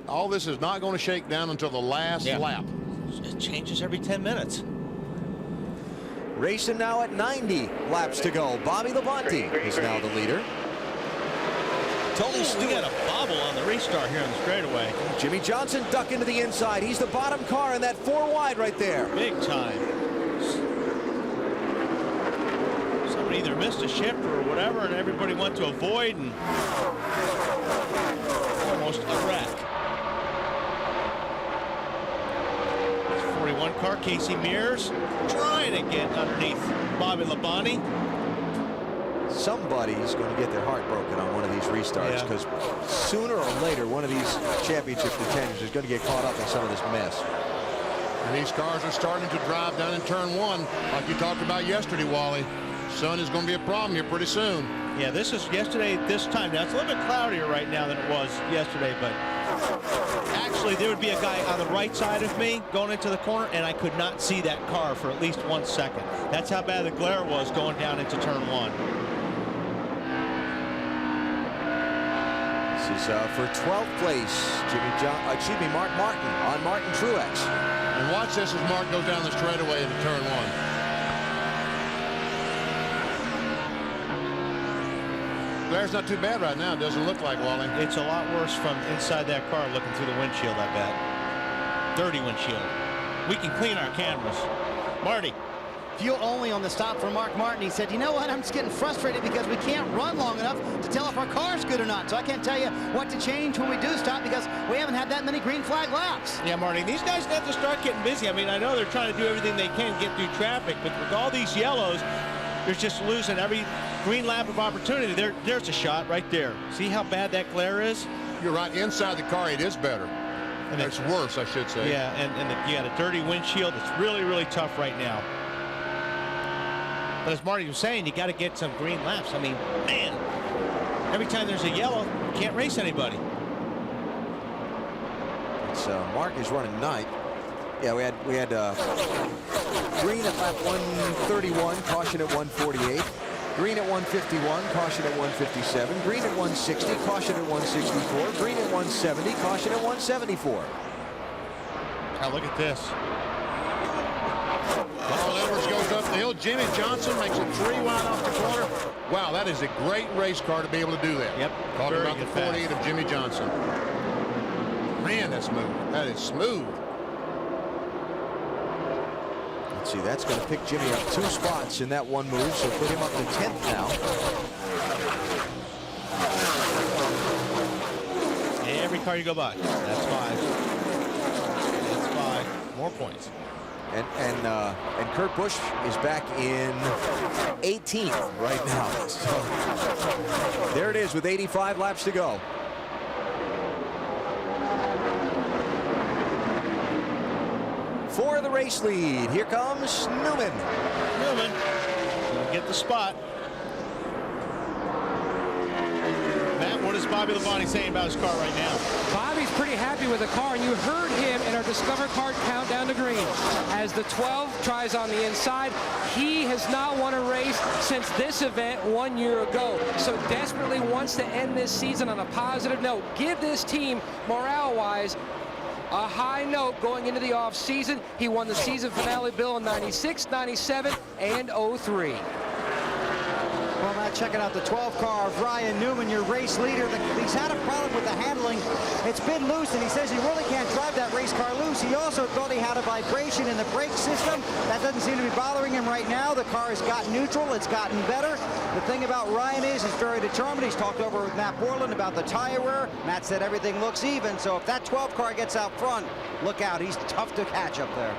S4: All this is not going to shake down until the last lap.
S5: It changes every 10 minutes.
S3: Racing now at 90 laps to go. Bobby Labonte is now the leader. Tony Stewart.
S5: We got a bobble on the restart here on the straightaway.
S3: Jimmie Johnson duck into the inside. He's the bottom car in that 4 wide right there.
S5: Big time. Somebody either missed a shift or whatever, and everybody went to avoid and almost a wreck. 41 car, Casey Mears, trying to get underneath Bobby Labonte.
S3: Somebody's going to get their heart broken on one of these restarts, because sooner or later one of these championship contenders is going to get caught up in some of this mess.
S4: And these cars are starting to drive down in turn 1 like you talked about yesterday, Wally. Sun is going to be a problem here pretty soon.
S5: Yeah, this is yesterday this time. Now it's a little bit cloudier right now than it was yesterday, but actually there would be a guy on the right side of me going into the corner, and I could not see that car for at least 1 second. That's how bad the glare was going down into turn 1.
S3: This is for 12th place, Mark Martin on Martin Truex.
S4: And watch this as Mark goes down the straightaway into turn 1. Glare's not too bad right now. It doesn't look like, Wally.
S5: It's a lot worse from inside that car looking through the windshield, I bet. Dirty windshield. We can clean our cameras. Marty.
S2: Fuel only on the stop for Mark Martin. He said, you know what, I'm just getting frustrated because we can't run long enough to tell if our car's good or not. So I can't tell you what to change when we do stop because we haven't had that many green flag laps.
S5: Yeah, Marty, these guys have to start getting busy. I mean, I know they're trying to do everything they can to get through traffic, but with all these yellows, they're just losing every green lap of opportunity. There's a shot right there. See how bad that glare is?
S4: You're right. Inside the car, it is better. And it's worse, I should say.
S5: Yeah, and you got a dirty windshield. It's really, really tough right now. But as Marty was saying, you got to get some green laps. I mean, man, every time there's a yellow, you can't race anybody.
S3: It's Mark is running 9th. Yeah, we had green at lap 131, caution at 148. Green at 151, caution at 157. Green at 160, caution at 164. Green at 170, caution at 174.
S5: Now look at this.
S4: Carl Edwards goes up the hill. Jimmy Johnson makes it 3 wide off the corner. Wow, that is a great race car to be able to do that.
S5: Yep.
S4: Talking about the 48 of Jimmy Johnson. Man, that's smooth. That is smooth.
S3: Let's see, that's going to pick Jimmy up 2 spots in that one move, so put him up to 10th now.
S5: Every car you go by, that's 5. That's 5. More points.
S3: And Kurt Busch is back in 18th right now. So there it is with 85 laps to go. For the race lead, here comes Newman.
S5: Newman will get the spot. Matt, what is Bobby Labonte saying about his car right now?
S8: Bobby's pretty happy with the car, and you heard him in our Discover Card countdown to green. As the 12 tries on the inside, he has not won a race since this event 1 year ago. So desperately wants to end this season on a positive note. Give this team, morale-wise, a high note going into the off-season. He won the season finale, Bill, in 96, 97, and 03.
S10: Well, Matt, checking out the 12 car of Ryan Newman, your race leader. He's had a problem with the handling. It's been loose, and he says he really can't drive that race car loose. He also thought he had a vibration in the brake system. That doesn't seem to be bothering him right now. The car has gotten neutral. It's gotten better. The thing about Ryan is he's very determined. He's talked over with Matt Borland about the tire wear. Matt said everything looks even, so if that 12 car gets out front, look out. He's tough to catch up there.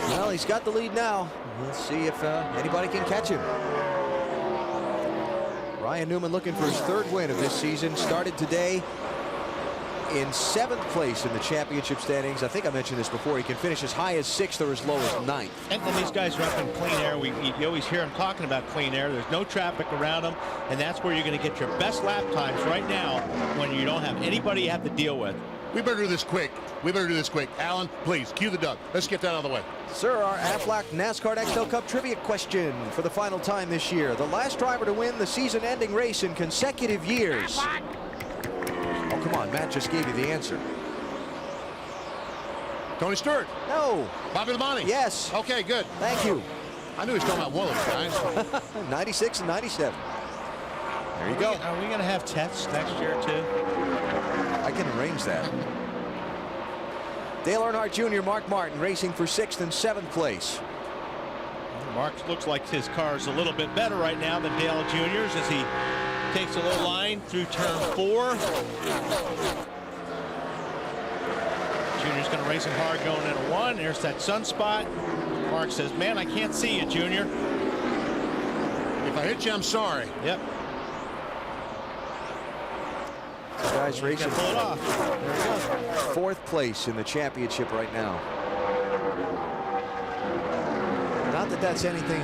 S3: Well, he's got the lead now. Let's see if anybody can catch him. Ryan Newman looking for his 3rd win of this season. Started today in 7th place in the championship standings. I think I mentioned this before. He can finish as high as 6th or as low as 9th.
S5: And these guys are up in clean air. You always hear them talking about clean air. There's no traffic around them, and that's where you're going to get your best lap times right now when you don't have anybody you have to deal with.
S4: We better do this quick. We better do this quick. Alan, please, cue the duck. Let's get that out of the way.
S3: Sir, our Aflac NASCAR XL Cup trivia question for the final time this year. The last driver to win the season-ending race in consecutive years. Oh, come on. Matt just gave you the answer.
S4: Tony Stewart.
S3: No.
S4: Bobby Labonte.
S3: Yes.
S4: Okay, good.
S3: Thank you.
S4: I knew he was talking about one of those guys.
S3: 96 and 97. There you go.
S5: Are we going to have tests next year, too?
S3: I can arrange that. Dale Earnhardt Jr., Mark Martin racing for 6th and 7th place.
S5: Mark looks like his car is a little bit better right now than Dale Jr.'s as he takes a low line through turn 4. Junior's going to race him hard going into 1. There's that sunspot. Mark says, man, I can't see you, Junior.
S4: If I hit you, I'm sorry.
S5: Yep.
S3: Guys racing
S5: pull it off. There we go.
S3: 4th place in the championship right now. Not that that's anything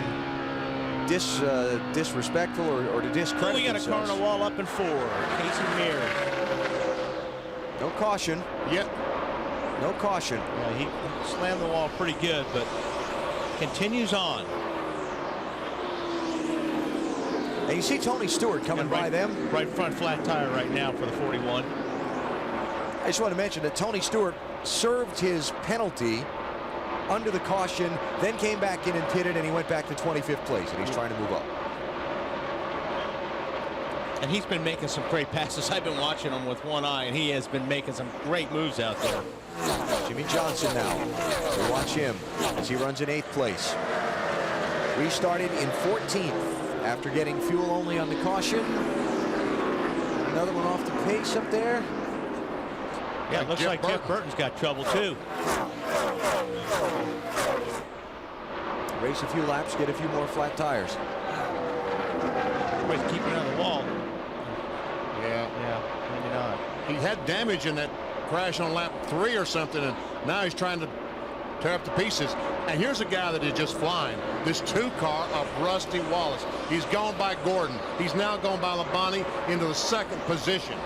S3: disrespectful or to discredit
S5: We got a car on the wall up in 4. Casey Mears.
S3: No caution.
S4: Yep.
S3: No caution.
S5: Yeah, he slammed the wall pretty good, but continues on.
S3: And you see Tony Stewart coming by them.
S5: Right front flat tire right now for the 41.
S3: I just want to mention that Tony Stewart served his penalty under the caution, then came back in and pitted, and he went back to 25th place, and he's trying to move up.
S5: And he's been making some great passes. I've been watching him with one eye, and he has been making some great moves out there.
S3: Jimmy Johnson now. We watch him as he runs in 8th place. Restarted in 14th. After getting fuel only on the caution. Another one off the pace up there.
S5: Yeah, it looks like Jeff Burton's got trouble too.
S3: Race a few laps, get a few more flat tires.
S5: Everybody's keeping on the wall.
S4: Yeah,
S5: maybe not.
S4: He had damage in that crash on lap 3 or something, and now he's trying to tear up the pieces. And here's a guy that is just flying. This 2 car of Rusty Wallace. He's gone by Gordon. He's now gone by Labonte into the 2nd position.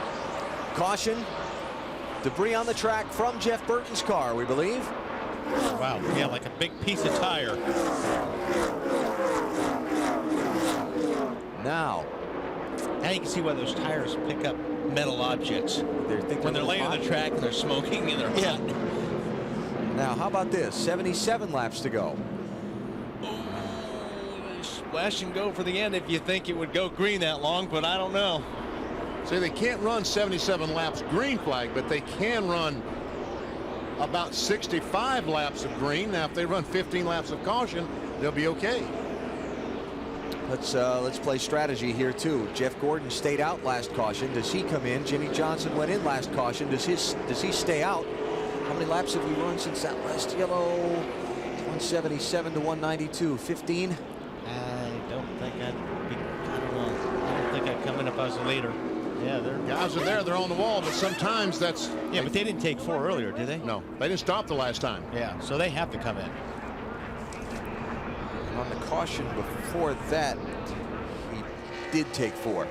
S3: Caution. Debris on the track from Jeff Burton's car, we believe.
S5: Wow, yeah, like a big piece of tire.
S3: Now
S5: you can see why those tires pick up metal objects. When they're laying on the track and they're smoking and they're hot.
S3: Now, how about this? 77 laps to go.
S5: Splash and go for the end if you think it would go green that long, but I don't know.
S4: See, they can't run 77 laps green flag, but they can run about 65 laps of green. Now, if they run 15 laps of caution, they'll be okay.
S3: Let's play strategy here too. Jeff Gordon stayed out last caution. Does he come in? Jimmie Johnson went in last caution. Does he stay out? How many laps have we run since that last yellow? 177 to 192. 15.
S5: I don't think I'd come in if I was the leader. Yeah, they're
S4: guys are there. They're on the wall, but sometimes that's.
S5: Yeah, but they didn't take 4 earlier, did they?
S4: No, they didn't stop the last time.
S5: Yeah, so they have to come in.
S3: And on the caution before that, he did take 4.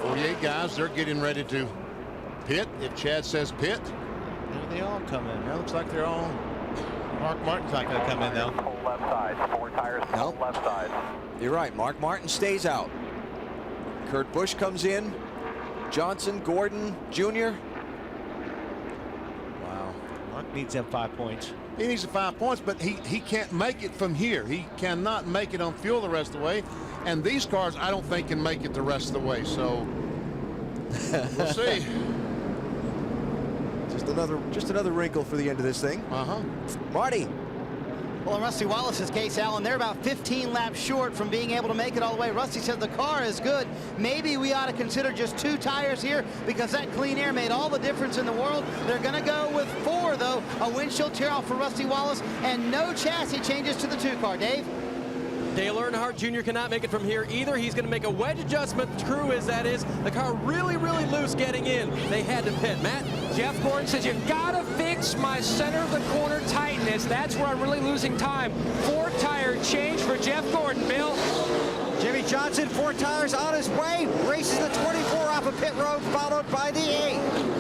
S4: 48 guys. They're getting ready to pit. If Chad says pit,
S5: they all come in.
S4: That looks like they're all.
S5: Mark Martin's not going to come in though.
S6: Left side, 4 tires,
S3: nope.
S6: left side.
S3: You're right. Mark Martin stays out. Kurt Busch comes in. Johnson, Gordon, Jr. Wow.
S5: Mark needs them 5 points.
S4: He needs the 5 points, but he can't make it from here. He cannot make it on fuel the rest of the way. And these cars, I don't think, can make it the rest of the way. So we'll see.
S3: Just another wrinkle for the end of this thing. Marty.
S2: Well, in Rusty Wallace's case, Alan, they're about 15 laps short from being able to make it all the way. Rusty says the car is good. Maybe we ought to consider just 2 tires here because that clean air made all the difference in the world. They're going to go with 4, though. A windshield tear-off for Rusty Wallace and no chassis changes to the 2 car. Dave?
S7: Dale Earnhardt Jr. cannot make it from here either. He's going to make a wedge adjustment. True as that is, the car really, really loose getting in. They had to pit. Matt?
S8: Jeff Gordon says, you gotta fix my center of the corner tightness. That's where I'm really losing time. 4 tire change for Jeff Gordon. Bill?
S10: Jimmie Johnson, 4 tires on his way. Races the 24 off of pit road, followed by the 8.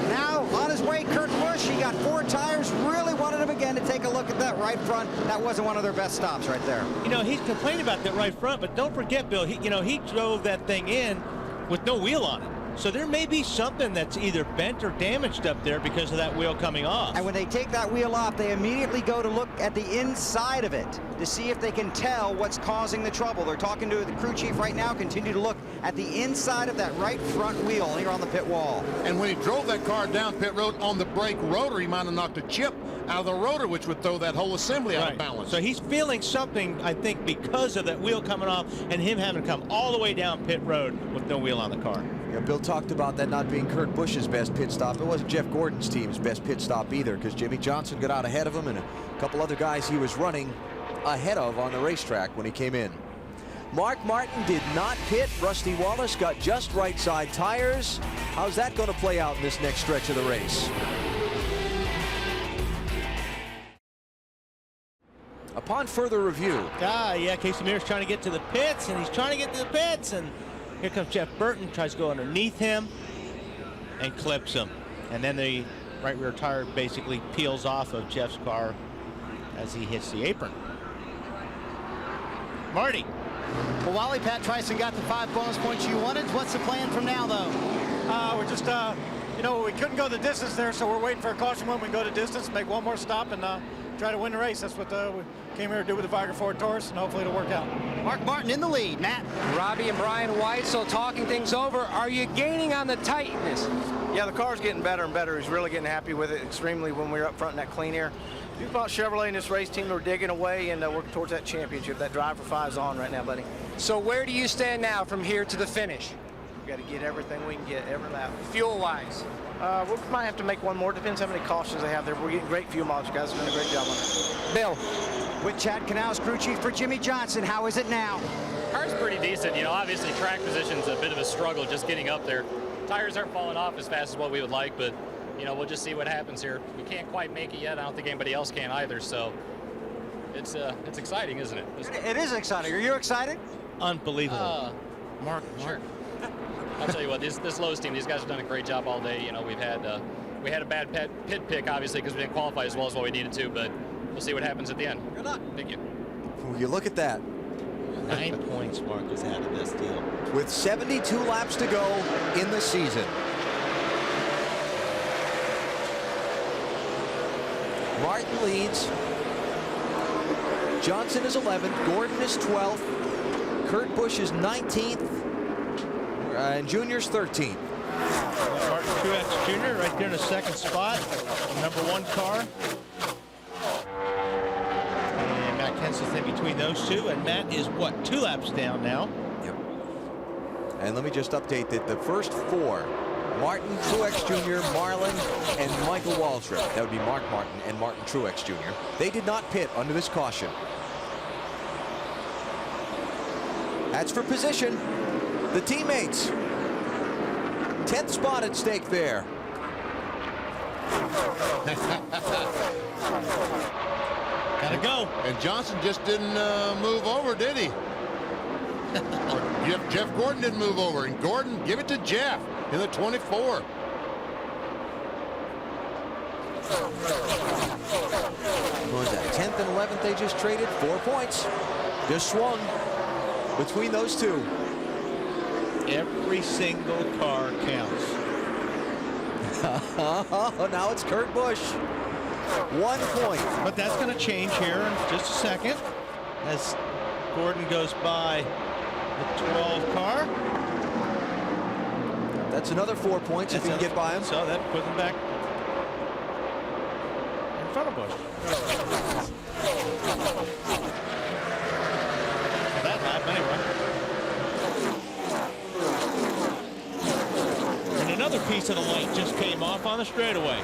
S10: Now on his way, Kurt Busch. He got 4 tires. Really wanted him again to take a look at that right front. That wasn't one of their best stops right there.
S5: You know, he's complaining about that right front, but don't forget, Bill, he drove that thing in with no wheel on it. So there may be something that's either bent or damaged up there because of that wheel coming off.
S10: And when they take that wheel off, they immediately go to look at the inside of it to see if they can tell what's causing the trouble. They're talking to the crew chief right now. Continue to look at the inside of that right front wheel here on the pit wall.
S4: And when he drove that car down pit road on the brake rotor, he might have knocked a chip out of the rotor, which would throw that whole assembly out of balance.
S5: So he's feeling something, I think, because of that wheel coming off and him having to come all the way down pit road with no wheel on the car.
S3: Yeah, Bill talked about that not being Kurt Busch's best pit stop. It wasn't Jeff Gordon's team's best pit stop either, because Jimmie Johnson got out ahead of him and a couple other guys he was running ahead of on the racetrack when he came in. Mark Martin did not pit. Rusty Wallace got just right side tires. How's that going to play out in this next stretch of the race? Upon further review.
S5: Yeah, Casey Mears trying to get to the pits, and he's trying to get to the pits, and here comes Jeff Burton, tries to go underneath him and clips him. And then the right rear tire basically peels off of Jeff's car as he hits the apron. Marty.
S2: Well, Wally, Pat Tryson got the 5 bonus points you wanted. What's the plan from now, though?
S15: We're just, we couldn't go the distance there, so we're waiting for a caution when we go to distance, make one more stop, and try to win the race. That's what we came here to do with the Viger Ford Taurus, and hopefully it'll work out.
S2: Mark Martin in the lead. Matt?
S8: Robbie and Brian Weitzel talking things over. Are you gaining on the tightness?
S12: Yeah, the car's getting better and better. He's really getting happy with it extremely when we were up front in that clean air. DuPont Chevrolet and this race team are digging away and working towards that championship. That drive for 5 is on right now, buddy.
S8: So where do you stand now from here to the finish?
S12: We got to get everything we can get every lap.
S8: Fuel-wise?
S12: We might have to make one more. Depends how many cautions they have there. We're getting great fuel mileage. Guys are doing a great job on it.
S10: Bill? With Chad Canals, crew chief for Jimmie Johnson. How is it now?
S13: Car's pretty decent. Obviously track position's a bit of a struggle just getting up there. Tires aren't falling off as fast as what we would like, but we'll just see what happens here. We can't quite make it yet. I don't think anybody else can either. So it's exciting, isn't it?
S10: It is exciting. Are you excited?
S5: Unbelievable.
S13: Mark. I'll tell you what, this Lowe's team, these guys have done a great job all day. We had a bad pit pick, obviously, because we didn't qualify as well as what we needed to, but we'll see what happens at the end.
S10: Good luck.
S13: Thank you.
S3: You look at that.
S5: 9 points Mark has had in this deal.
S3: With 72 laps to go in the season. Martin leads. Johnson is 11th. Gordon is 12th. Kurt Busch is 19th. And Junior's 13th.
S5: Martin Truex Jr. right there in the second spot. Number 1 car. And Matt Kenseth's in between those two. And Matt is, what, 2 laps down now?
S3: Yep. And let me just update that the first 4, Martin Truex Jr., Marlin, and Michael Waltrip. That would be Mark Martin and Martin Truex Jr. They did not pit under this caution. That's for position. The teammates. 10th spot at stake there.
S5: Gotta go.
S4: And Johnson just didn't move over, did he? Jeff Gordon didn't move over. And Gordon, give it to Jeff in the 24.
S3: What was that? 10th and 11th they just traded. 4 points. Just swung between those two.
S5: Every single car counts.
S3: Now it's Kurt Busch. 1 point.
S5: But that's going to change here in just a second as Gordon goes by the 12 car.
S3: That's another 4 points if he can get by him.
S5: So that puts him back in front of Busch. That lap anyway. And another piece of the light just came off on the straightaway.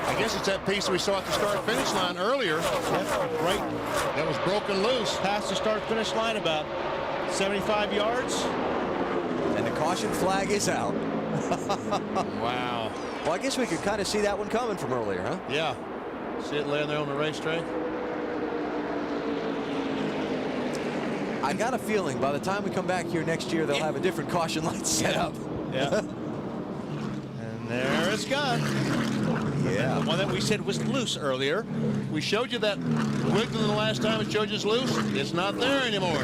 S4: I guess it's that piece we saw at the start-finish line earlier.
S5: Right.
S4: That was broken loose.
S5: Past the start-finish line about 75 yards.
S3: And the caution flag is out.
S4: Wow.
S3: Well, I guess we could kind of see that one coming from earlier, huh?
S4: Yeah. See it laying there on the racetrack?
S3: I got a feeling by the time we come back here next year, they'll have a different caution light set up.
S5: Yeah. And there it's gone.
S3: Yeah.
S5: The one that we said was loose earlier.
S4: We showed you that wiggling the last time it showed you it's loose. It's not there anymore.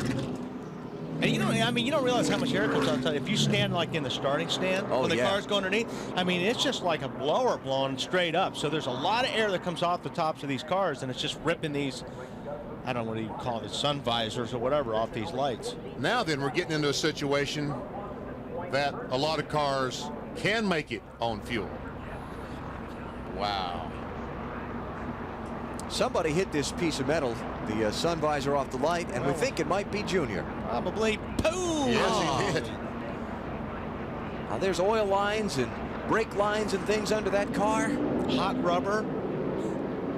S5: And you don't, I mean, you don't realize how much air comes out. If you stand like in the starting stand when the car's going underneath, I mean, it's just like a blower blowing straight up. So there's a lot of air that comes off the tops of these cars, and it's just ripping these, I don't know what do you call it, sun visors or whatever off these lights.
S4: Now then, we're getting into a situation that a lot of cars can make it on fuel. Wow.
S3: Somebody hit this piece of metal, the sun visor off the light, and we think it might be Junior.
S5: Probably. Boom!
S4: Yes, he did.
S3: Now there's oil lines and brake lines and things under that car.
S5: Hot rubber,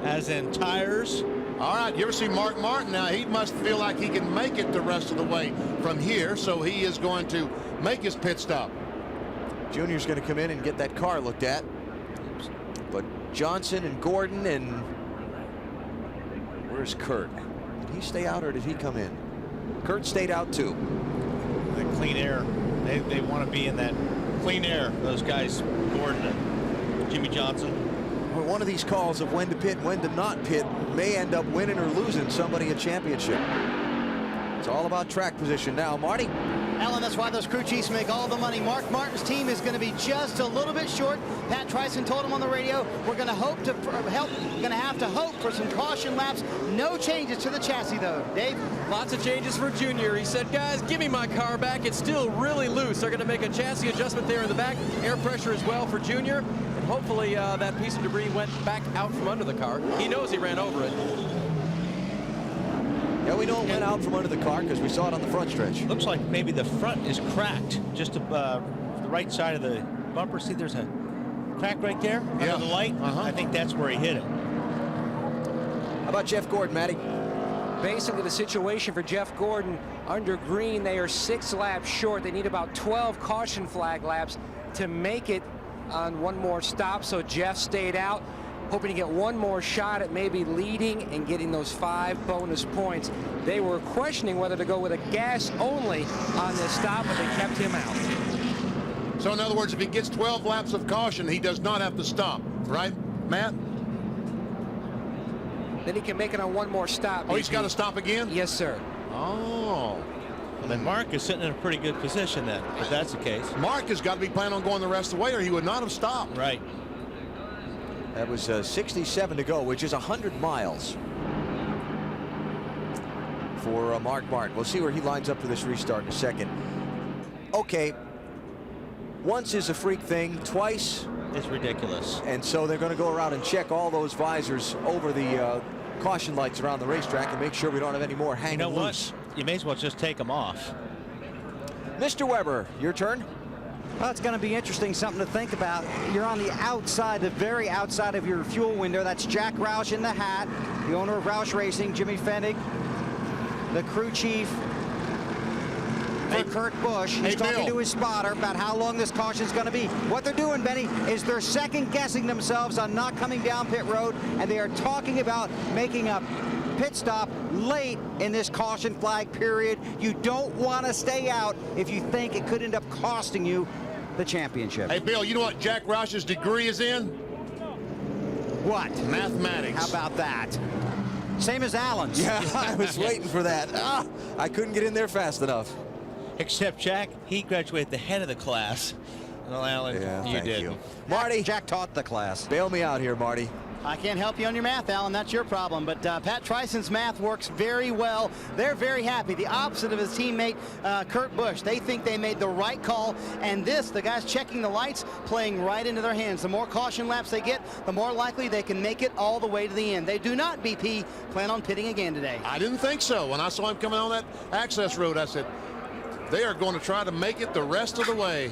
S5: as in tires.
S4: All right, you ever see Mark Martin now? He must feel like he can make it the rest of the way from here, so he is going to make his pit stop.
S3: Junior's going to come in and get that car looked at. But Johnson and Gordon and where's Kurt? Did he stay out or did he come in? Kurt stayed out too.
S5: The clean air. They want to be in that clean air. Those guys, Gordon and Jimmy Johnson.
S3: Well, one of these calls of when to pit, when to not pit may end up winning or losing somebody a championship. It's all about track position now. Marty?
S2: Alan, that's why those crew chiefs make all the money. Mark Martin's team is going to be just a little bit short. Pat Tryson told him on the radio, we're going to have to hope for some caution laps. No changes to the chassis, though. Dave?
S7: Lots of changes for Junior. He said, guys, give me my car back. It's still really loose. They're going to make a chassis adjustment there in the back. Air pressure as well for Junior. And hopefully that piece of debris went back out from under the car. He knows he ran over it.
S3: Yeah, we know it went out from under the car because we saw it on the front stretch.
S5: Looks like maybe the front is cracked. Just the right side of the bumper. See, there's a crack right there under the light. I think that's where he hit it.
S3: How about Jeff Gordon, Matty?
S8: Basically, the situation for Jeff Gordon under green, they are 6 laps short. They need about 12 caution flag laps to make it on one more stop. So Jeff stayed out, hoping to get one more shot at maybe leading and getting those 5 bonus points. They were questioning whether to go with a gas only on this stop, but they kept him out.
S4: So in other words, if he gets 12 laps of caution, he does not have to stop, right, Matt?
S8: Then he can make it on one more stop.
S4: Oh, he's got to stop again?
S8: Yes, sir.
S4: Oh.
S5: Well, then Mark is sitting in a pretty good position then, if that's the case.
S4: Mark has got to be planning on going the rest of the way or he would not have stopped.
S5: Right.
S3: That was 67 to go, which is 100 miles for Mark Martin. We'll see where he lines up for this restart in a second. Okay, once is a freak thing, twice
S5: it's ridiculous.
S3: And so they're going to go around and check all those visors over the caution lights around the racetrack and make sure we don't have any more hanging loose.
S5: You may as well just take them off.
S3: Mr. Weber, your turn.
S10: Well, it's going to be interesting, something to think about. You're on the outside, the very outside of your fuel window. That's Jack Roush in the hat, the owner of Roush Racing, Jimmy Fennig, the crew chief for Kurt Busch. He's talking to his spotter about how long this caution is going to be. What they're doing, Benny, is they're second-guessing themselves on not coming down pit road, and they are talking about making a pit stop late in this caution flag period. You don't want to stay out if you think it could end up costing you the championship.
S4: Hey, Bill, you know what Jack Roush's degree is in?
S10: What?
S4: Mathematics.
S10: How about that? Same as Alan's.
S3: Yeah, I was waiting for that. I couldn't get in there fast enough.
S5: Except Jack, he graduated the head of the class. Well, Alan, you did.
S3: Marty.
S10: Jack taught the class.
S3: Bail me out here, Marty.
S2: I can't help you on your math, Alan. That's your problem. But Pat Trison's math works very well. They're very happy. The opposite of his teammate, Kurt Busch. They think they made the right call. And the guys checking the lights, playing right into their hands. The more caution laps they get, the more likely they can make it all the way to the end. They do not, BP, plan on pitting again today.
S4: I didn't think so. When I saw him coming on that access road, I said, they are going to try to make it the rest of the way.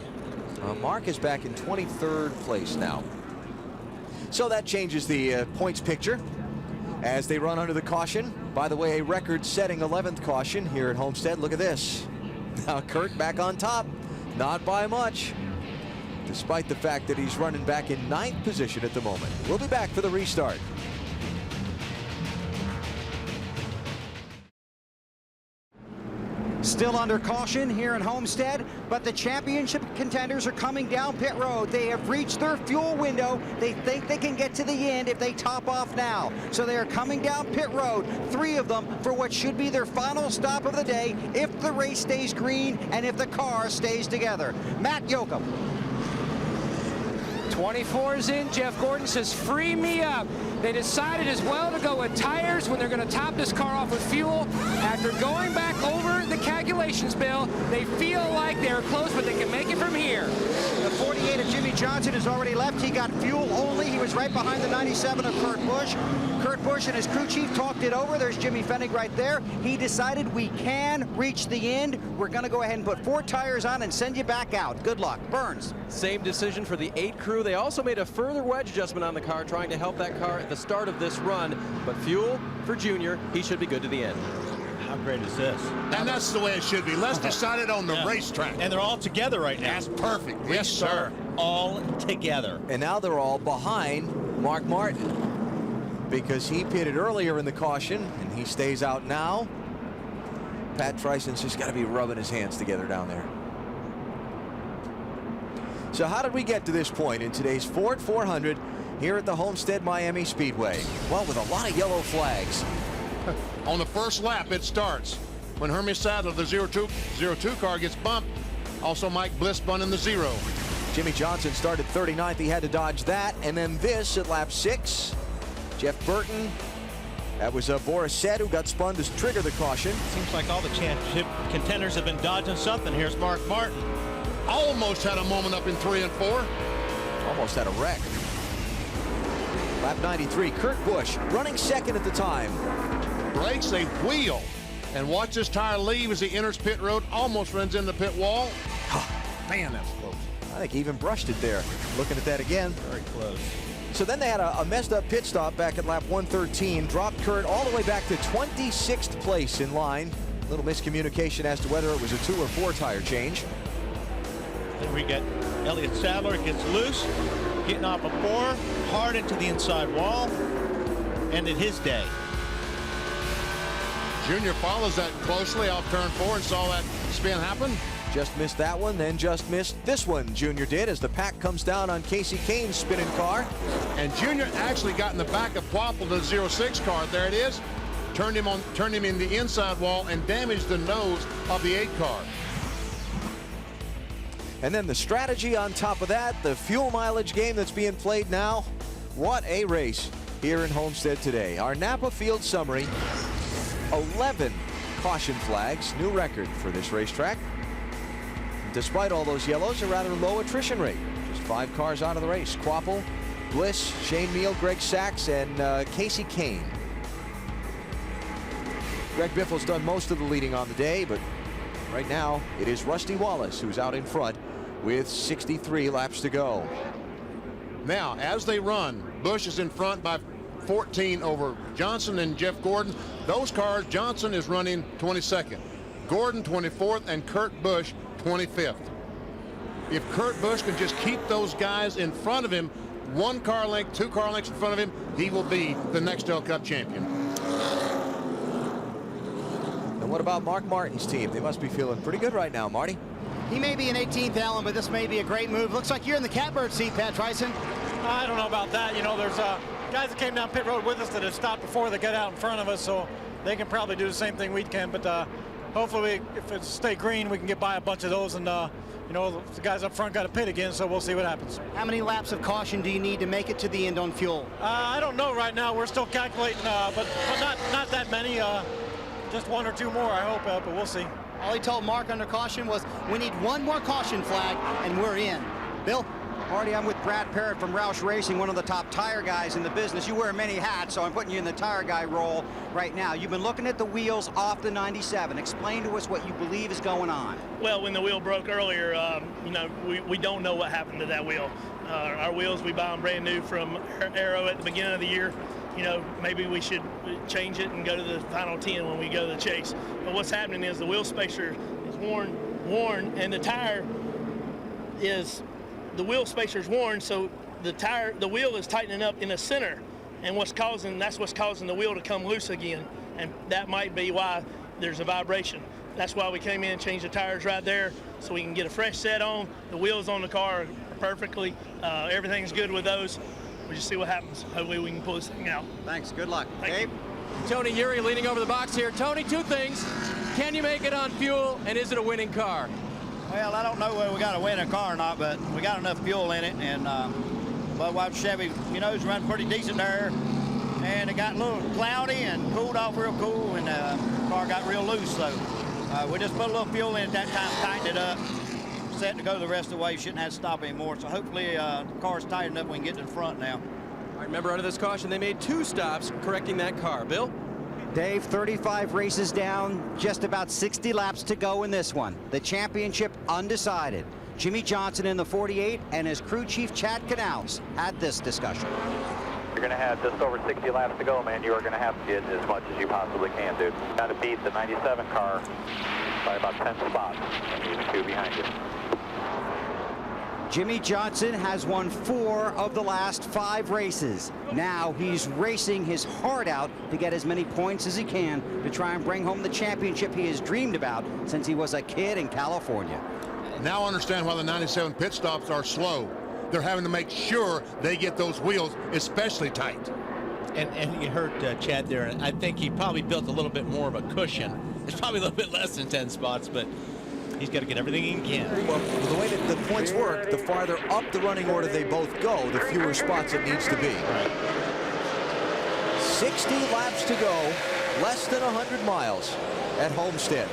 S3: Mark is back in 23rd place now. So that changes the points picture as they run under the caution. By the way, a record-setting 11th caution here at Homestead. Look at this. Now Kurt back on top, not by much, despite the fact that he's running back in 9th position at the moment. We'll be back for the restart.
S10: Still under caution here at Homestead, but the championship contenders are coming down pit road. They have reached their fuel window. They think they can get to the end if they top off now. So they are coming down pit road, 3 of them, for what should be their final stop of the day if the race stays green and if the car stays together. Matt Yoakum.
S8: 24's in. Jeff Gordon says, free me up. They decided as well to go with tires when they're going to top this car off with fuel. After going back over the calculations, Bill, they feel like they're close, but they can make it from here.
S10: The 48 of Jimmy Johnson has already left. He got fuel only. He was right behind the 97 of Kurt Busch. Kurt Busch and his crew chief talked it over. There's Jimmy Fennig right there. He decided we can reach the end. We're going to go ahead and put 4 tires on and send you back out. Good luck. Burns.
S7: Same decision for the 8 crew. They also made a further wedge adjustment on the car, trying to help that car at the start of this run. But fuel for Junior, he should be good to the end.
S5: How great is this?
S4: And that's the way it should be. Let's decide it on the racetrack.
S5: And they're all together right now.
S4: That's perfect. Yes, sir.
S5: All together.
S3: And now they're all behind Mark Martin because he pitted earlier in the caution and he stays out now. Pat Trison's just got to be rubbing his hands together down there. So how did we get to this point in today's Ford 400 here at the Homestead Miami Speedway? Well, with a lot of yellow flags.
S4: On the first lap, it starts when Hermie Sadler, the 02 car, gets bumped. Also, Mike Bliss spun in the 0.
S3: Jimmy Johnson started 39th. He had to dodge that. And then this at lap 6. Jeff Burton. That was Boris Said who got spun to trigger the caution.
S5: Seems like all the championship contenders have been dodging something. Here's Mark Martin.
S4: Almost had a moment up in 3 and 4.
S3: Almost had a wreck. Lap 93, Kurt Busch running second at the time.
S4: Breaks a wheel. And watch this tire leave as he enters pit road. Almost runs into the pit wall. Man, that's close.
S3: I think he even brushed it there. Looking at that again.
S5: Very close.
S3: So then they had a messed up pit stop back at lap 113. Dropped Kurt all the way back to 26th place in line. A little miscommunication as to whether it was a 2 or 4 tire change.
S5: Then we get Elliott Sadler gets loose, getting off a 4, hard into the inside wall. Ended his day.
S4: Junior follows that closely off turn 4 and saw that spin happen.
S3: Just missed that one, then just missed this one. Junior did as the pack comes down on Casey Kane's spinning car.
S4: And Junior actually got in the back of Popple, the 06 car. There it is. Turned him in the inside wall and damaged the nose of the 8 car.
S3: And then the strategy on top of that, the fuel mileage game that's being played now. What a race here in Homestead today. Our Napa Field summary, 11 caution flags, new record for this racetrack. Despite all those yellows, a rather low attrition rate. Just 5 cars out of the race. Quapple, Bliss, Shane Meal, Greg Sachs, and Casey Kane. Greg Biffle's done most of the leading on the day, but right now it is Rusty Wallace who's out in front with 63 laps to go.
S4: Now, as they run, Busch is in front by 14 over Johnson and Jeff Gordon. Those cars, Johnson is running 22nd, Gordon 24th, and Kurt Busch 25th. If Kurt Busch can just keep those guys in front of him, 1 car length, 2 car lengths in front of him, he will be the Nextel Cup champion.
S3: And what about Mark Martin's team? They must be feeling pretty good right now, Marty.
S2: He may be in 18th, Alan, but this may be a great move. Looks like you're in the catbird seat, Pat Tryson.
S15: I don't know about that. You know, there's guys that came down pit road with us that have stopped before they get out in front of us, so they can probably do the same thing we can. But hopefully, if it's stay green, we can get by a bunch of those. And you know, the guys up front got to pit again, so we'll see what happens.
S2: How many laps of caution do you need to make it to the end on fuel?
S15: I don't know right now. We're still calculating, but not that many. Just 1 or 2 more, I hope, but we'll see.
S2: All he told Mark under caution was, we need 1 more caution flag, and we're in. Bill?
S10: Marty, I'm with Brad Parrott from Roush Racing, one of the top tire guys in the business. You wear many hats, so I'm putting you in the tire guy role right now. You've been looking at the wheels off the 97. Explain to us what you believe is going on.
S17: Well, when the wheel broke earlier, you know, we don't know what happened to that wheel. Our wheels, we buy them brand new from Aero at the beginning of the year. You know, maybe we should change it and go to the final 10 when we go to the chase. But what's happening is the wheel spacer is worn, and the tire is, the wheel spacer is worn, so the wheel is tightening up in the center, and that's what's causing the wheel to come loose again, and that might be why there's a vibration. That's why we came in and changed the tires right there, so we can get a fresh set on. The wheels on the car are perfectly, everything's good with those. We'll just see what happens. Hopefully we can pull this thing out.
S10: Thanks. Good luck.
S7: Dave? Tony Eury leaning over the box here. Tony, 2 things. Can you make it on fuel, and is it a winning car?
S18: Well, I don't know whether we got to win a car or not, but we got enough fuel in it. And Budweiser Chevy, you know, it's run pretty decent there. And it got a little cloudy and cooled off real cool, and the car got real loose. So we just put a little fuel in at that time, tightened it up, set to go the rest of the way. Shouldn't have to stop anymore. So hopefully the car's tightened up, we can get to the front now.
S7: All right, remember, under this caution, they made 2 stops correcting that car. Bill?
S10: Dave, 35 races down, just about 60 laps to go in this one. The championship undecided. Jimmy Johnson in the 48 and his crew chief Chad Canals had this discussion.
S6: You're going to have just over 60 laps to go, man. You are going to have to get as much as you possibly can, dude. Got to beat the 97 car by about 10 spots. And the 2 behind you.
S10: Jimmy Johnson has won 4 of the last 5 races. Now he's racing his heart out to get as many points as he can to try and bring home the championship he has dreamed about since he was a kid in California.
S4: Now understand why the 97 pit stops are slow. They're having to make sure they get those wheels especially tight.
S5: And you heard Chad there, and I think he probably built a little bit more of a cushion. It's probably a little bit less than 10 spots, but he's got to get everything he can.
S3: Well, the way that the points work, the farther up the running order they both go, the fewer spots it needs to be.
S5: Right.
S3: 60 laps to go, less than 100 miles at Homestead.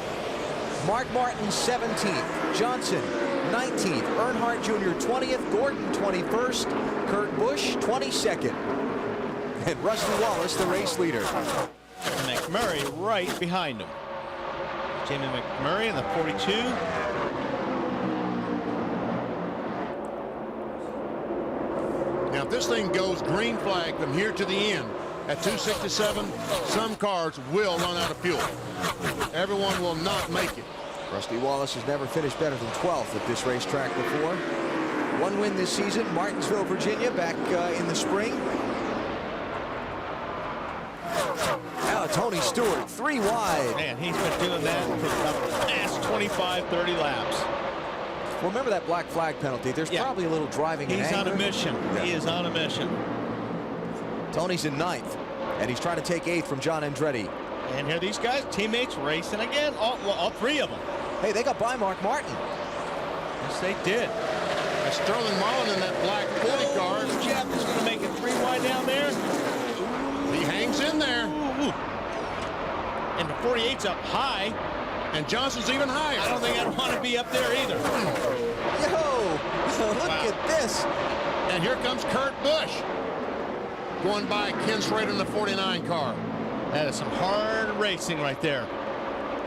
S3: Mark Martin 17th, Johnson 19th, Earnhardt Jr. 20th, Gordon 21st, Kurt Busch 22nd, and Rusty Wallace the race leader.
S5: McMurray right behind him. Jamie McMurray in the 42.
S4: Now, if this thing goes green flag from here to the end at 267, some cars will run out of fuel. Everyone will not make it.
S3: Rusty Wallace has never finished better than 12th at this racetrack before. 1 win this season, Martinsville, Virginia, back in the spring. Now Tony Stewart, 3 wide.
S5: Man, he's been doing that for the last 25, 30 laps.
S3: Well, remember that black flag penalty. There's probably a little driving in
S5: He's on
S3: anger.
S5: a mission. Yeah. He is on a mission.
S3: Tony's in 9th, and he's trying to take 8th from John Andretti.
S5: And here these guys, teammates racing again, all 3 of them.
S3: Hey, they got by Mark Martin.
S5: Yes, they did.
S4: Sterling Marlin in that black 40 car.
S5: Jeff is going to make it 3 wide guy down there.
S4: He hangs in there.
S5: Ooh. And the 48's up high.
S4: And Johnson's even higher.
S5: I don't think I'd want to be up there either.
S3: Yo, look at this.
S4: And here comes Kurt Busch going by Ken Schrader in the 49 car.
S5: That is some hard racing right there.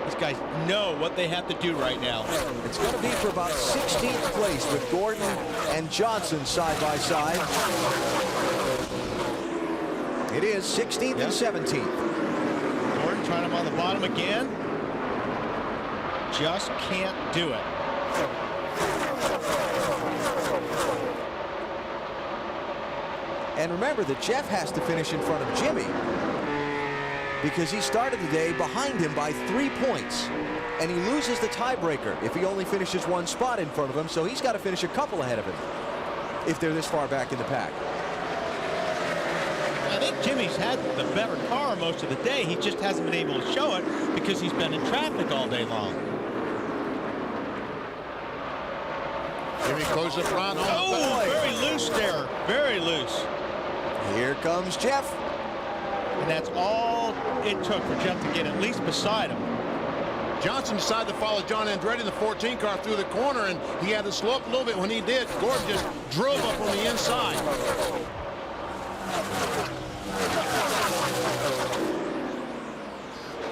S5: These guys know what they have to do right now.
S3: It's going to be for about 16th place with Gordon and Johnson side by side. It is 16th and 17th.
S5: Gordon trying him on the bottom again. Just can't do it.
S3: And remember that Jeff has to finish in front of Jimmy because he started the day behind him by 3 points. And he loses the tiebreaker if he only finishes one spot in front of him, so he's got to finish a couple ahead of him if they're this far back in the pack.
S5: I think Jimmy's had the better car most of the day. He just hasn't been able to show it because he's been in traffic all day long.
S4: Jimmy closes the front.
S5: Oh, very loose there. Very loose.
S3: Here comes Jeff.
S5: And that's all it took for Jeff to get at least beside him.
S4: Johnson decided to follow John Andretti in the 14 car through the corner, and he had to slow up a little bit. When he did, Gordon just drove up on the inside.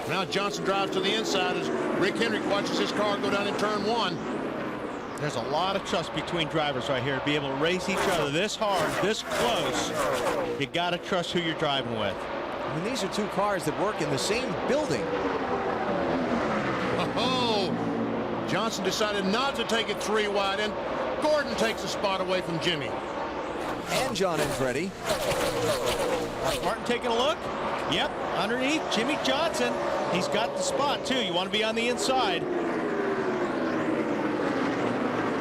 S4: Now Johnson drives to the inside as Rick Hendrick watches his car go down in turn 1.
S5: There's a lot of trust between drivers right here to be able to race each other this hard, this close. You got to trust who you're driving with.
S3: I mean, these are two cars that work in the same building.
S4: Oh, Johnson decided not to take it 3 wide, and Gordon takes a spot away from Jimmy.
S3: And John Andretti.
S5: Martin taking a look. Yep, underneath Jimmy Johnson. He's got the spot too. You want to be on the inside.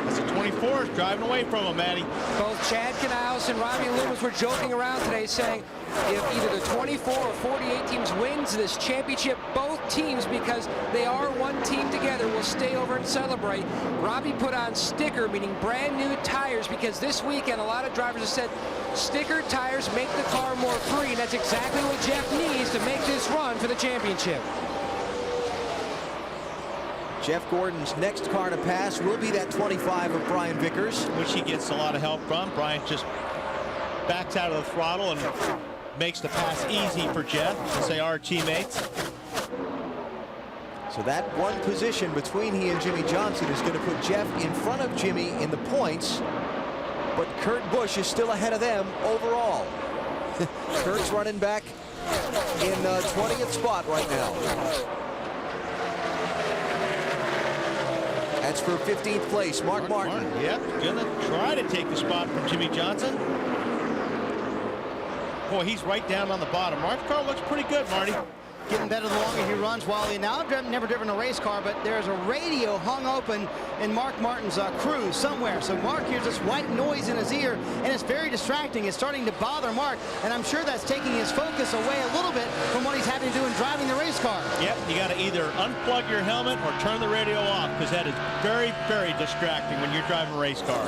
S5: That's a 24 driving away from him, Matty.
S8: Both Chad Knaus and Robbie Loomis were joking around today saying if either the 24 or 48 teams wins this championship, both teams, because they are one team together, will stay over and celebrate. Robbie put on sticker, meaning brand new tires, because this weekend a lot of drivers have said sticker tires make the car more free, and that's exactly what Jeff needs to make this run for the championship.
S3: Jeff Gordon's next car to pass will be that 25 of Brian Vickers,
S5: which he gets a lot of help from. Brian just backs out of the throttle and makes the pass easy for Jeff, since they are teammates.
S3: So that one position between he and Jimmy Johnson is going to put Jeff in front of Jimmy in the points, but Kurt Busch is still ahead of them overall. Kurt's running back in 20th spot right now. That's for 15th place, Mark Martin.
S5: Yep, gonna try to take the spot from Jimmy Johnson. Boy, he's right down on the bottom. Mark's car looks pretty good, Marty.
S2: Getting better the longer he runs, Wally. Now, I've never driven a race car, but there's a radio hung open in Mark Martin's Cruise somewhere. So Mark hears this white noise in his ear, and it's very distracting. It's starting to bother Mark, and I'm sure that's taking his focus away a little bit from what he's having to do in driving the race car.
S5: Yep, you got to either unplug your helmet or turn the radio off, because that is very, very distracting when you're driving a race car.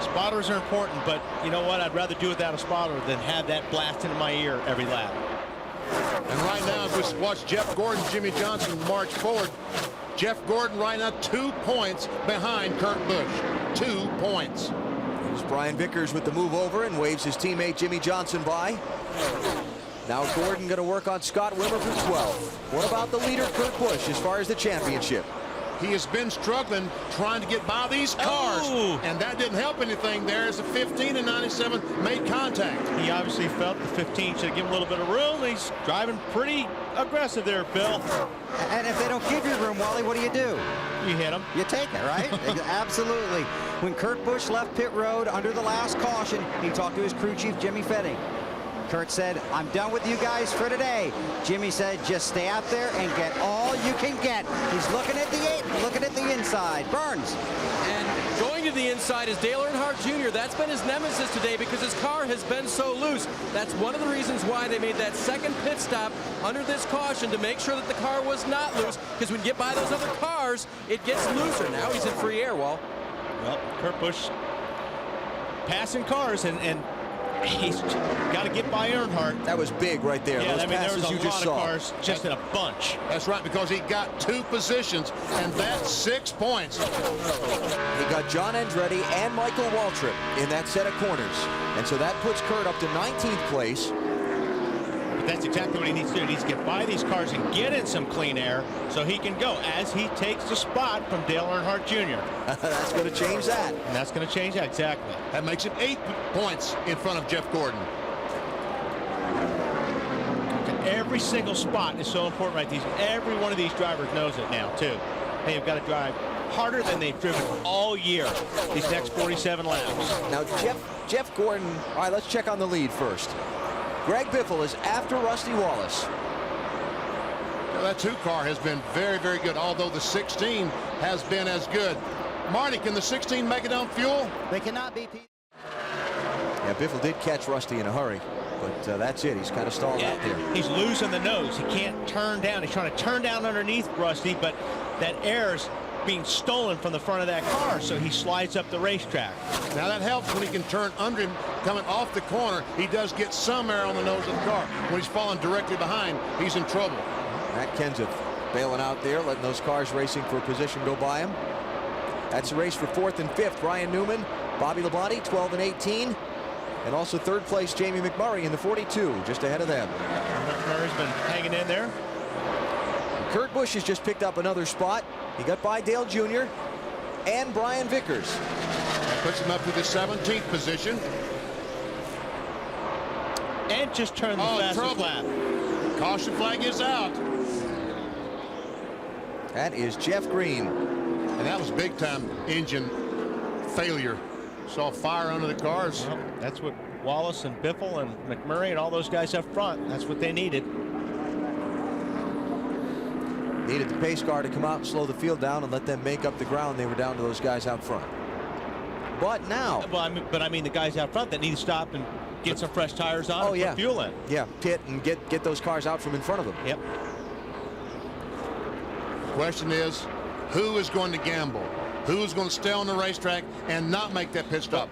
S5: Spotters are important, but you know what? I'd rather do it without a spotter than have that blast into my ear every lap.
S4: And right now, just watch Jeff Gordon, Jimmy Johnson march forward. Jeff Gordon right now 2 points behind Kurt Busch. 2 points.
S3: Here's Brian Vickers with the move over and waves his teammate Jimmy Johnson by. Now Gordon going to work on Scott Wimmer for 12. What about the leader, Kurt Busch, as far as the championship?
S4: He has been struggling trying to get by these cars, and that didn't help anything there as the 15 and 97 made contact.
S5: He obviously felt the 15 should give him a little bit of room. He's driving pretty aggressive there, Bill.
S10: And if they don't give you room, Wally, what do?
S5: You hit him.
S10: You take it, right? Absolutely. When Kurt Busch left pit road under the last caution, he talked to his crew chief, Jimmy Fetting. Kurt said, I'm done with you guys for today. Jimmy said, just stay out there and get all you can get. He's looking at the 8, looking at the inside. Burns.
S7: And going to the inside is Dale Earnhardt Jr. That's been his nemesis today because his car has been so loose. That's one of the reasons why they made that second pit stop under this caution, to make sure that the car was not loose, because when you get by those other cars, it gets looser. Now he's in free air, Wall.
S5: Well, Kurt Busch passing cars, and he's got to get by Earnhardt.
S3: That was big right there.
S5: Yeah,
S3: Those
S5: I mean, there was
S3: passes
S5: a
S3: you just
S5: lot
S3: saw.
S5: of cars just in a bunch.
S4: That's right, because he got 2 positions, and that's 6 points.
S3: He got John Andretti and Michael Waltrip in that set of corners. And so that puts Kurt up to 19th place.
S5: But that's exactly what he needs to do. He needs to get by these cars and get in some clean air so he can go as he takes the spot from Dale Earnhardt Jr.
S3: That's going to change that.
S5: And that's going to change that, exactly.
S4: That makes it 8 points in front of Jeff Gordon.
S5: Every single spot is so important, right? Every one of these drivers knows it now, too. They have got to drive harder than they've driven all year, these next 47 laps.
S3: Now, Jeff Gordon, all right, let's check on the lead first. Greg Biffle is after Rusty Wallace.
S4: Well, that 2 car has been very, very good, although the 16 has been as good. Marty, can the 16 make it on fuel?
S2: They cannot be.
S3: Yeah, Biffle did catch Rusty in a hurry, but that's it. He's kind of stalled out there.
S5: He's losing the nose. He can't turn down. He's trying to turn down underneath Rusty, but that air's being stolen from the front of that car, so he slides up the racetrack.
S4: Now that helps when he can turn under him coming off the corner. He does get some air on the nose of the car. When he's falling directly behind, he's in trouble.
S3: Matt Kenseth bailing out there, letting those cars racing for a position go by him. That's a race for 4th and 5th. Ryan Newman, Bobby Labonte, 12 and 18. And also 3rd place, Jamie McMurray in the 42, just ahead of them.
S5: McMurray's been hanging in there.
S3: Kurt Busch has just picked up another spot. He got by Dale Jr. and Brian Vickers.
S4: That puts him up to the 17th position.
S5: And just turned the fastest lap.
S4: Caution flag is out.
S3: That is Jeff Green.
S4: And that was big time engine failure. Saw fire under the cars.
S5: Well, that's what Wallace and Biffle and McMurray and all those guys up front, that's what they needed.
S3: Needed the pace car to come out and slow the field down and let them make up the ground. They were down to those guys out front. But now.
S5: Well, I mean the guys out front that need to stop and get some fresh tires on and put fuel in.
S3: Yeah, pit and get those cars out from in front of them.
S5: Yep.
S4: Question is, who is going to gamble? Who is going to stay on the racetrack and not make that pit stop?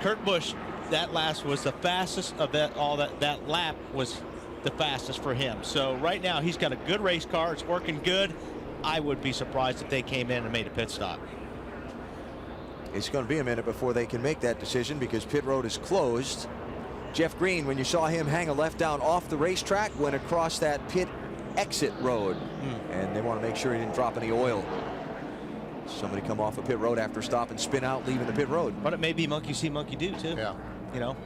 S5: Kurt Busch, that last was the fastest of that. That lap was the fastest for him. So right now he's got a good race car. It's working good. I would be surprised if they came in and made a pit stop.
S3: It's going to be a minute before they can make that decision because pit road is closed. Jeff Green, when you saw him hang a left down off the racetrack, went across that pit exit road. And they want to make sure he didn't drop any oil. Somebody come off a pit road after stop and spin out, leaving the pit road.
S5: But it may be monkey see, monkey do, too.
S4: Yeah.
S5: You know.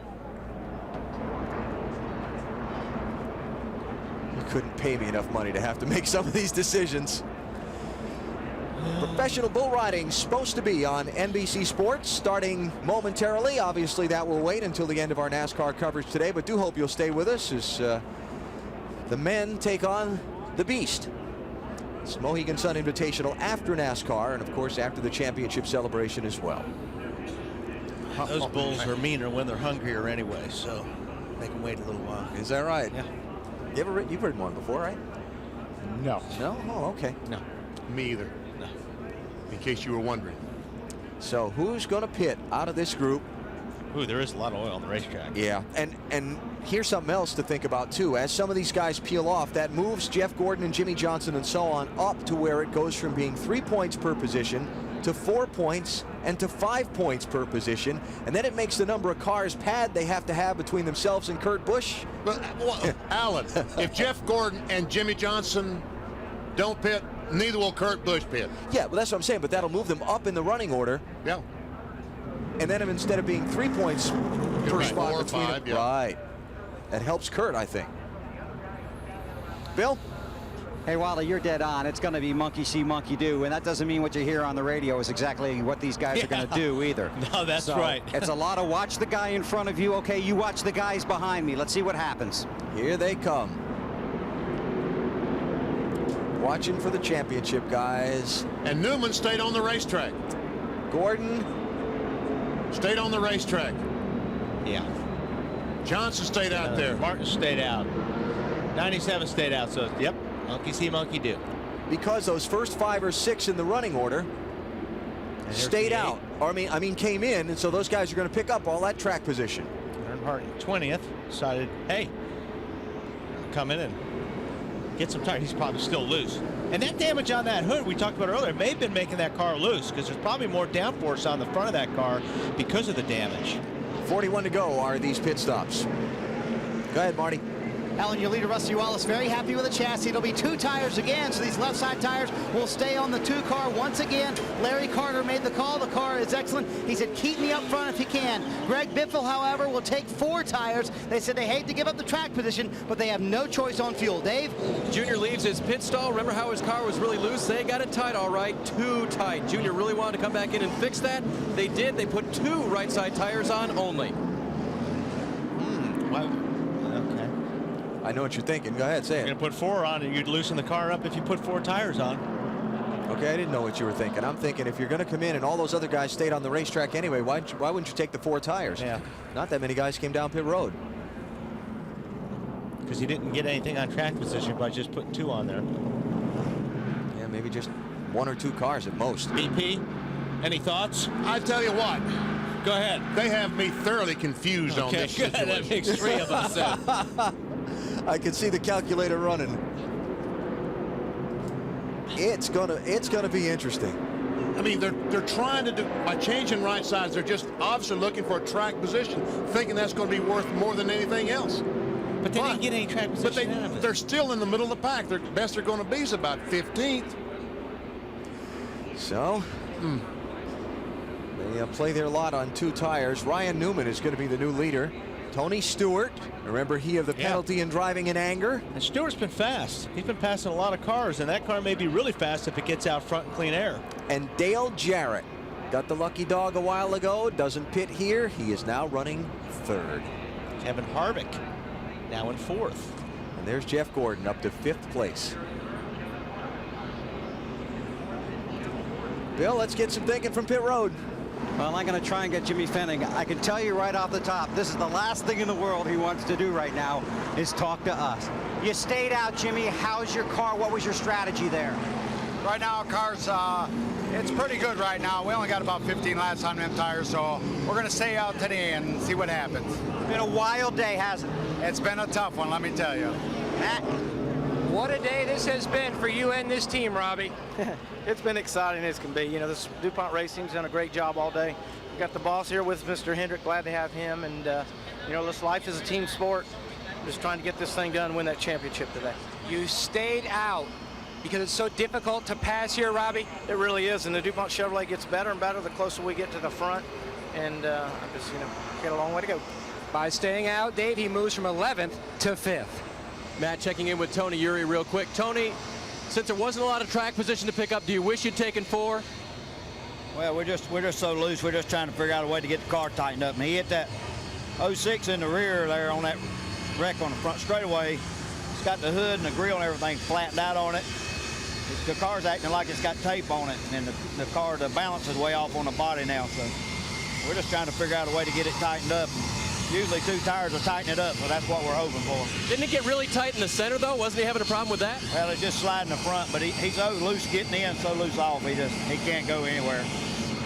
S3: You couldn't pay me enough money to have to make some of these decisions. Professional bull riding supposed to be on NBC Sports starting momentarily. Obviously, that will wait until the end of our NASCAR coverage today, but do hope you'll stay with us as the men take on the beast. It's Mohegan Sun Invitational after NASCAR and, of course, after the championship celebration as well.
S5: Those bulls are meaner when they're hungrier anyway, so they can wait a little while.
S3: Is that right?
S5: Yeah.
S3: You've ridden one before, right?
S4: No.
S3: No? Oh, okay.
S5: No.
S4: Me either. No. In case you were wondering.
S3: So who's going to pit out of this group?
S5: Ooh, there is a lot of oil on the racetrack.
S3: Yeah, and here's something else to think about too. As some of these guys peel off, that moves Jeff Gordon and Jimmy Johnson and so on up to where it goes from being 3 points per position to 4 points and to 5 points per position, and then it makes the number of cars pad they have to have between themselves and Kurt Busch.
S4: But Alan, if Jeff Gordon and Jimmy Johnson don't pit, neither will Kurt Busch pit.
S3: Yeah, well, that's what I'm saying, but that'll move them up in the running order.
S4: Yeah.
S3: And then instead of being 3 points per
S4: right,
S3: spot
S4: 4 or
S3: between
S4: 5,
S3: them, right. That helps Kurt, I think. Bill?
S10: Hey, Wally, you're dead on. It's going to be monkey see, monkey do, and that doesn't mean what you hear on the radio is exactly what these guys are going to do either.
S5: No, that's
S10: so
S5: right.
S10: It's a lot of watch the guy in front of you. Okay, you watch the guys behind me. Let's see what happens.
S3: Here they come. Watching for the championship, guys.
S4: And Newman stayed on the racetrack.
S3: Gordon
S4: stayed on the racetrack.
S5: Yeah.
S4: Johnson stayed out there.
S5: Martin stayed out. 97 stayed out, so yep, monkey see, monkey do.
S3: Because those first 5 or 6 in the running order stayed out. Or I mean, came in, and so those guys are going to pick up all that track position.
S5: Earnhardt in 20th decided, hey, come in and get some tires. He's probably still loose. And that damage on that hood we talked about earlier may have been making that car loose, because there's probably more downforce on the front of that car because of the damage.
S3: 41 to go are these pit stops. Go ahead, Marty.
S2: Alan, your leader, Rusty Wallace, very happy with the chassis. It'll be 2 tires again, so these left side tires will stay on the 2 car once again. Larry Carter made the call. The car is excellent. He said, keep me up front if you can. Greg Biffle, however, will take 4 tires. They said they hate to give up the track position, but they have no choice on fuel. Dave?
S7: Junior leaves his pit stall. Remember how his car was really loose? They got it tight all right, too tight. Junior really wanted to come back in and fix that. They did. They put 2 right side tires on only.
S3: I know what you're thinking. Go ahead, say it.
S5: You're going to put 4 on, and you'd loosen the car up if you put 4 tires on.
S3: Okay, I didn't know what you were thinking. I'm thinking if you're going to come in and all those other guys stayed on the racetrack anyway, why wouldn't you take the 4 tires?
S5: Yeah.
S3: Not that many guys came down pit road.
S5: Because he didn't get anything on track position by just putting 2 on there.
S3: Yeah, maybe just 1 or 2 cars at most.
S5: BP, any thoughts?
S4: I tell you what.
S5: Go ahead.
S4: They have me thoroughly confused on this situation.
S5: That makes 3 of us then.
S3: I can see the calculator running. It's gonna be interesting.
S4: I mean, they're trying to do, by changing right sides, they're just obviously looking for a track position, thinking that's going to be worth more than anything else.
S5: But they didn't get any track position out of it.
S4: They're still in the middle of the pack. The best they're going to be is about 15th.
S3: So, they play their lot on 2 tires. Ryan Newman is going to be the new leader. Tony Stewart, remember he of the penalty in driving in anger.
S5: And Stewart's been fast. He's been passing a lot of cars, and that car may be really fast if it gets out front in clean air.
S3: And Dale Jarrett got the lucky dog a while ago, doesn't pit here. He is now running 3rd.
S5: Kevin Harvick now in 4th.
S3: And there's Jeff Gordon up to 5th place. Bill, let's get some thinking from pit road.
S10: Well, I'm going to try and get Jimmy Fenning. I can tell you right off the top, this is the last thing in the world he wants to do right now is talk to us. You stayed out, Jimmy. How's your car? What was your strategy there?
S11: Right now, our car's, it's pretty good right now. We only got about 15 laps on them tires, so we're going to stay out to the end and see what happens.
S10: It's been a wild day, hasn't it?
S11: It's been a tough one, let me tell you.
S10: Matt?
S8: What a day this has been for you and this team, Robbie.
S12: It's been exciting as can be. You know, this DuPont Racing's done a great job all day. We got the boss here with Mr. Hendrick. Glad to have him. And, you know, this life is a team sport. Just trying to get this thing done and win that championship today.
S8: You stayed out because it's so difficult to pass here, Robbie.
S12: It really is. And the DuPont Chevrolet gets better and better the closer we get to the front. And just, you know, got a long way to go.
S8: By staying out, Dave, he moves from 11th to 5th.
S7: Matt checking in with Tony Eury real quick. Tony, since there wasn't a lot of track position to pick up, do you wish you'd taken 4?
S18: Well, we're just so loose. We're just trying to figure out a way to get the car tightened up. And he hit that 06 in the rear there on that wreck on the front straightaway. It's got the hood and the grill and everything flattened out on it. The car's acting like it's got tape on it, and the balance is way off on the body now. So we're just trying to figure out a way to get it tightened up. Usually 2 tires will tighten it up, so that's what we're hoping for.
S7: Didn't it get really tight in the center, though? Wasn't he having a problem with that?
S18: Well, it's just sliding the front, but he's so loose getting in, so loose off, he can't go anywhere.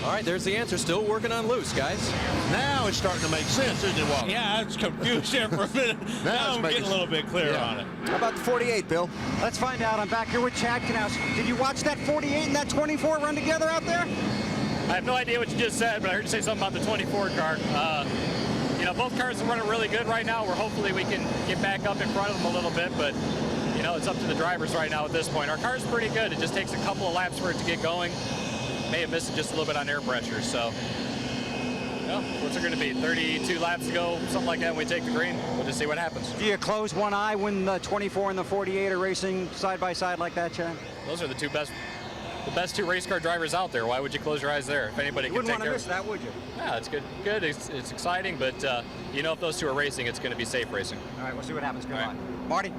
S7: All right, there's the answer. Still working on loose, guys.
S4: Now it's starting to make sense, isn't it, Walter?
S5: Yeah, I was confused there for a minute. Now I'm getting a little bit clearer on it.
S3: How about the 48, Bill?
S10: Let's find out. I'm back here with Chad Knaus. Did you watch that 48 and that 24 run together out there?
S13: I have no idea what you just said, but I heard you say something about the 24 car. You know, both cars are running really good right now. Hopefully we can get back up in front of them a little bit, but you know, it's up to the drivers right now at this point. Our car's pretty good. It just takes a couple of laps for it to get going. May have missed it just a little bit on air pressure, so well, what's it going to be? 32 laps to go, something like that when we take the green. We'll just see what happens.
S10: Do you close one eye when the 24 and the 48 are racing side by side like that, Chad?
S13: Those are the best 2 race car drivers out there. Why would you close your eyes there? If anybody
S10: You
S13: can
S10: wouldn't
S13: take
S10: want to miss that, would you?
S13: Yeah, it's good. Good. It's exciting, but you know, if those 2 are racing, it's going to be safe racing.
S10: All right, we'll see what happens. Good
S13: All
S10: luck.
S13: right.
S10: Marty?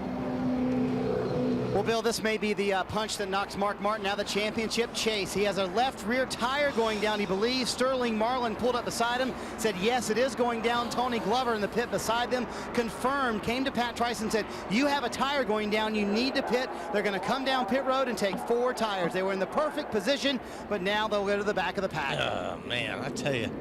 S2: Well, Bill, this may be the punch that knocks Mark Martin out of the championship chase. He has a left rear tire going down, he believes. Sterling Marlin pulled up beside him, said, yes, it is going down. Tony Glover in the pit beside them confirmed, came to Pat Trice and said, you have a tire going down. You need to pit. They're going to come down pit road and take 4 tires. They were in the perfect position, but now they'll go to the back of the pack.
S5: Oh, man, I tell you.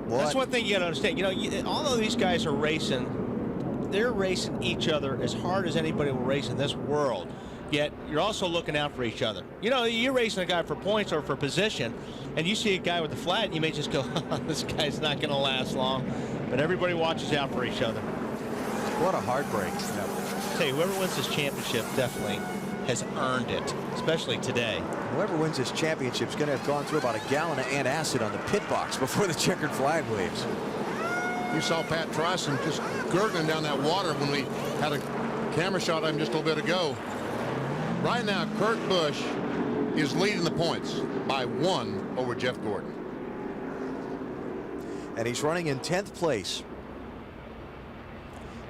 S5: That's one thing you got to understand. You know, although these guys are racing, they're racing each other as hard as anybody will race in this world. Yet you're also looking out for each other. You know, you're racing a guy for points or for position, and you see a guy with the flat, and you may just go, this guy's not going to last long. But everybody watches out for each other.
S3: What a heartbreak.
S5: I'll tell you, whoever wins this championship definitely has earned it, especially today.
S3: Whoever wins this championship is going to have gone through about a gallon of antacid on the pit box before the checkered flag waves.
S4: You saw Pat Trice just gurgling down that water when we had a camera shot of him just a little bit ago. Right now, Kurt Busch is leading the points by 1 over Jeff Gordon.
S3: And he's running in 10th place.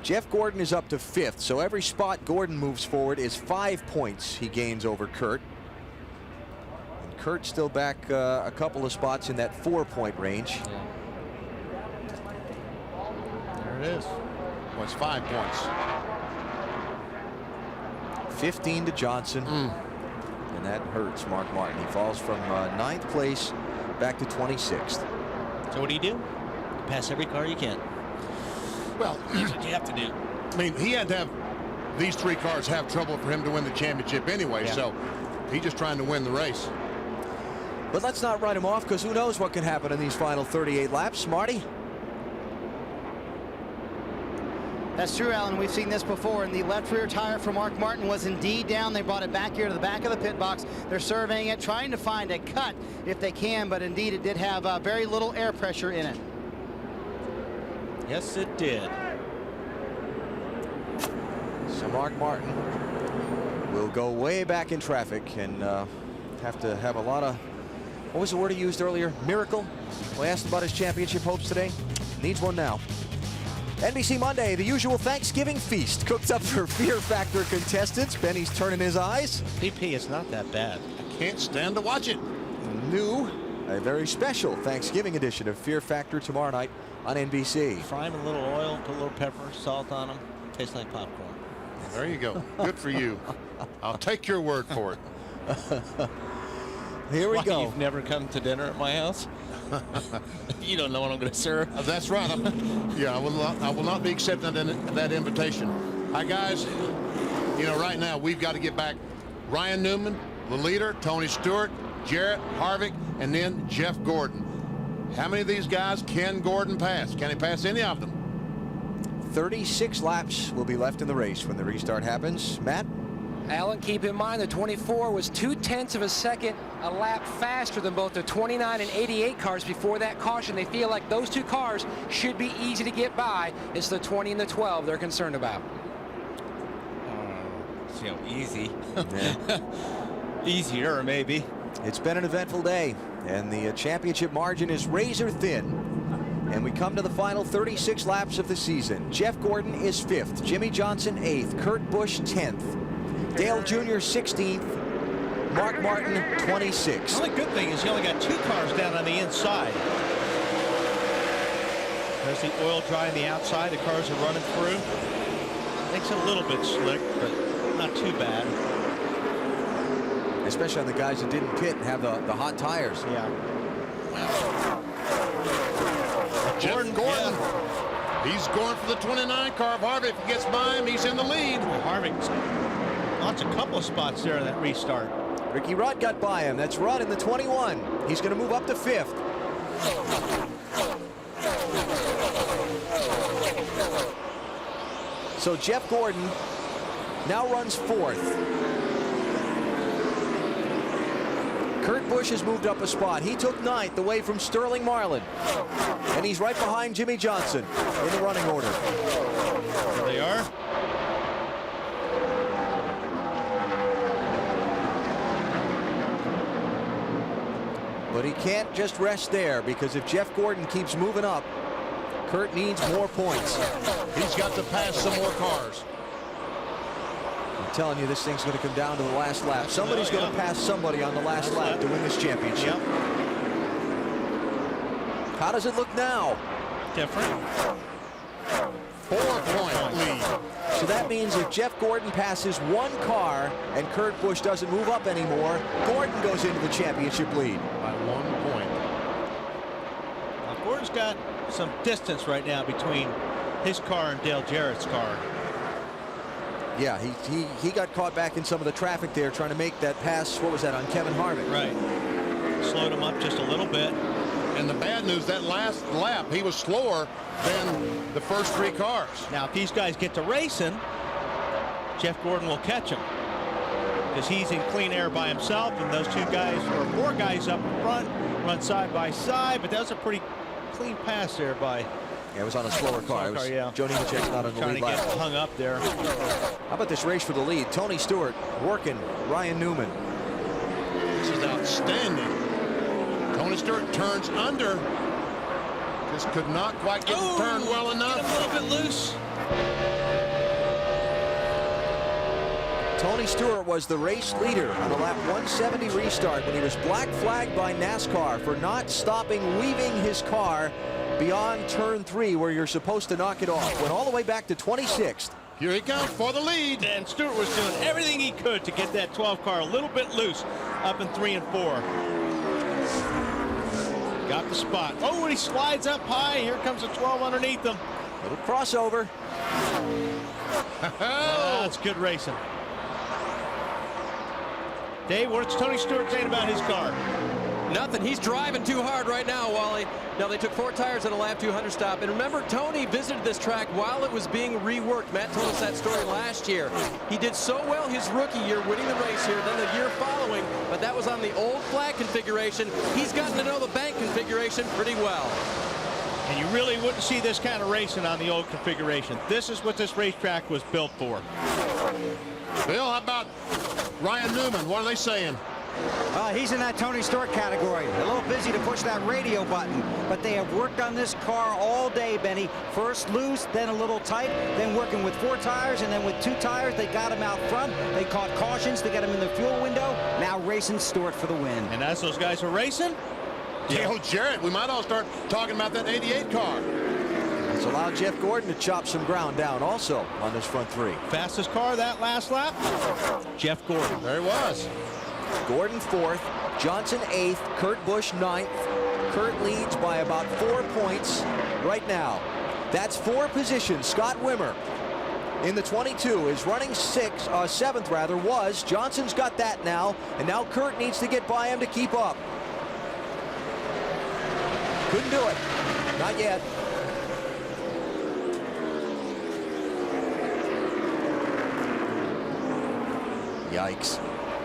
S3: Jeff Gordon is up to 5th, so every spot Gordon moves forward is 5 points he gains over Kurt. And Kurt's still back a couple of spots in that 4-point range.
S5: There it is.
S4: Well, it's 5 points.
S3: 15 to Johnson. And that hurts Mark Martin. He falls from 9th place back to 26th.
S5: So what do? You pass every car you can.
S4: Well,
S5: that's what you have to do.
S4: I mean, he had to have these 3 cars have trouble for him to win the championship anyway, so he's just trying to win the race.
S3: But let's not write him off, because who knows what can happen in these final 38 laps. Marty?
S2: That's true, Alan. We've seen this before, and the left rear tire for Mark Martin was indeed down. They brought it back here to the back of the pit box. They're surveying it, trying to find a cut if they can, but indeed it did have very little air pressure in it.
S5: Yes, it did.
S3: So Mark Martin will go way back in traffic and have to have a lot of, what was the word he used earlier? Miracle? Well, asked about his championship hopes today. Needs one now. NBC Monday, the usual Thanksgiving feast cooked up for Fear Factor contestants. Benny's turning his eyes.
S5: PP, it's not that bad.
S4: I can't stand to watch it.
S3: New, a very special Thanksgiving edition of Fear Factor tomorrow night on NBC.
S5: Fry them in a little oil, put a little pepper, salt on them. Tastes like popcorn.
S4: There you go. Good for you. I'll take your word for it.
S3: Here we go.
S5: You've never come to dinner at my house? You don't know what I'm going to serve.
S4: That's right. I will not be accepting that invitation. Hi, guys. You know, right now we've got to get back Ryan Newman, the leader, Tony Stewart, Jarrett, Harvick, and then Jeff Gordon. How many of these guys can Gordon pass? Can he pass any of them?
S3: 36 laps will be left in the race when the restart happens. Matt?
S8: Alan, keep in mind the 24 was 0.2 of a second a lap faster than both the 29 and 88 cars before that caution. They feel like those 2 cars should be easy to get by. It's the 20 and the 12 they're concerned about.
S5: You know, easy. Easier, maybe.
S3: It's been an eventful day, and the championship margin is razor thin. And we come to the final 36 laps of the season. Jeff Gordon is 5th, Jimmie Johnson 8th, Kurt Busch 10th, Dale Jr. 16th, Mark Martin 26th.
S5: The only good thing is you only got 2 cars down on the inside. There's the oil dry on the outside. The cars are running through. Makes it a little bit slick, but not too bad.
S3: Especially on the guys that didn't pit and have the hot tires.
S5: Yeah.
S4: Gordon. Yeah. He's going for the 29 car of Harvick. If he gets by him, he's in the lead.
S5: Harvick's lost a couple of spots there in that restart.
S3: Ricky Rudd got by him. That's Rudd in the 21. He's going to move up to 5th. So Jeff Gordon now runs 4th. Kurt Busch has moved up a spot. He took 9th away from Sterling Marlin. And he's right behind Jimmie Johnson in the running order.
S5: There they are.
S3: But he can't just rest there, because if Jeff Gordon keeps moving up, Kurt needs more points.
S4: He's got to pass some more cars.
S3: I'm telling you, this thing's going to come down to the last lap. Somebody's going to pass somebody on the last lap to win this championship. How does it look now?
S5: Different.
S4: 4-point lead.
S3: So that means if Jeff Gordon passes one car and Kurt Busch doesn't move up anymore, Gordon goes into the championship lead.
S4: By 1 point.
S5: Now, Gordon's got some distance right now between his car and Dale Jarrett's car.
S3: Yeah, he got caught back in some of the traffic there trying to make that pass. What was that, on Kevin Harvick?
S5: Right. Slowed him up just a little bit.
S4: And the bad news, that last lap, he was slower than the first 3 cars.
S5: Now, if these guys get to racing, Jeff Gordon will catch him, because he's in clean air by himself, and those 2 guys, or 4 guys up in front, run side by side. But that was a pretty clean pass there by.
S3: Yeah, it was on a slower car. It was Joe Nemechek's not on the
S5: trying
S3: lead
S5: to
S3: lap.
S5: get hung up there.
S3: How about this race for the lead? Tony Stewart working Ryan Newman.
S4: This is outstanding. Tony Stewart turns under. Just could not quite get the turn well enough.
S5: Get him a little bit loose.
S3: Tony Stewart was the race leader on the lap 170 restart when he was black flagged by NASCAR for not stopping, weaving his car beyond turn 3 where you're supposed to knock it off. Went all the way back to 26th.
S4: Here he comes for the lead.
S5: And Stewart was doing everything he could to get that 12 car a little bit loose up in 3 and 4. Got the spot. Oh, and he slides up high. Here comes a 12 underneath him.
S3: Little crossover.
S5: That's good racing. Dave, what's Tony Stewart saying about his car?
S7: Nothing. He's driving too hard right now, Wally. Now, they took 4 tires at a lap 200 stop. And remember, Tony visited this track while it was being reworked. Matt told us that story last year. He did so well his rookie year, winning the race here, then the year following, but that was on the old flag configuration. He's gotten to know the bank configuration pretty well.
S5: And you really wouldn't see this kind of racing on the old configuration. This is what this racetrack was built for.
S4: Bill, how about Ryan Newman? What are they saying?
S10: He's in that Tony Stewart category. A little busy to push that radio button, but they have worked on this car all day, Benny. First loose, then a little tight, then working with 4 tires, and then with 2 tires, they got him out front. They caught cautions to get him in the fuel window. Now racing Stewart for the win.
S5: And as those guys are racing,
S4: Dale Jarrett, we might all start talking about that 88 car.
S3: It's allowed Jeff Gordon to chop some ground down also on this front 3.
S5: Fastest car that last lap, Jeff Gordon.
S4: There he was.
S3: Gordon 4th, Johnson 8th, Kurt Busch 9th. Kurt leads by about 4 points right now. That's 4 positions. Scott Wimmer in the 22 is running 7th rather was. Johnson's got that now, and now Kurt needs to get by him to keep up. Couldn't do it. Not yet. Yikes.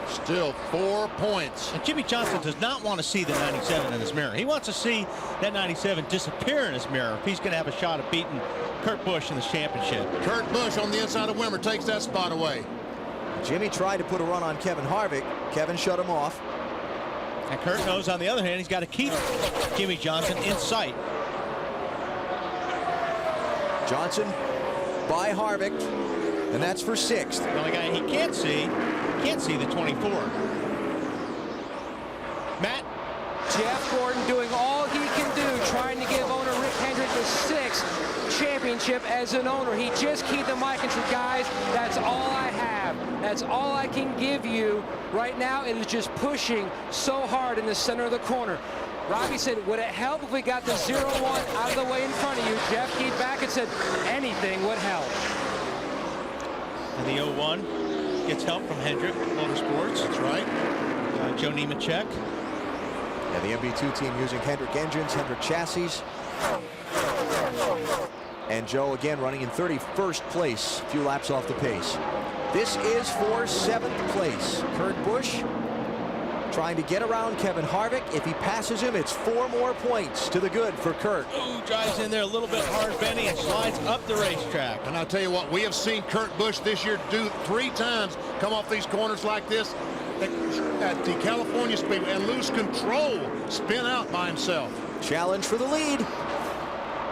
S4: Still 4 points.
S5: And Jimmy Johnson does not want to see the 97 in his mirror. He wants to see that 97 disappear in his mirror if he's going to have a shot at beating Kurt Busch in this championship.
S4: Kurt Busch on the inside of Wimmer takes that spot away.
S3: Jimmy tried to put a run on Kevin Harvick. Kevin shut him off.
S5: And Kurt knows, on the other hand, he's got to keep Jimmy Johnson in sight.
S3: Johnson by Harvick, and that's for 6th.
S5: The only guy he can't see the 24. Matt?
S8: Jeff Gordon doing all he can do, trying to give owner Rick Hendrick the 6th championship as an owner. He just keyed the mic and said, guys, that's all I have. That's all I can give you. Right now, it is just pushing so hard in the center of the corner. Robbie said, would it help if we got the 0-1 out of the way in front of you? Jeff keyed back and said, anything would help.
S5: And the 0-1 gets help from Hendrick Motorsports.
S4: That's right.
S5: Joe Nemechek.
S3: Yeah, the MB2 team using Hendrick engines, Hendrick chassis. And Joe again running in 31st place, a few laps off the pace. This is for 7th place. Kurt Busch trying to get around Kevin Harvick. If he passes him, it's 4 more points to the good for Kurt.
S5: Ooh, drives in there a little bit hard, Benny, and slides up the racetrack.
S4: And I'll tell you what, we have seen Kurt Busch this year do 3 times come off these corners like this at the California Speedway and lose control, spin out by himself.
S3: Challenge for the lead.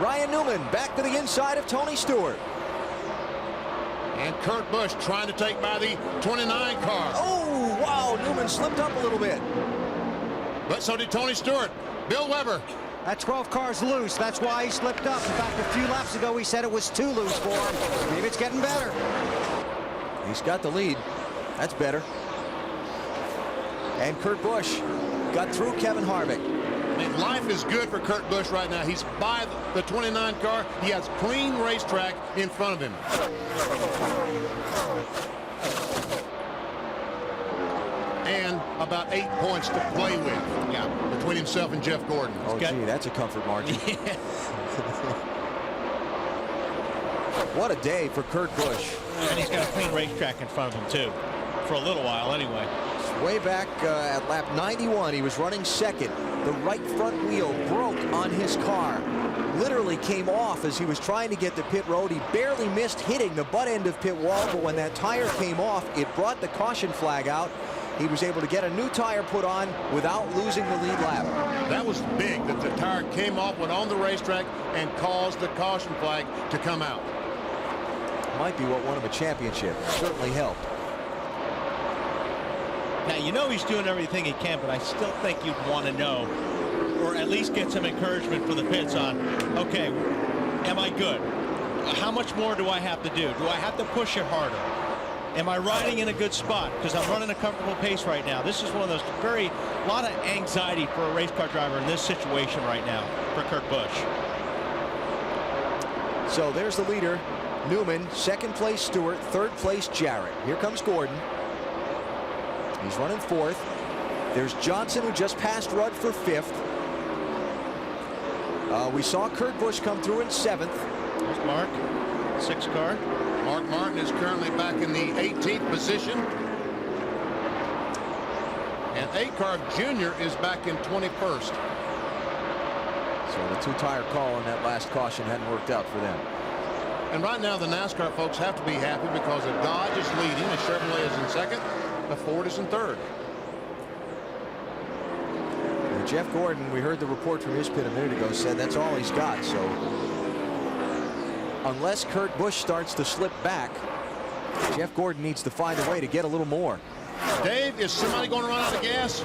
S3: Ryan Newman back to the inside of Tony Stewart.
S4: And Kurt Busch trying to take by the 29 car.
S3: Oh, wow, Newman slipped up a little bit.
S4: But so did Tony Stewart. Bill Weber.
S10: That 12 car's loose. That's why he slipped up. In fact, a few laps ago, he said it was too loose for him. Maybe it's getting better.
S3: He's got the lead. That's better. And Kurt Busch got through Kevin Harvick.
S4: And life is good for Kurt Busch right now. He's by the 29 car. He has clean racetrack in front of him. And about 8 points to play with. Yeah, between himself and Jeff Gordon.
S3: Oh, gee, that's a comfort margin. What a day for Kurt Busch.
S5: And he's got a clean racetrack in front of him, too. For a little while, anyway.
S3: Way back at lap 91, he was running second. The right front wheel broke on his car. Literally came off as he was trying to get to pit road. He barely missed hitting the butt end of pit wall, but when that tire came off, it brought the caution flag out. He was able to get a new tire put on without losing the lead lap.
S4: That was big that the tire came off, went on the racetrack, and caused the caution flag to come out.
S3: Might be what won him a championship. Certainly helped.
S5: Now, you know he's doing everything he can, but I still think you'd want to know, or at least get some encouragement for the pits on, okay, am I good? How much more do I have to do? Do I have to push it harder? Am I riding in a good spot? Because I'm running a comfortable pace right now. This is one of those lot of anxiety for a race car driver in this situation right now for Kurt Busch.
S3: So there's the leader, Newman. Second place, Stewart. Third place, Jarrett. Here comes Gordon. He's running fourth. There's Johnson, who just passed Rudd for fifth. We saw Kurt Busch come through in seventh.
S5: There's Mark, 6 car.
S4: Mark Martin is currently back in the 18th position. And Acarb Jr. is back in 21st.
S3: So the 2-tire call on that last caution hadn't worked out for them.
S4: And right now the NASCAR folks have to be happy because the Dodge is leading, the Chevrolet is in second, the Ford is in third.
S3: And Jeff Gordon, we heard the report from his pit a minute ago, said that's all he's got. So unless Kurt Busch starts to slip back, Jeff Gordon needs to find a way to get a little more.
S4: Dave, is somebody going to run out of gas?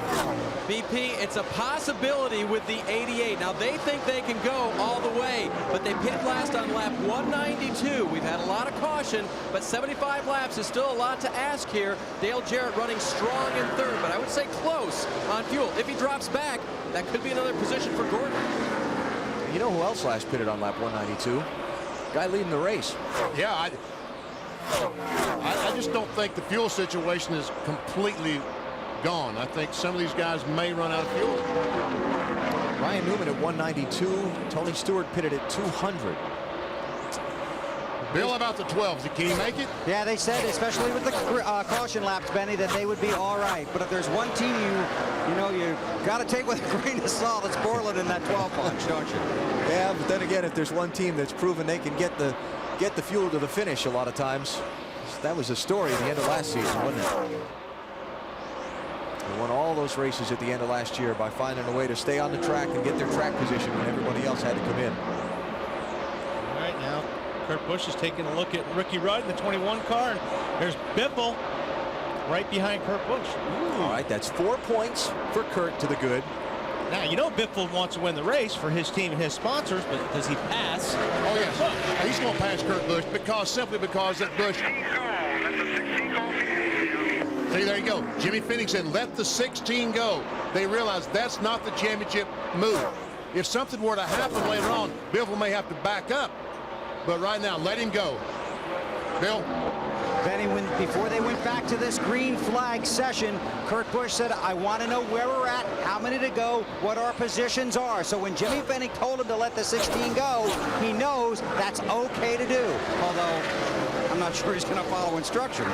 S7: BP, it's a possibility with the 88. Now, they think they can go all the way, but they pitted last on lap 192. We've had a lot of caution, but 75 laps is still a lot to ask here. Dale Jarrett running strong in third, but I would say close on fuel. If he drops back, that could be another position for Gordon.
S3: You know who else last pitted on lap 192? Guy leading the race.
S4: Yeah, I just don't think the fuel situation is completely gone. I think some of these guys may run out of fuel.
S3: Ryan Newman at 192. Tony Stewart pitted at 200.
S4: Bill, about the 12s, can he make it?
S10: Yeah, they said, especially with the caution laps, Benny, that they would be all right. But if there's one team you got to take with a grain of salt, it's Portland in that 12 punch, don't you?
S3: Yeah, but then again, if there's one team that's proven they can get the fuel to the finish a lot of times, that was a story at the end of last season, wasn't it? They won all those races at the end of last year by finding a way to stay on the track and get their track position when everybody else had to come in.
S5: All right, now Kurt Busch is taking a look at Ricky Rudd in the 21 car. And there's Biffle right behind Kurt Busch.
S3: All right, that's 4 points for Kurt to the good.
S5: Now, you know Biffle wants to win the race for his team and his sponsors, but does he pass?
S4: Oh, yes. He's going to pass Kurt Busch simply because that Busch. See, there you go. Jimmy Phoenix said, let the 16 go. They realize that's not the championship move. If something were to happen later on, Biffle may have to back up. But right now, let him go. Bill?
S10: Benny, before they went back to this green flag session, Kurt Busch said, I want to know where we're at, how many to go, what our positions are. So when Jimmy Fennick told him to let the 16 go, he knows that's okay to do. Although, I'm not sure he's going to follow instructions.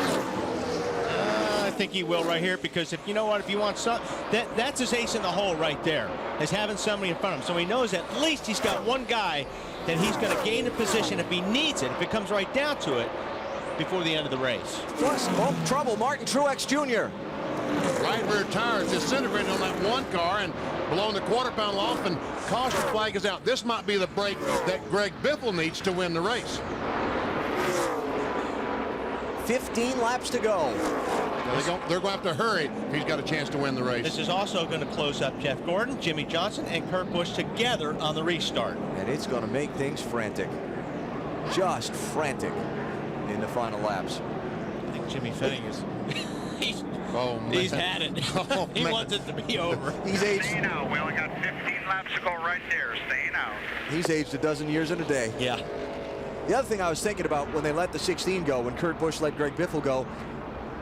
S5: I think he will right here, because if you know what, if you want some, that's his ace in the hole right there, is having somebody in front of him. So he knows at least he's got one guy that he's going to gain a position if he needs it, if it comes right down to it, before the end of the race.
S3: Plus, trouble, Martin Truex Jr.
S4: Right rear tires disintegrated on that one car and blowing the quarter-pound off, and caution flag is out. This might be the break that Greg Biffle needs to win the race.
S3: 15 laps to go.
S4: They're going to have to hurry if he's got a chance to win the race.
S5: This is also going to close up Jeff Gordon, Jimmie Johnson, and Kurt Busch together on the restart.
S3: And it's going to make things frantic. Just frantic in the final laps.
S5: I think Jimmy Fenning is... he's had it. He wants it to be over.
S3: He's aged.
S9: Staying out. We only got 15 laps to go right there. Staying out.
S3: He's aged a dozen years in a day.
S5: Yeah.
S3: The other thing I was thinking about when they let the 16 go, when Kurt Busch let Greg Biffle go,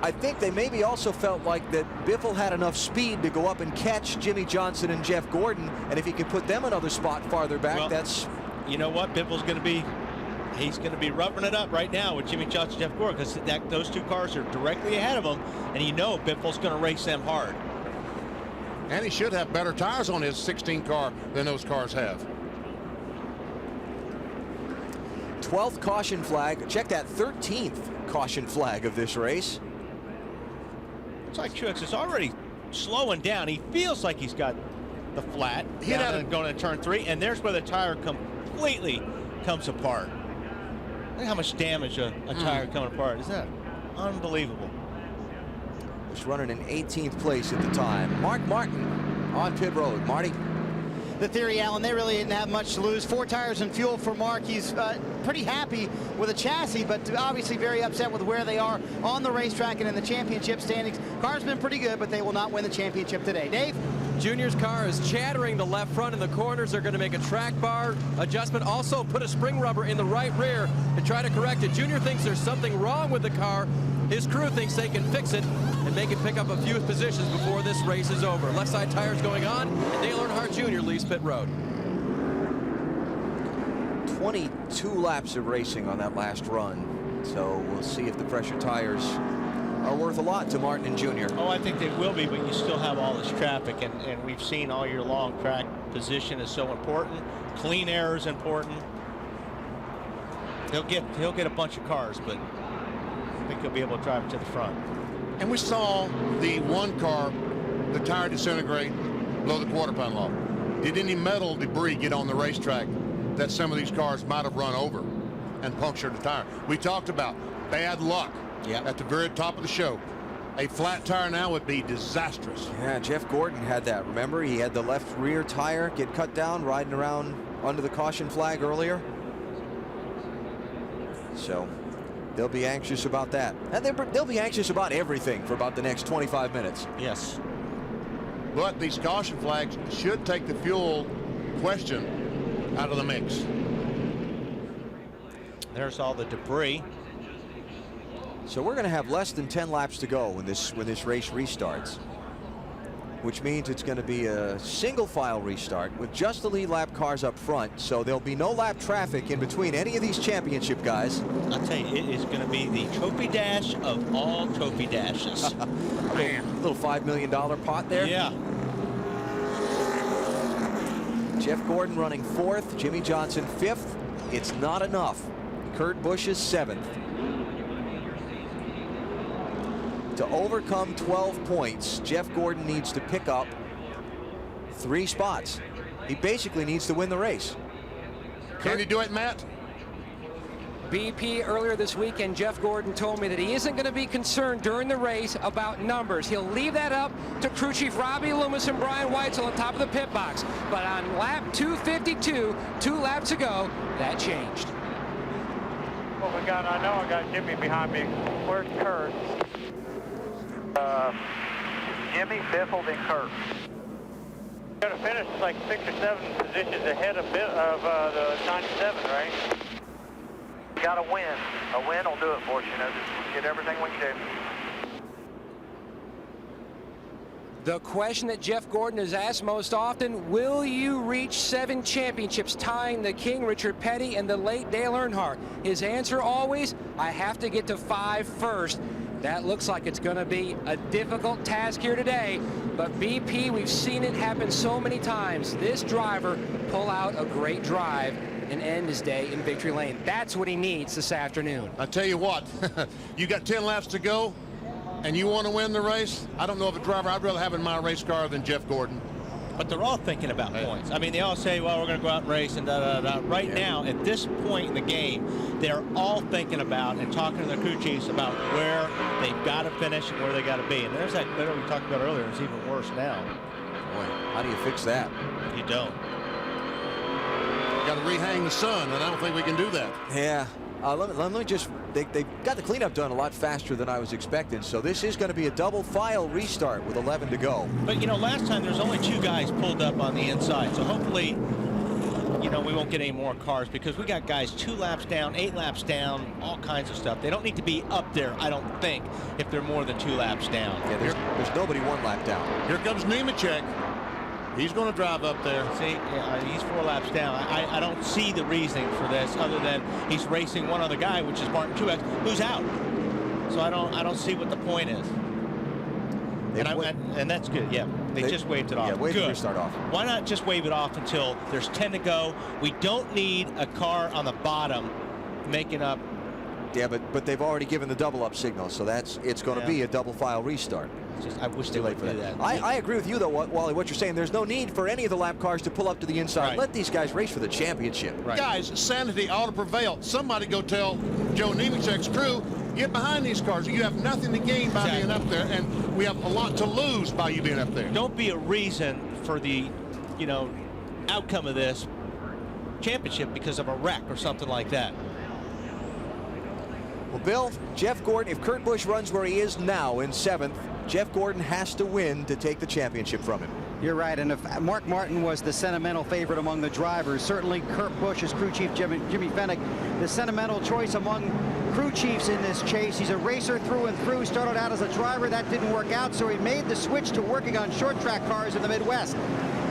S3: I think they maybe also felt like that Biffle had enough speed to go up and catch Jimmie Johnson and Jeff Gordon, and if he could put them another spot farther back,
S5: well,
S3: that's...
S5: You know what? Biffle's going to be... He's going to be roughing it up right now with Jimmie Johnson and Jeff Gordon, because those two cars are directly ahead of him, and you know Biffle's going to race them hard.
S4: And he should have better tires on his 16 car than those cars have.
S3: 12th caution flag. Check that, 13th caution flag of this race.
S5: It's like Truex is already slowing down. He feels like he's got the flat going to turn 3, and there's where the tire completely comes apart. Look how much damage a tire coming apart. Is that unbelievable?
S3: Was running in 18th place at the time. Mark Martin on pit road. Marty.
S2: The theory, Alan, they really didn't have much to lose. 4 tires and fuel for Mark. He's pretty happy with the chassis, but obviously very upset with where they are on the racetrack and in the championship standings. Car's been pretty good, but they will not win the championship today. Dave?
S7: Junior's car is chattering the left front in the corners. They're going to make a track bar adjustment. Also put a spring rubber in the right rear to try to correct it. Junior thinks there's something wrong with the car. His crew thinks they can fix it and make it pick up a few positions before this race is over. Left side tires going on, and Dale Earnhardt Jr. leaves pit road.
S3: 22 laps of racing on that last run. So we'll see if the fresher tires are worth a lot to Martin and Junior.
S5: Oh, I think they will be, but you still have all this traffic, and we've seen all year long track position is so important. Clean air is important. He'll get a bunch of cars, but I think he'll be able to drive it to the front.
S4: And we saw the one car, the tire disintegrate below the quarter panel off. Did any metal debris get on the racetrack that some of these cars might have run over and punctured the tire? We talked about bad luck at the very top of the show. A flat tire now would be disastrous.
S3: Yeah, Jeff Gordon had that. Remember, he had the left rear tire get cut down riding around under the caution flag earlier. So they'll be anxious about that. And they'll be anxious about everything for about the next 25 minutes.
S5: Yes.
S4: But these caution flags should take the fuel question out of the mix.
S5: There's all the debris.
S3: So we're going to have less than 10 laps to go when this race restarts, which means it's going to be a single file restart with just the lead lap cars up front. So there'll be no lap traffic in between any of these championship guys.
S5: I'll tell you, it is going to be the trophy dash of all trophy dashes.
S3: little $5 million pot there.
S5: Yeah.
S3: Jeff Gordon running 4th, Jimmie Johnson 5th. It's not enough. Kurt Busch is 7th. To overcome 12 points, Jeff Gordon needs to pick up 3 spots. He basically needs to win the race.
S4: Can he do it, Matt?
S8: BP earlier this weekend, Jeff Gordon told me that he isn't going to be concerned during the race about numbers. He'll leave that up to crew chief Robbie Loomis and Brian Weitzel on top of the pit box. But on lap 252, 2 laps ago, that changed.
S9: Well, I know I got Jimmy behind me. Where's Kurt? Jimmy, Biffle, then Kurt. Going to finish like 6 or 7 positions ahead of the 97, right? Got to win. A win will do it for us, you know. Just get everything we can do.
S8: The question that Jeff Gordon is asked most often, will you reach 7 championships, tying the King, Richard Petty, and the late Dale Earnhardt? His answer always, I have to get to 5 first. That looks like it's going to be a difficult task here today, but BP, we've seen it happen so many times. This driver pull out a great drive and end his day in victory lane. That's what he needs this afternoon.
S4: I tell you what, you got 10 laps to go and you want to win the race. I don't know of a driver I'd rather have in my race car than Jeff Gordon.
S5: But they're all thinking about points. I mean, they all say, well, we're going to go out and race and da-da-da. Right now, at this point in the game, they're all thinking about and talking to their crew chiefs about where they've got to finish and where they got to be. And there's that glitter we talked about earlier. It's even worse now.
S3: Boy, how do you fix that?
S5: You don't.
S4: You got to rehang the sun, and I don't think we can do that.
S3: Yeah. Let me just, they got the cleanup done a lot faster than I was expecting, so this is going to be a double file restart with 11 to go.
S5: But, you know, last time there's only 2 guys pulled up on the inside, so hopefully, you know, we won't get any more cars because we got guys 2 laps down, 8 laps down, all kinds of stuff. They don't need to be up there, I don't think, if they're more than 2 laps down.
S3: Yeah, there's nobody 1 lap down.
S4: Here comes Nemechek. He's going to drive up there.
S5: See, he's 4 laps down. I don't see the reasoning for this other than he's racing one other guy, which is Martin Truex, who's out. So I don't see what the point is. And that's good. Yeah, they just waved it off.
S3: Yeah, wave
S5: good.
S3: the restart off.
S5: Why not just wave it off until there's 10 to go? We don't need a car on the bottom making up.
S3: Yeah, but they've already given the double up signal, so it's going to be a double file restart.
S5: I wish they would do that.
S3: I agree with you, though, Wally, what you're saying. There's no need for any of the lap cars to pull up to the inside.
S5: Right.
S3: Let these guys race for the championship.
S5: Right.
S4: Guys, sanity ought to prevail. Somebody go tell Joe Nemechek's crew, get behind these cars. You have nothing to gain by being up there, and we have a lot to lose by you being up there.
S5: Don't be a reason for the, you know, outcome of this championship because of a wreck or something like that.
S3: Well, Bill, Jeff Gordon, if Kurt Busch runs where he is now in 7th, Jeff Gordon has to win to take the championship from him.
S10: You're right, and if Mark Martin was the sentimental favorite among the drivers, certainly Kurt Busch, as crew chief Jimmy Fennick, the sentimental choice among crew chiefs in this chase. He's a racer through and through, started out as a driver, that didn't work out, so he made the switch to working on short track cars in the Midwest.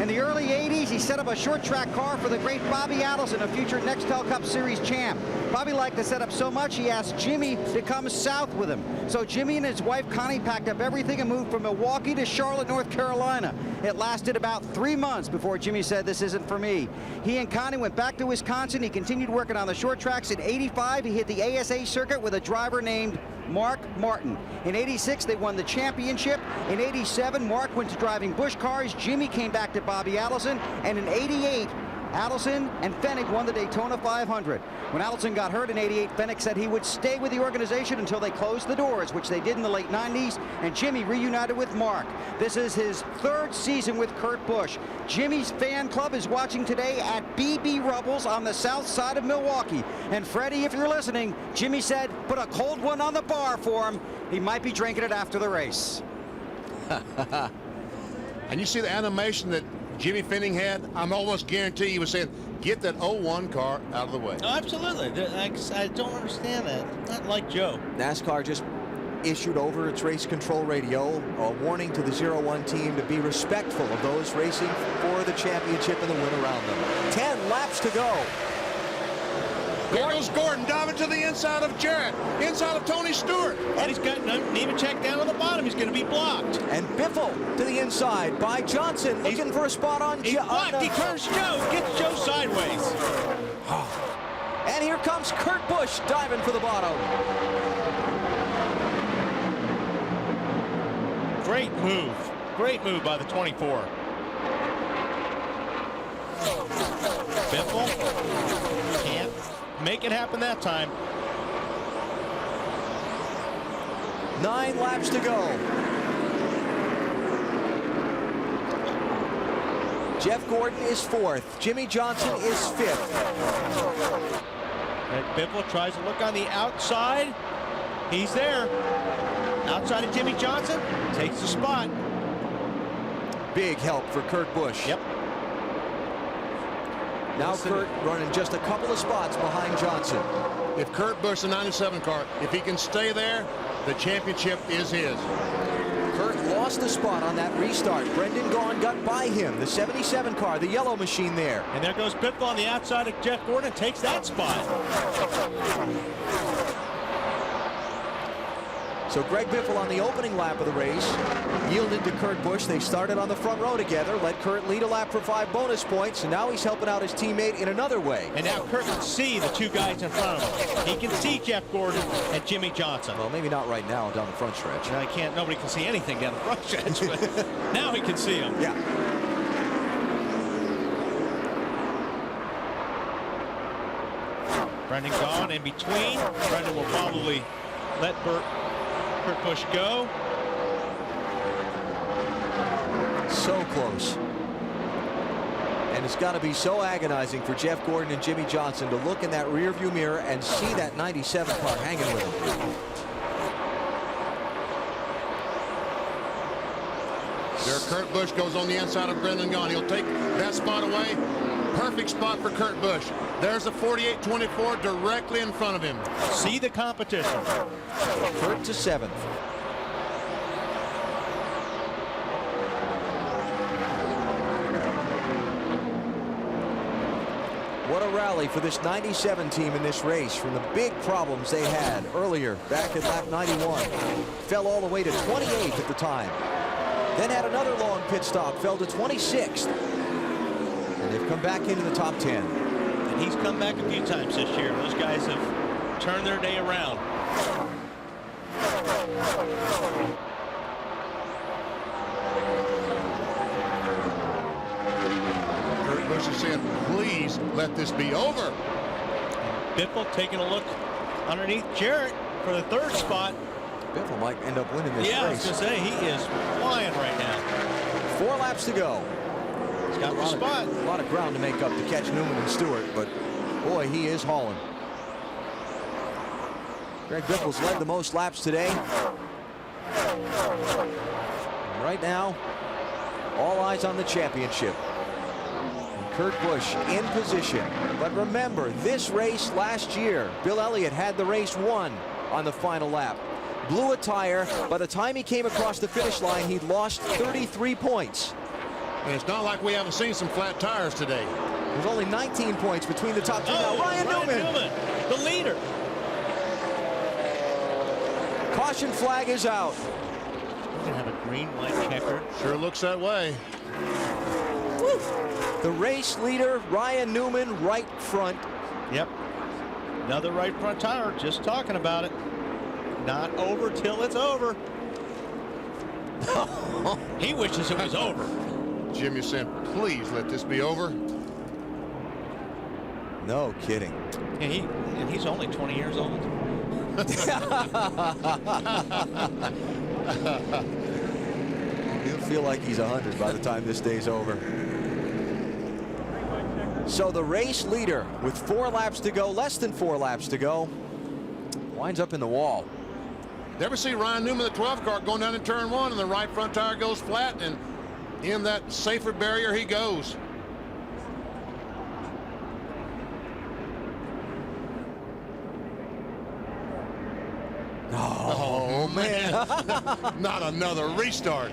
S10: In the early 80s, he set up a short track car for the great Bobby Allison, a future Nextel Cup Series champ. Bobby liked the setup so much, he asked Jimmy to come south with him. So Jimmy and his wife Connie packed up everything and moved from Milwaukee to Charlotte, North Carolina. It lasted about 3 months before Jimmy said, this isn't for me. He and Connie went back to Wisconsin. He continued working on the short tracks. In '85, he hit the ASA circuit with a driver named Mark Martin. In '86, they won the championship. In '87, Mark went to driving Busch cars. Jimmy came back to Bobby Allison. And in '88, Allison and Fennick won the Daytona 500. When Allison got hurt in '88, Fennick said he would stay with the organization until they closed the doors, which they did in the late '90s, and Jimmy reunited with Mark. This is his 3rd season with Kurt Busch. Jimmy's fan club is watching today at BB Rubbles on the south side of Milwaukee. And Freddie, if you're listening, Jimmy said put a cold one on the bar for him. He might be drinking it after the race.
S4: And you see the animation that Jimmy Fennick had? I'm almost guarantee he was saying, get that 01 car out of the way.
S5: Oh, absolutely. I don't understand that. Not like Joe.
S3: NASCAR just issued over its race control radio a warning to the 01 team to be respectful of those racing for the championship and the win around them. 10 laps to go.
S4: There goes Gordon diving to the inside of Jarrett, inside of Tony Stewart.
S5: And he's got Nemechek down on the bottom. He's going to be blocked.
S3: And Biffle to the inside by Johnson, looking for a spot on
S5: He's blocked. He turns Joe, gets Joe sideways.
S3: And here comes Kurt Busch diving for the bottom.
S5: Great move. Great move by the 24. Biffle can't make it happen that time.
S3: 9 laps to go. Jeff Gordon is 4th. Jimmy Johnson is 5th.
S5: And Biffle tries to look on the outside. He's there. Outside of Jimmy Johnson. Takes the spot.
S3: Big help for Kurt Busch.
S5: Yep.
S3: Now Kurt running just a couple of spots behind Johnson.
S4: If Kurt Busch, the 97 car, if he can stay there, the championship is his.
S3: Kurt lost the spot on that restart. Brendan Gaughan got by him. The 77 car, the yellow machine there.
S5: And there goes Biffle on the outside of Jeff Gordon. Takes that spot.
S3: So Greg Biffle on the opening lap of the race yielded to Kurt Busch. They started on the front row together, let Kurt lead a lap for 5 bonus points, and now he's helping out his teammate in another way.
S5: And now Kurt can see the 2 guys in front of him. He can see Jeff Gordon and Jimmy Johnson.
S3: Well, maybe not right now down the front stretch.
S5: Nobody can see anything down the front stretch, but now he can see them.
S3: Yeah.
S5: Brendan Gaughan in between. Brendan will probably let Kurt Busch go.
S3: So close. And it's got to be so agonizing for Jeff Gordon and Jimmie Johnson to look in that rearview mirror and see that 97 car hanging with him.
S4: There, Kurt Busch goes on the inside of Brendan Gaughan. He'll take that spot away. Perfect spot for Kurt Busch. There's a 48-24 directly in front of him.
S5: See the competition.
S3: Kurt to 7th. What a rally for this 97 team in this race from the big problems they had earlier back at lap 91. Fell all the way to 28th at the time. Then had another long pit stop, fell to 26th. And they've come back into the top 10.
S5: And he's come back a few times this year. Those guys have turned their day around.
S4: Kurt Busch is saying, please let this be over.
S5: Biffle taking a look underneath Jarrett for the 3rd spot.
S3: Biffle might end up winning this race.
S5: Yeah, I was going to say, he is flying right now.
S3: 4 laps to go.
S5: He's got the spot.
S3: A lot of ground to make up to catch Newman and Stewart, but boy, he is hauling. Greg Biffle's led the most laps today. And right now, all eyes on the championship. And Kurt Busch in position. But remember, this race last year, Bill Elliott had the race won on the final lap. Blew a tire. By the time he came across the finish line, he'd lost 33 points.
S4: And it's not like we haven't seen some flat tires today.
S3: There's only 19 points between the top two now. Ryan Newman,
S5: the leader.
S3: Caution flag is out.
S5: We're going to have a green-white checker.
S4: Sure looks that way.
S3: Woo. The race leader, Ryan Newman, right front.
S5: Yep. Another right front tire, just talking about it. Not over till it's over. He wishes it was over.
S4: Jimmy said, please let this be over.
S3: No kidding.
S5: And he's only 20 years old.
S3: He'll feel like he's 100 by the time this day's over. So the race leader with 4 laps to go, less than 4 laps to go, winds up in the wall.
S4: Never see Ryan Newman, the 12 car, going down in turn 1, and the right front tire goes flat, and in that safer barrier he goes.
S3: Oh man.
S4: Not another restart.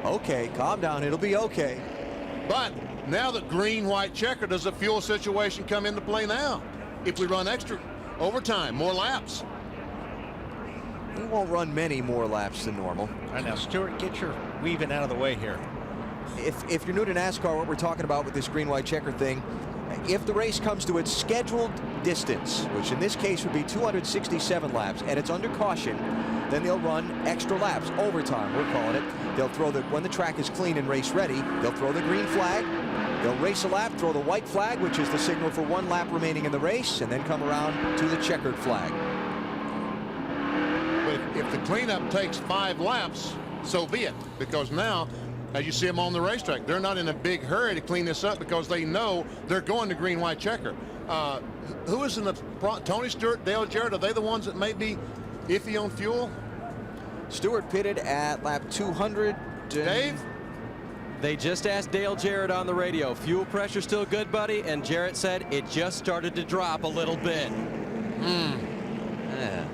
S3: Okay, calm down. It'll be okay.
S4: But now that green-white checker, does the fuel situation come into play now? If we run extra overtime, more laps.
S3: We won't run many more laps than normal.
S5: All right, now, Stewart, get your weaving out of the way here.
S3: If you're new to NASCAR, what we're talking about with this green-white checker thing, if the race comes to its scheduled distance, which in this case would be 267 laps, and it's under caution, then they'll run extra laps, overtime, we're calling it. They'll throw when the track is clean and race ready, they'll throw the green flag, they'll race a lap, throw the white flag, which is the signal for 1 lap remaining in the race, and then come around to the checkered flag.
S4: But if the cleanup takes 5 laps, so be it, because now, as you see them on the racetrack, they're not in a big hurry to clean this up because they know they're going to green-white checker. Who is in the front? Tony Stewart, Dale Jarrett, are they the ones that may be iffy on fuel?
S3: Stewart pitted at lap 200.
S4: Dave?
S7: They just asked Dale Jarrett on the radio, fuel pressure still good, buddy? And Jarrett said it just started to drop a little bit.
S3: Yeah.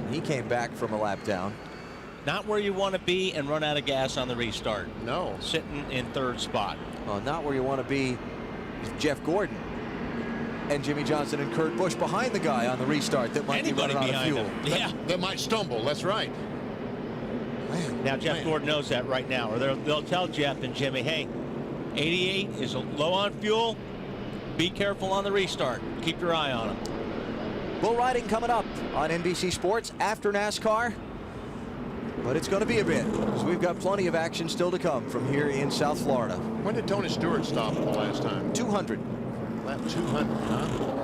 S3: He came back from a lap down.
S5: Not where you want to be and run out of gas on the restart.
S4: No.
S5: Sitting in 3rd spot.
S3: Well, not where you want to be is Jeff Gordon and Jimmie Johnson and Kurt Busch behind the guy on the restart that might be running out of fuel.
S5: Yeah.
S4: That might stumble, that's right.
S3: Man,
S5: now Jeff Gordon knows that right now, or they'll tell Jeff and Jimmy, hey, 88 is low on fuel. Be careful on the restart. Keep your eye on him.
S3: Bull riding coming up on NBC Sports after NASCAR. But it's going to be a bit, because we've got plenty of action still to come from here in South Florida.
S4: When did Tony Stewart stop the last time?
S3: 200.
S4: Lap About 200, huh?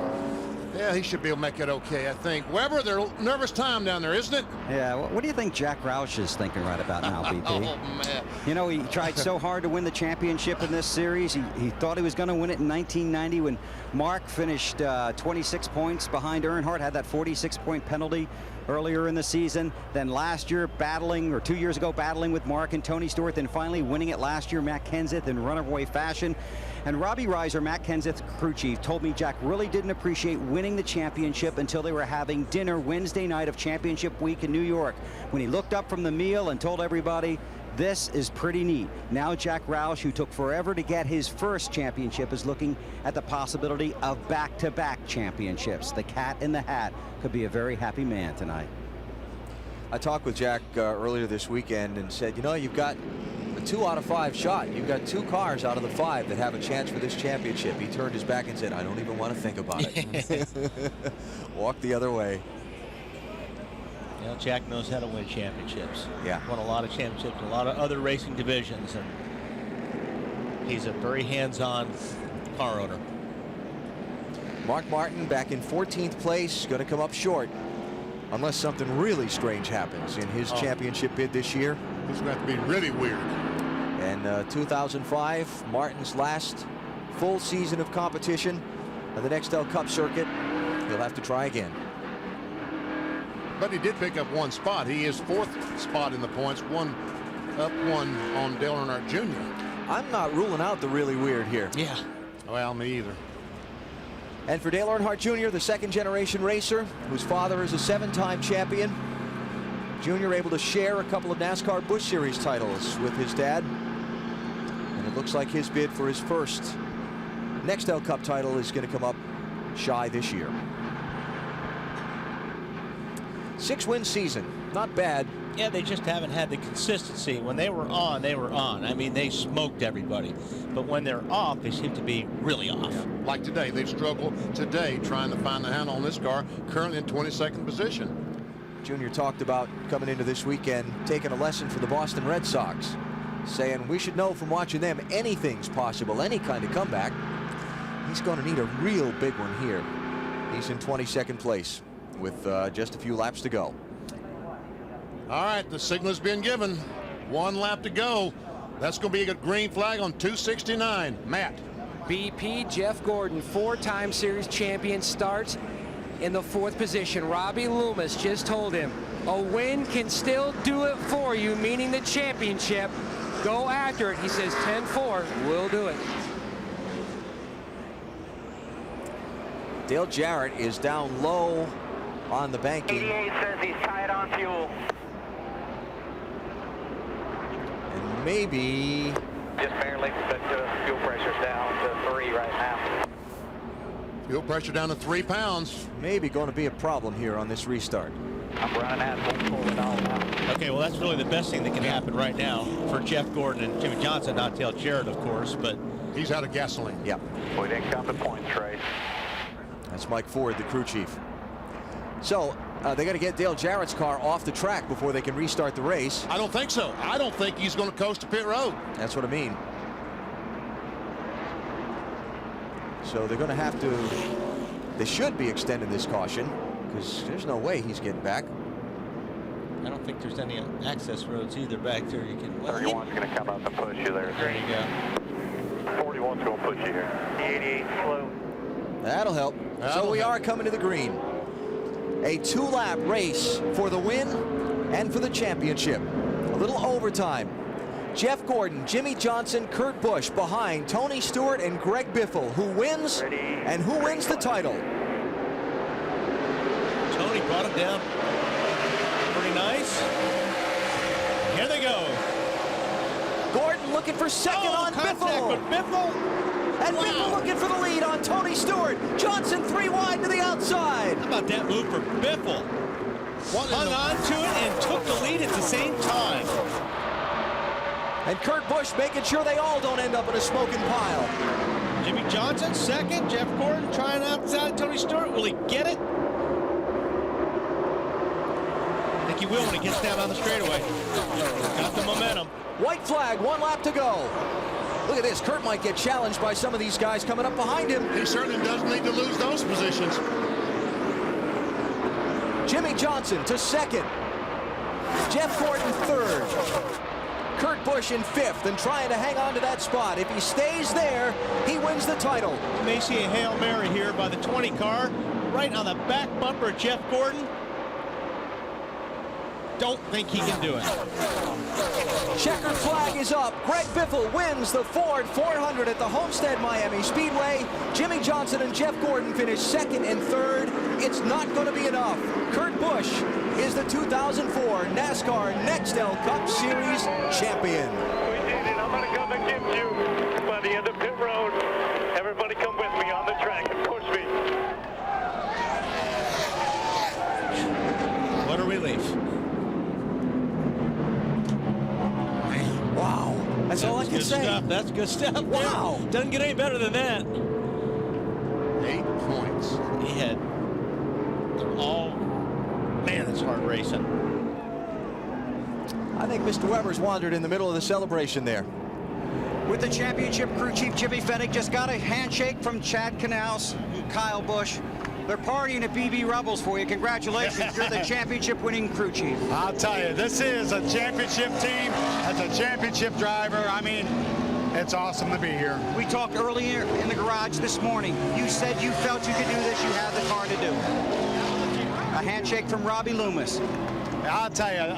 S4: Yeah, he should be able to make it okay, I think. Weber, they're nervous time down there, isn't it?
S10: Yeah, what do you think Jack Roush is thinking right about now, BP?
S4: Oh, man.
S10: You know, he tried so hard to win the championship in this series. He thought he was going to win it in 1990 when Mark finished 26 points behind Earnhardt, had that 46-point penalty earlier in the season. Then last year battling, or 2 years ago battling with Mark and Tony Stewart, then finally winning it last year, Matt Kenseth, in runaway fashion. And Robbie Reiser, Matt Kenseth's crew chief, told me Jack really didn't appreciate winning the championship until they were having dinner Wednesday night of championship week in New York, when he looked up from the meal and told everybody, this is pretty neat. Now Jack Roush, who took forever to get his first championship, is looking at the possibility of back-to-back championships. The cat in the hat could be a very happy man tonight.
S3: I talked with Jack earlier this weekend and said, you know, you've got a 2 out of 5 shot. You've got 2 cars out of the 5 that have a chance for this championship. He turned his back and said, I don't even want to think about it. Walk the other way.
S5: You know, Jack knows how to win championships.
S3: Yeah.
S5: Won a lot of championships, a lot of other racing divisions, and he's a very hands-on car owner.
S3: Mark Martin back in 14th place, going to come up short unless something really strange happens in his championship bid this year.
S4: It's going to have to be really weird.
S3: And 2005, Martin's last full season of competition on the Nextel Cup circuit. He'll have to try again.
S4: But he did pick up 1 spot. He is 4th spot in the points, 1 up 1 on Dale Earnhardt Jr.
S3: I'm not ruling out the really weird here.
S5: Yeah.
S4: Well, me either.
S3: And for Dale Earnhardt Jr., the 2nd-generation racer, whose father is a 7-time champion, Jr. able to share a couple of NASCAR Busch Series titles with his dad. And it looks like his bid for his first Nextel Cup title is going to come up shy this year. 6-win season, not bad.
S5: Yeah, they just haven't had the consistency. When they were on, they were on. I mean, they smoked everybody. But when they're off, they seem to be really off.
S4: Yeah. Like today, they've struggled today trying to find the handle on this car, currently in 22nd position.
S3: Junior talked about coming into this weekend, taking a lesson from the Boston Red Sox, saying we should know from watching them anything's possible, any kind of comeback. He's going to need a real big one here. He's in 22nd place with just a few laps to go.
S4: All right, the signal's been given. 1 lap to go. That's going to be a green flag on 269. Matt.
S8: BP, Jeff Gordon, 4-time series champion, starts in the 4th position. Robbie Loomis just told him a win can still do it for you, meaning the championship. Go after it. He says 10-4, we'll do it.
S3: Dale Jarrett is down low on the banking.
S9: 88 says he's tight on fuel.
S3: And maybe
S9: Just barely, but fuel pressure's down to 3 right now.
S4: Fuel pressure down to 3 pounds.
S3: Maybe going to be a problem here on this restart.
S9: I'm running at full it all now.
S5: Okay, well, that's really the best thing that can happen right now for Jeff Gordon and Jimmy Johnson, not Dale Jarrett, of course, but
S4: he's out of gasoline.
S3: Yep.
S9: We didn't come to points race.
S3: That's Mike Ford, the crew chief. So they got to get Dale Jarrett's car off the track before they can restart the race.
S4: I don't think so. I don't think he's going to coast to pit road.
S3: That's what I mean. So they're going to have to, they should be extending this caution because there's no way he's getting back.
S5: I don't think there's any access roads either back there. You can.
S9: 31's going to come up and push you there.
S5: There you go.
S9: 41's going to push you here. The 88 slow.
S3: That'll help. So we are coming to the green. A 2-lap race for the win and for the championship. A little overtime. Jeff Gordon, Jimmy Johnson, Kurt Busch behind Tony Stewart and Greg Biffle. Who wins and who wins the title?
S5: Tony brought him down. Pretty nice. Here they go.
S3: Gordon looking for second on Biffle.
S5: With Biffle.
S3: And Biffle looking for the lead on Tony Stewart. Johnson 3 wide to the outside.
S5: How about that move for Biffle? Hung on to it and took the lead at the same time.
S3: And Kurt Busch making sure they all don't end up in a smoking pile.
S5: Jimmy Johnson second. Jeff Gordon trying outside Tony Stewart. Will he get it? I think he will when he gets down on the straightaway. Got the momentum.
S3: White flag, 1 lap to go. Look at this. Kurt might get challenged by some of these guys coming up behind him.
S4: He certainly doesn't need to lose those positions.
S3: Jimmie Johnson to second. Jeff Gordon third. Kurt Busch in fifth and trying to hang on to that spot. If he stays there, he wins the title.
S5: You may see a Hail Mary here by the 20 car, right on the back bumper of Jeff Gordon. Don't think he can do it.
S3: Checkered flag is up. Greg Biffle wins the Ford 400 at the Homestead Miami Speedway. Jimmie Johnson and Jeff Gordon finish second and third. It's not going to be enough. Kurt Busch is the 2004 NASCAR Nextel Cup Series champion.
S9: We did it. I'm going to come and get you by the end of pit road. Everybody come with me on the track and push me.
S5: What a relief.
S3: Wow. That's all I can say.
S5: Stuff. That's good stuff.
S3: Wow.
S5: Doesn't get any better than that.
S4: 8 points.
S5: He had all. Man, it's hard racing.
S3: I think Mr. Weber's wandered in the middle of the celebration there.
S10: With the championship, crew chief Jimmy Fennig just got a handshake from Chad Knaus, Kyle Busch. They're partying at BB Rubbles for you. Congratulations, you're the championship-winning crew chief.
S11: I'll tell you, this is a championship team. As a championship driver, I mean, it's awesome to be here.
S10: We talked earlier in the garage this morning. You said you felt you could do this. You had the car to do it. A handshake from Robbie Loomis.
S11: I'll tell you,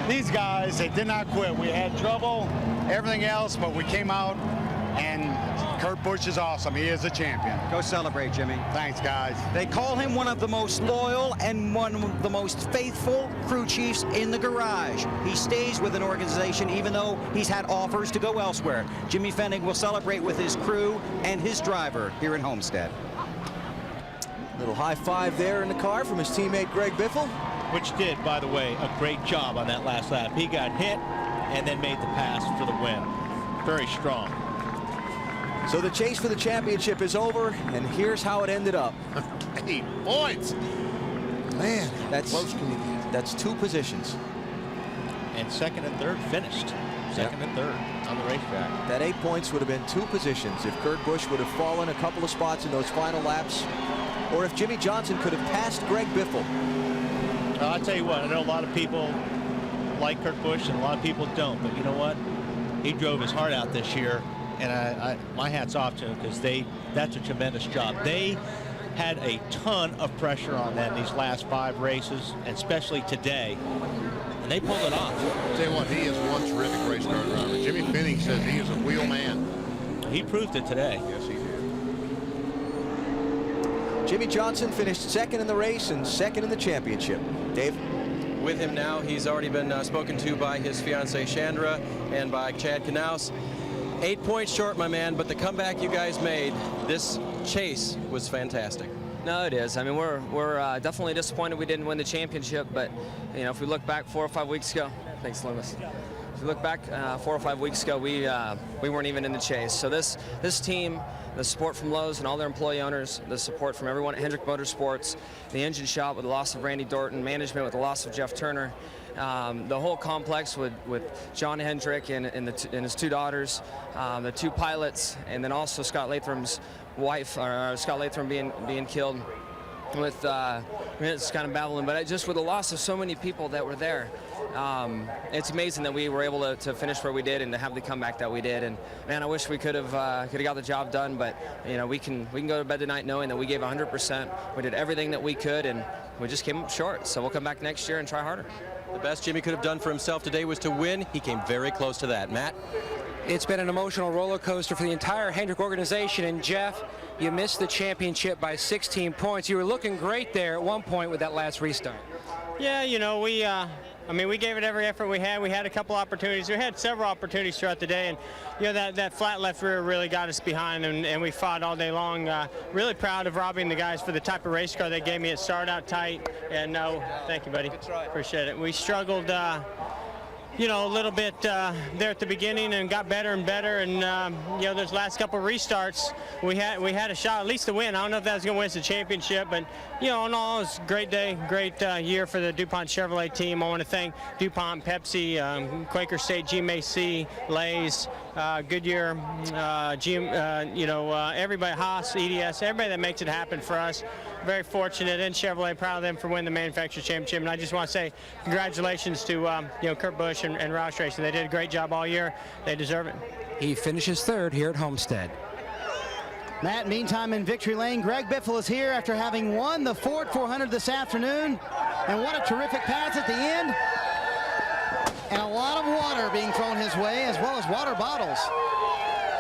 S11: these guys, they did not quit. We had trouble, everything else, but we came out, and Kurt Busch is awesome. He is a champion.
S10: Go celebrate, Jimmy.
S11: Thanks, guys.
S10: They call him one of the most loyal and one of the most faithful crew chiefs in the garage. He stays with an organization even though he's had offers to go elsewhere. Jimmy Fennig will celebrate with his crew and his driver here in Homestead.
S3: Little high five there in the car from his teammate Greg Biffle.
S5: Which did, by the way, a great job on that last lap. He got hit and then made the pass for the win. Very strong.
S3: So the chase for the championship is over, and here's how it ended up.
S4: 8 points.
S3: Man, that's 2 positions.
S5: And second and third finished. Second and third on the racetrack.
S3: That 8 points would have been 2 positions if Kurt Busch would have fallen a couple of spots in those final laps, or if Jimmie Johnson could have passed Greg Biffle.
S5: I'll tell you what, I know a lot of people like Kurt Busch and a lot of people don't, but you know what? He drove his heart out this year, and my hat's off to him because that's a tremendous job. They had a ton of pressure on them these last 5 races, and especially today, and they pulled it off.
S4: I'll tell you what, he is one terrific race car driver. Jimmy Fennig says he is a wheel man.
S5: He proved it today.
S4: Yes, he did.
S3: Jimmie Johnson finished second in the race and second in the championship. Dave?
S7: With him now, he's already been spoken to by his fiancée Chandra and by Chad Knaus. 8 points short, my man, but the comeback you guys made, this chase was fantastic.
S19: No, it is. I mean, we're definitely disappointed we didn't win the championship, but you know, if we look back 4 or 5 weeks ago, thanks, Loomis. If we look back 4 or 5 weeks ago, we weren't even in the chase. So this team, the support from Lowe's and all their employee owners, the support from everyone at Hendrick Motorsports, the engine shop with the loss of Randy Dorton, management with the loss of Jeff Turner, the whole complex with John Hendrick and his 2 daughters, the 2 pilots, and then also Scott Latham's wife, or Scott Latham being killed. With it's kind of babbling, but just with the loss of so many people that were there, it's amazing that we were able to finish where we did and to have the comeback that we did. And man, I wish we could have got the job done, but you know, we can go to bed tonight knowing that we gave 100%. We did everything that we could, and we just came up short. So we'll come back next year and try harder.
S7: The best Jimmy could have done for himself today was to win. He came very close to that. Matt?
S8: It's been an emotional roller coaster for the entire Hendrick organization. And Jeff, you missed the championship by 16 points. You were looking great there at one point with that last restart.
S20: Yeah, you know, we gave it every effort we had. We had a couple opportunities. We had several opportunities throughout the day, and you know, that flat left rear really got us behind, and we fought all day long. Really proud of Robbie and the guys for the type of race car they gave me. It started out tight, and thank you, buddy. Appreciate it. We struggled, you know, a little bit there at the beginning and got better and better. And you know, those last couple of restarts, we had a shot at least to win. I don't know if that was going to win us the championship, but you know, in all, it was a great day, great year for the DuPont Chevrolet team. I want to thank DuPont, Pepsi, Quaker State, GMAC, Lay's, Goodyear, everybody, Haas, EDS, everybody that makes it happen for us. Very fortunate, and Chevrolet, proud of them for winning the Manufacturers Championship. And I just want to say congratulations to Kurt Busch and Roush Racing. They did a great job all year. They deserve it.
S8: He finishes third here at Homestead.
S2: Matt, meantime in victory lane, Greg Biffle is here after having won the Ford 400 this afternoon. And what a terrific pass at the end. And a lot of water being thrown his way, as well as water bottles.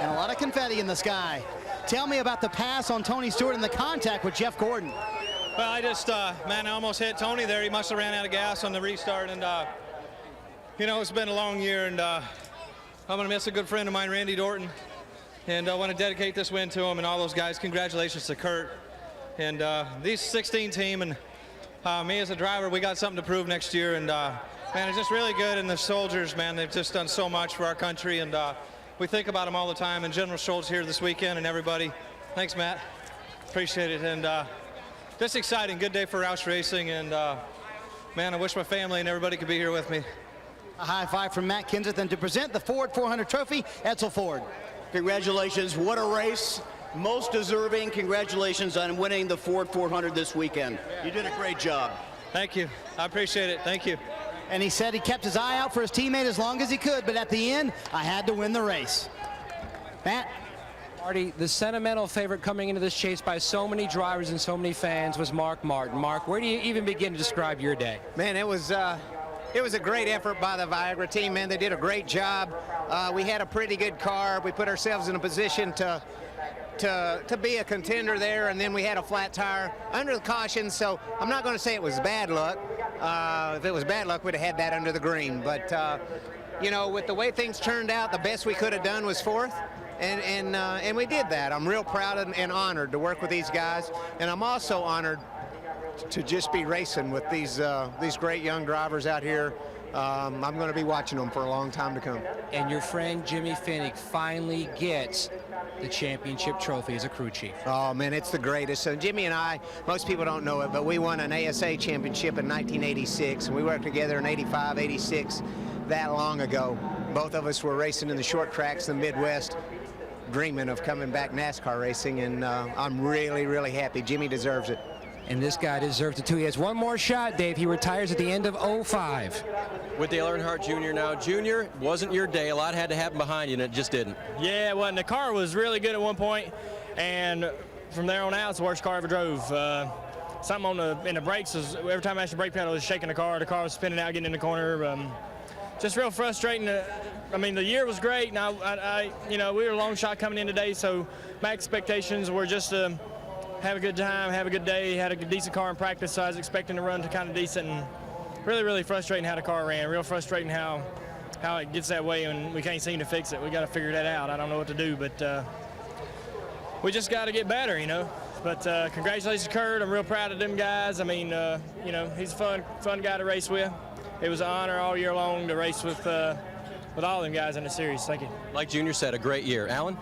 S2: And a lot of confetti in the sky. Tell me about the pass on Tony Stewart and the contact with Jeff Gordon.
S21: Well, I just, man, I almost hit Tony there. He must have ran out of gas on the restart. And, it's been a long year, and I'm going to miss a good friend of mine, Randy Dorton. And I want to dedicate this win to him and all those guys. Congratulations to Kurt. And these 16 team and me as a driver, we got something to prove next year. And, man, it's just really good. And the soldiers, man, they've just done so much for our country. And we think about them all the time. And General Schultz here this weekend and everybody. Thanks, Matt. Appreciate it. And just exciting. Good day for Roush Racing. And, man, I wish my family and everybody could be here with me.
S2: A high five from Matt Kenseth, and to present the Ford 400 trophy, Edsel Ford.
S22: Congratulations. What a race. Most deserving. Congratulations on winning the Ford 400 this weekend. You did a great job.
S21: Thank you. I appreciate it. Thank you.
S2: And he said he kept his eye out for his teammate as long as he could, but at the end, I had to win the race. Matt?
S8: Marty, the sentimental favorite coming into this chase by so many drivers and so many fans was Mark Martin. Mark, where do you even begin to describe your day?
S23: Man, it was a great effort by the Viagra team, man. They did a great job. We had a pretty good car. We put ourselves in a position to be a contender there, and then we had a flat tire under the caution, so I'm not going to say it was bad luck. If it was bad luck, we'd have had that under the green. But, with the way things turned out, the best we could have done was fourth, and we did that. I'm real proud and honored to work with these guys, and I'm also honored to just be racing with these great young drivers out here. I'm going to be watching them for a long time to come.
S8: And your friend Jimmy Finnick finally gets the championship trophy as a crew chief.
S23: Oh, man, it's the greatest. So Jimmy and I, most people don't know it, but we won an ASA championship in 1986, and we worked together in 85, 86, that long ago. Both of us were racing in the short tracks in the Midwest, dreaming of coming back NASCAR racing, and I'm really, really happy. Jimmy deserves it.
S8: And this guy deserves it too. He has one more shot, Dave. He retires at the end of 05.
S7: With Dale Earnhardt Jr. now. Jr., wasn't your day. A lot had to happen behind you, and it just didn't.
S13: Yeah, well, the car was really good at one point, and from there on out, it's the worst car I ever drove. Something in the brakes was, every time I mashed the brake pedal, it was shaking the car was spinning out, getting in the corner. Just real frustrating. The year was great, and we were a long shot coming in today, so my expectations were just to have a good time, have a good day, had a decent car in practice, so I was expecting to run to kind of decent, and really, really frustrating how the car ran. Real frustrating how it gets that way, and we can't seem to fix it. We got to figure that out. I don't know what to do, but we just got to get better, But congratulations to Kurt. I'm real proud of them guys. He's a fun guy to race with. It was an honor all year long to race with all them guys in the series. Thank you.
S7: Like Junior said, a great year. Alan?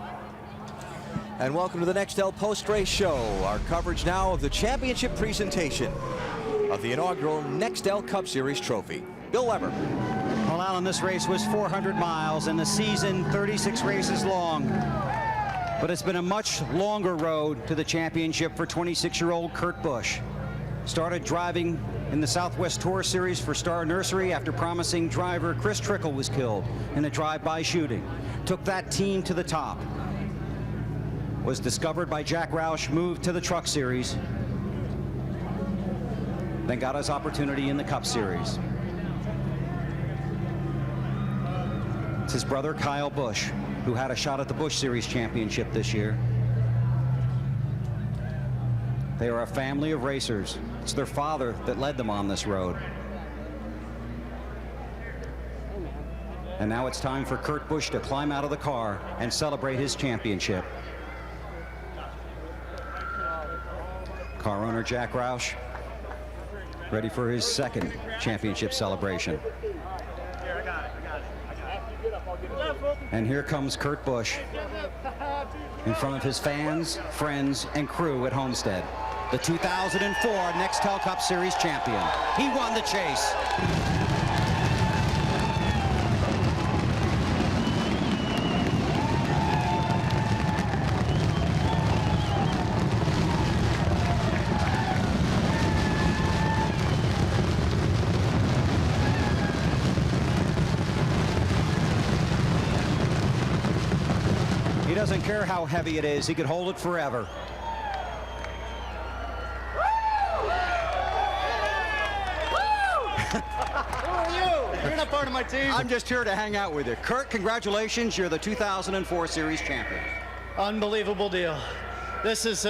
S3: And welcome to the Nextel post-race show. Our coverage now of the championship presentation of the inaugural Nextel Cup Series trophy. Bill Weber.
S10: Well, Alan, this race was 400 miles and the season 36 races long. But it's been a much longer road to the championship for 26-year-old Kurt Busch. Started driving in the Southwest Tour Series for Star Nursery after promising driver Chris Trickle was killed in a drive-by shooting. Took that team to the top. Was discovered by Jack Roush, moved to the Truck Series, then got his opportunity in the Cup Series. It's his brother Kyle Busch, who had a shot at the Busch Series championship this year. They are a family of racers. It's their father that led them on this road. And now it's time for Kurt Busch to climb out of the car and celebrate his championship. Car owner Jack Roush ready for his second championship celebration. And here comes Kurt Busch in front of his fans, friends, and crew at Homestead. The 2004 Nextel Cup Series champion. He won the chase. doesn't care how heavy it is. He could hold it forever.
S1: Who are you? You're not part of my team.
S10: I'm just here to hang out with you. Kurt, congratulations. You're the 2004 Series champion.
S1: Unbelievable deal. This is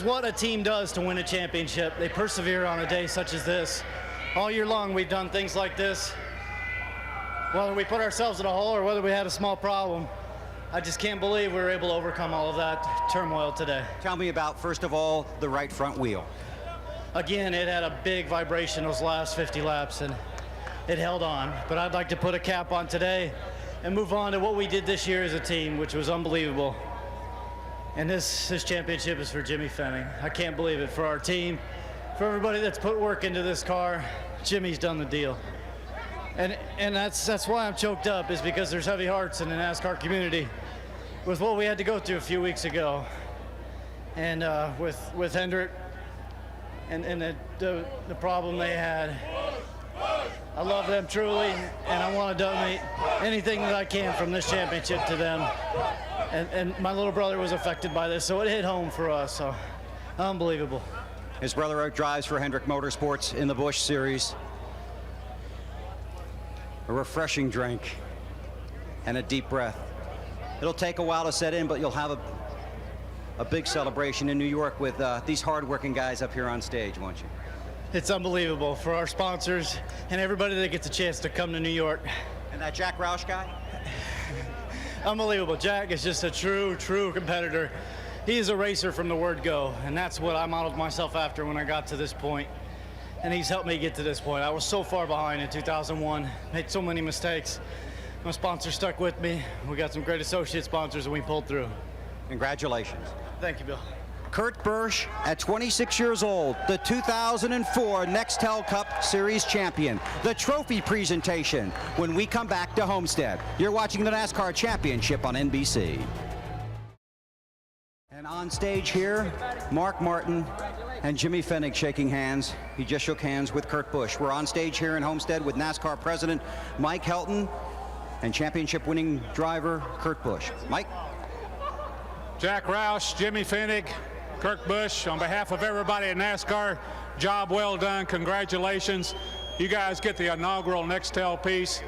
S1: what a team does to win a championship. They persevere on a day such as this. All year long, we've done things like this. Whether we put ourselves in a hole or whether we had a small problem, I just can't believe we were able to overcome all of that turmoil today.
S10: Tell me about, first of all, the right front wheel.
S1: Again, it had a big vibration those last 50 laps, and it held on. But I'd like to put a cap on today and move on to what we did this year as a team, which was unbelievable. And this championship is for Jimmy Fennig. I can't believe it. For our team, for everybody that's put work into this car, Jimmy's done the deal. And that's why I'm choked up, is because there's heavy hearts in the NASCAR community with what we had to go through a few weeks ago. And with Hendrick and the problem they had. I love them truly, and I want to donate anything that I can from this championship to them. And my little brother was affected by this, so it hit home for us. So unbelievable.
S10: His brother drives for Hendrick Motorsports in the Busch Series. A refreshing drink and a deep breath. It'll take a while to set in, but you'll have a big celebration in New York with these hard-working guys up here on stage, won't you?
S1: It's unbelievable for our sponsors and everybody that gets a chance to come to New York.
S10: And that Jack Roush guy?
S1: Unbelievable. Jack is just a true competitor. He is a racer from the word go, and that's what I modeled myself after when I got to this point. And he's helped me get to this point. I was so far behind in 2001, made so many mistakes. My sponsor stuck with me. We got some great associate sponsors, and we pulled through.
S10: Congratulations.
S1: Thank you, Bill.
S10: Kurt Busch, at 26 years old, the 2004 Nextel Cup Series champion. The trophy presentation when we come back to Homestead. You're watching the NASCAR Championship on NBC. And on stage here, Mark Martin and Jimmy Fennig shaking hands. He just shook hands with Kurt Busch. We're on stage here in Homestead with NASCAR President Mike Helton and championship winning driver Kurt Busch. Mike?
S14: Jack Roush, Jimmy Fennig, Kurt Busch, on behalf of everybody at NASCAR, job well done. Congratulations. You guys get the inaugural Nextel piece.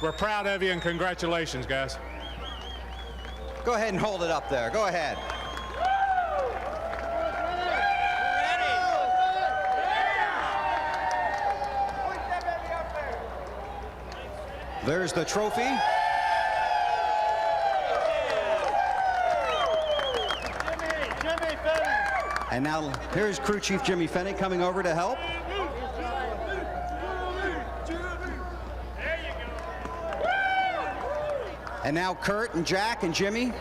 S14: We're proud of you, and congratulations, guys.
S10: Go ahead and hold it up there. Go ahead. There's the trophy. And now here's crew chief Jimmy Fennig coming over to help. And now Kurt and Jack and Jimmy,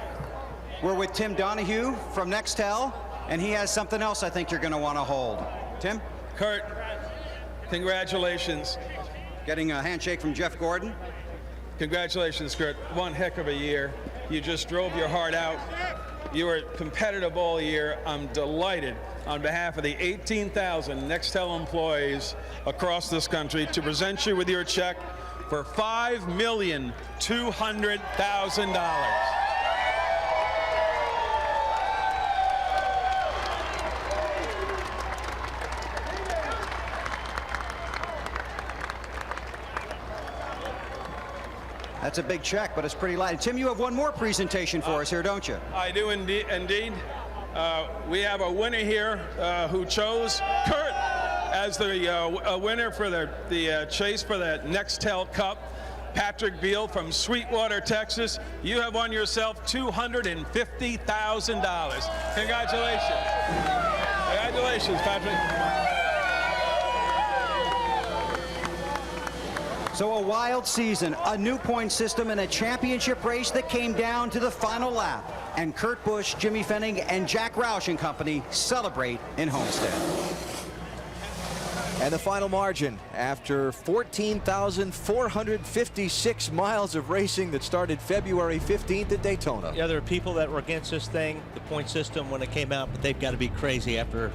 S10: we're with Tim Donahue from Nextel, and he has something else I think you're going to want to hold. Tim?
S16: Kurt, congratulations.
S10: Getting a handshake from Jeff Gordon.
S16: Congratulations, Kurt. One heck of a year. You just drove your heart out. You were competitive all year. I'm delighted on behalf of the 18,000 Nextel employees across this country to present you with your check for $5,200,000.
S10: That's a big check, but it's pretty light. Tim, you have one more presentation for us here, don't you?
S16: I do indeed. We have a winner here who chose Kurt as the winner for the chase for the Nextel Cup. Patrick Beal from Sweetwater, Texas. You have won yourself $250,000. Congratulations. Congratulations, Patrick.
S10: So a wild season, a new point system, and a championship race that came down to the final lap. And Kurt Busch, Jimmy Fennig, and Jack Roush and company celebrate in Homestead.
S3: And the final margin after 14,456 miles of racing that started February 15th at Daytona.
S5: Yeah, there are people that were against this thing, the point system, when it came out, but they've got to be crazy after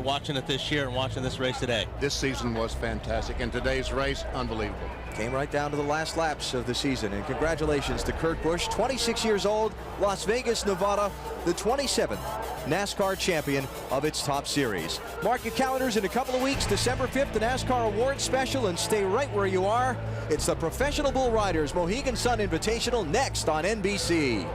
S5: watching it this year and watching this race today.
S4: This season was fantastic, and today's race, unbelievable.
S3: Came right down to the last laps of the season. And congratulations to Kurt Busch, 26 years old, Las Vegas, Nevada, the 27th NASCAR champion of its top series. Mark your calendars in a couple of weeks, December 5th, the NASCAR Awards Special, and stay right where you are. It's the Professional Bull Riders Mohegan Sun Invitational next on NBC.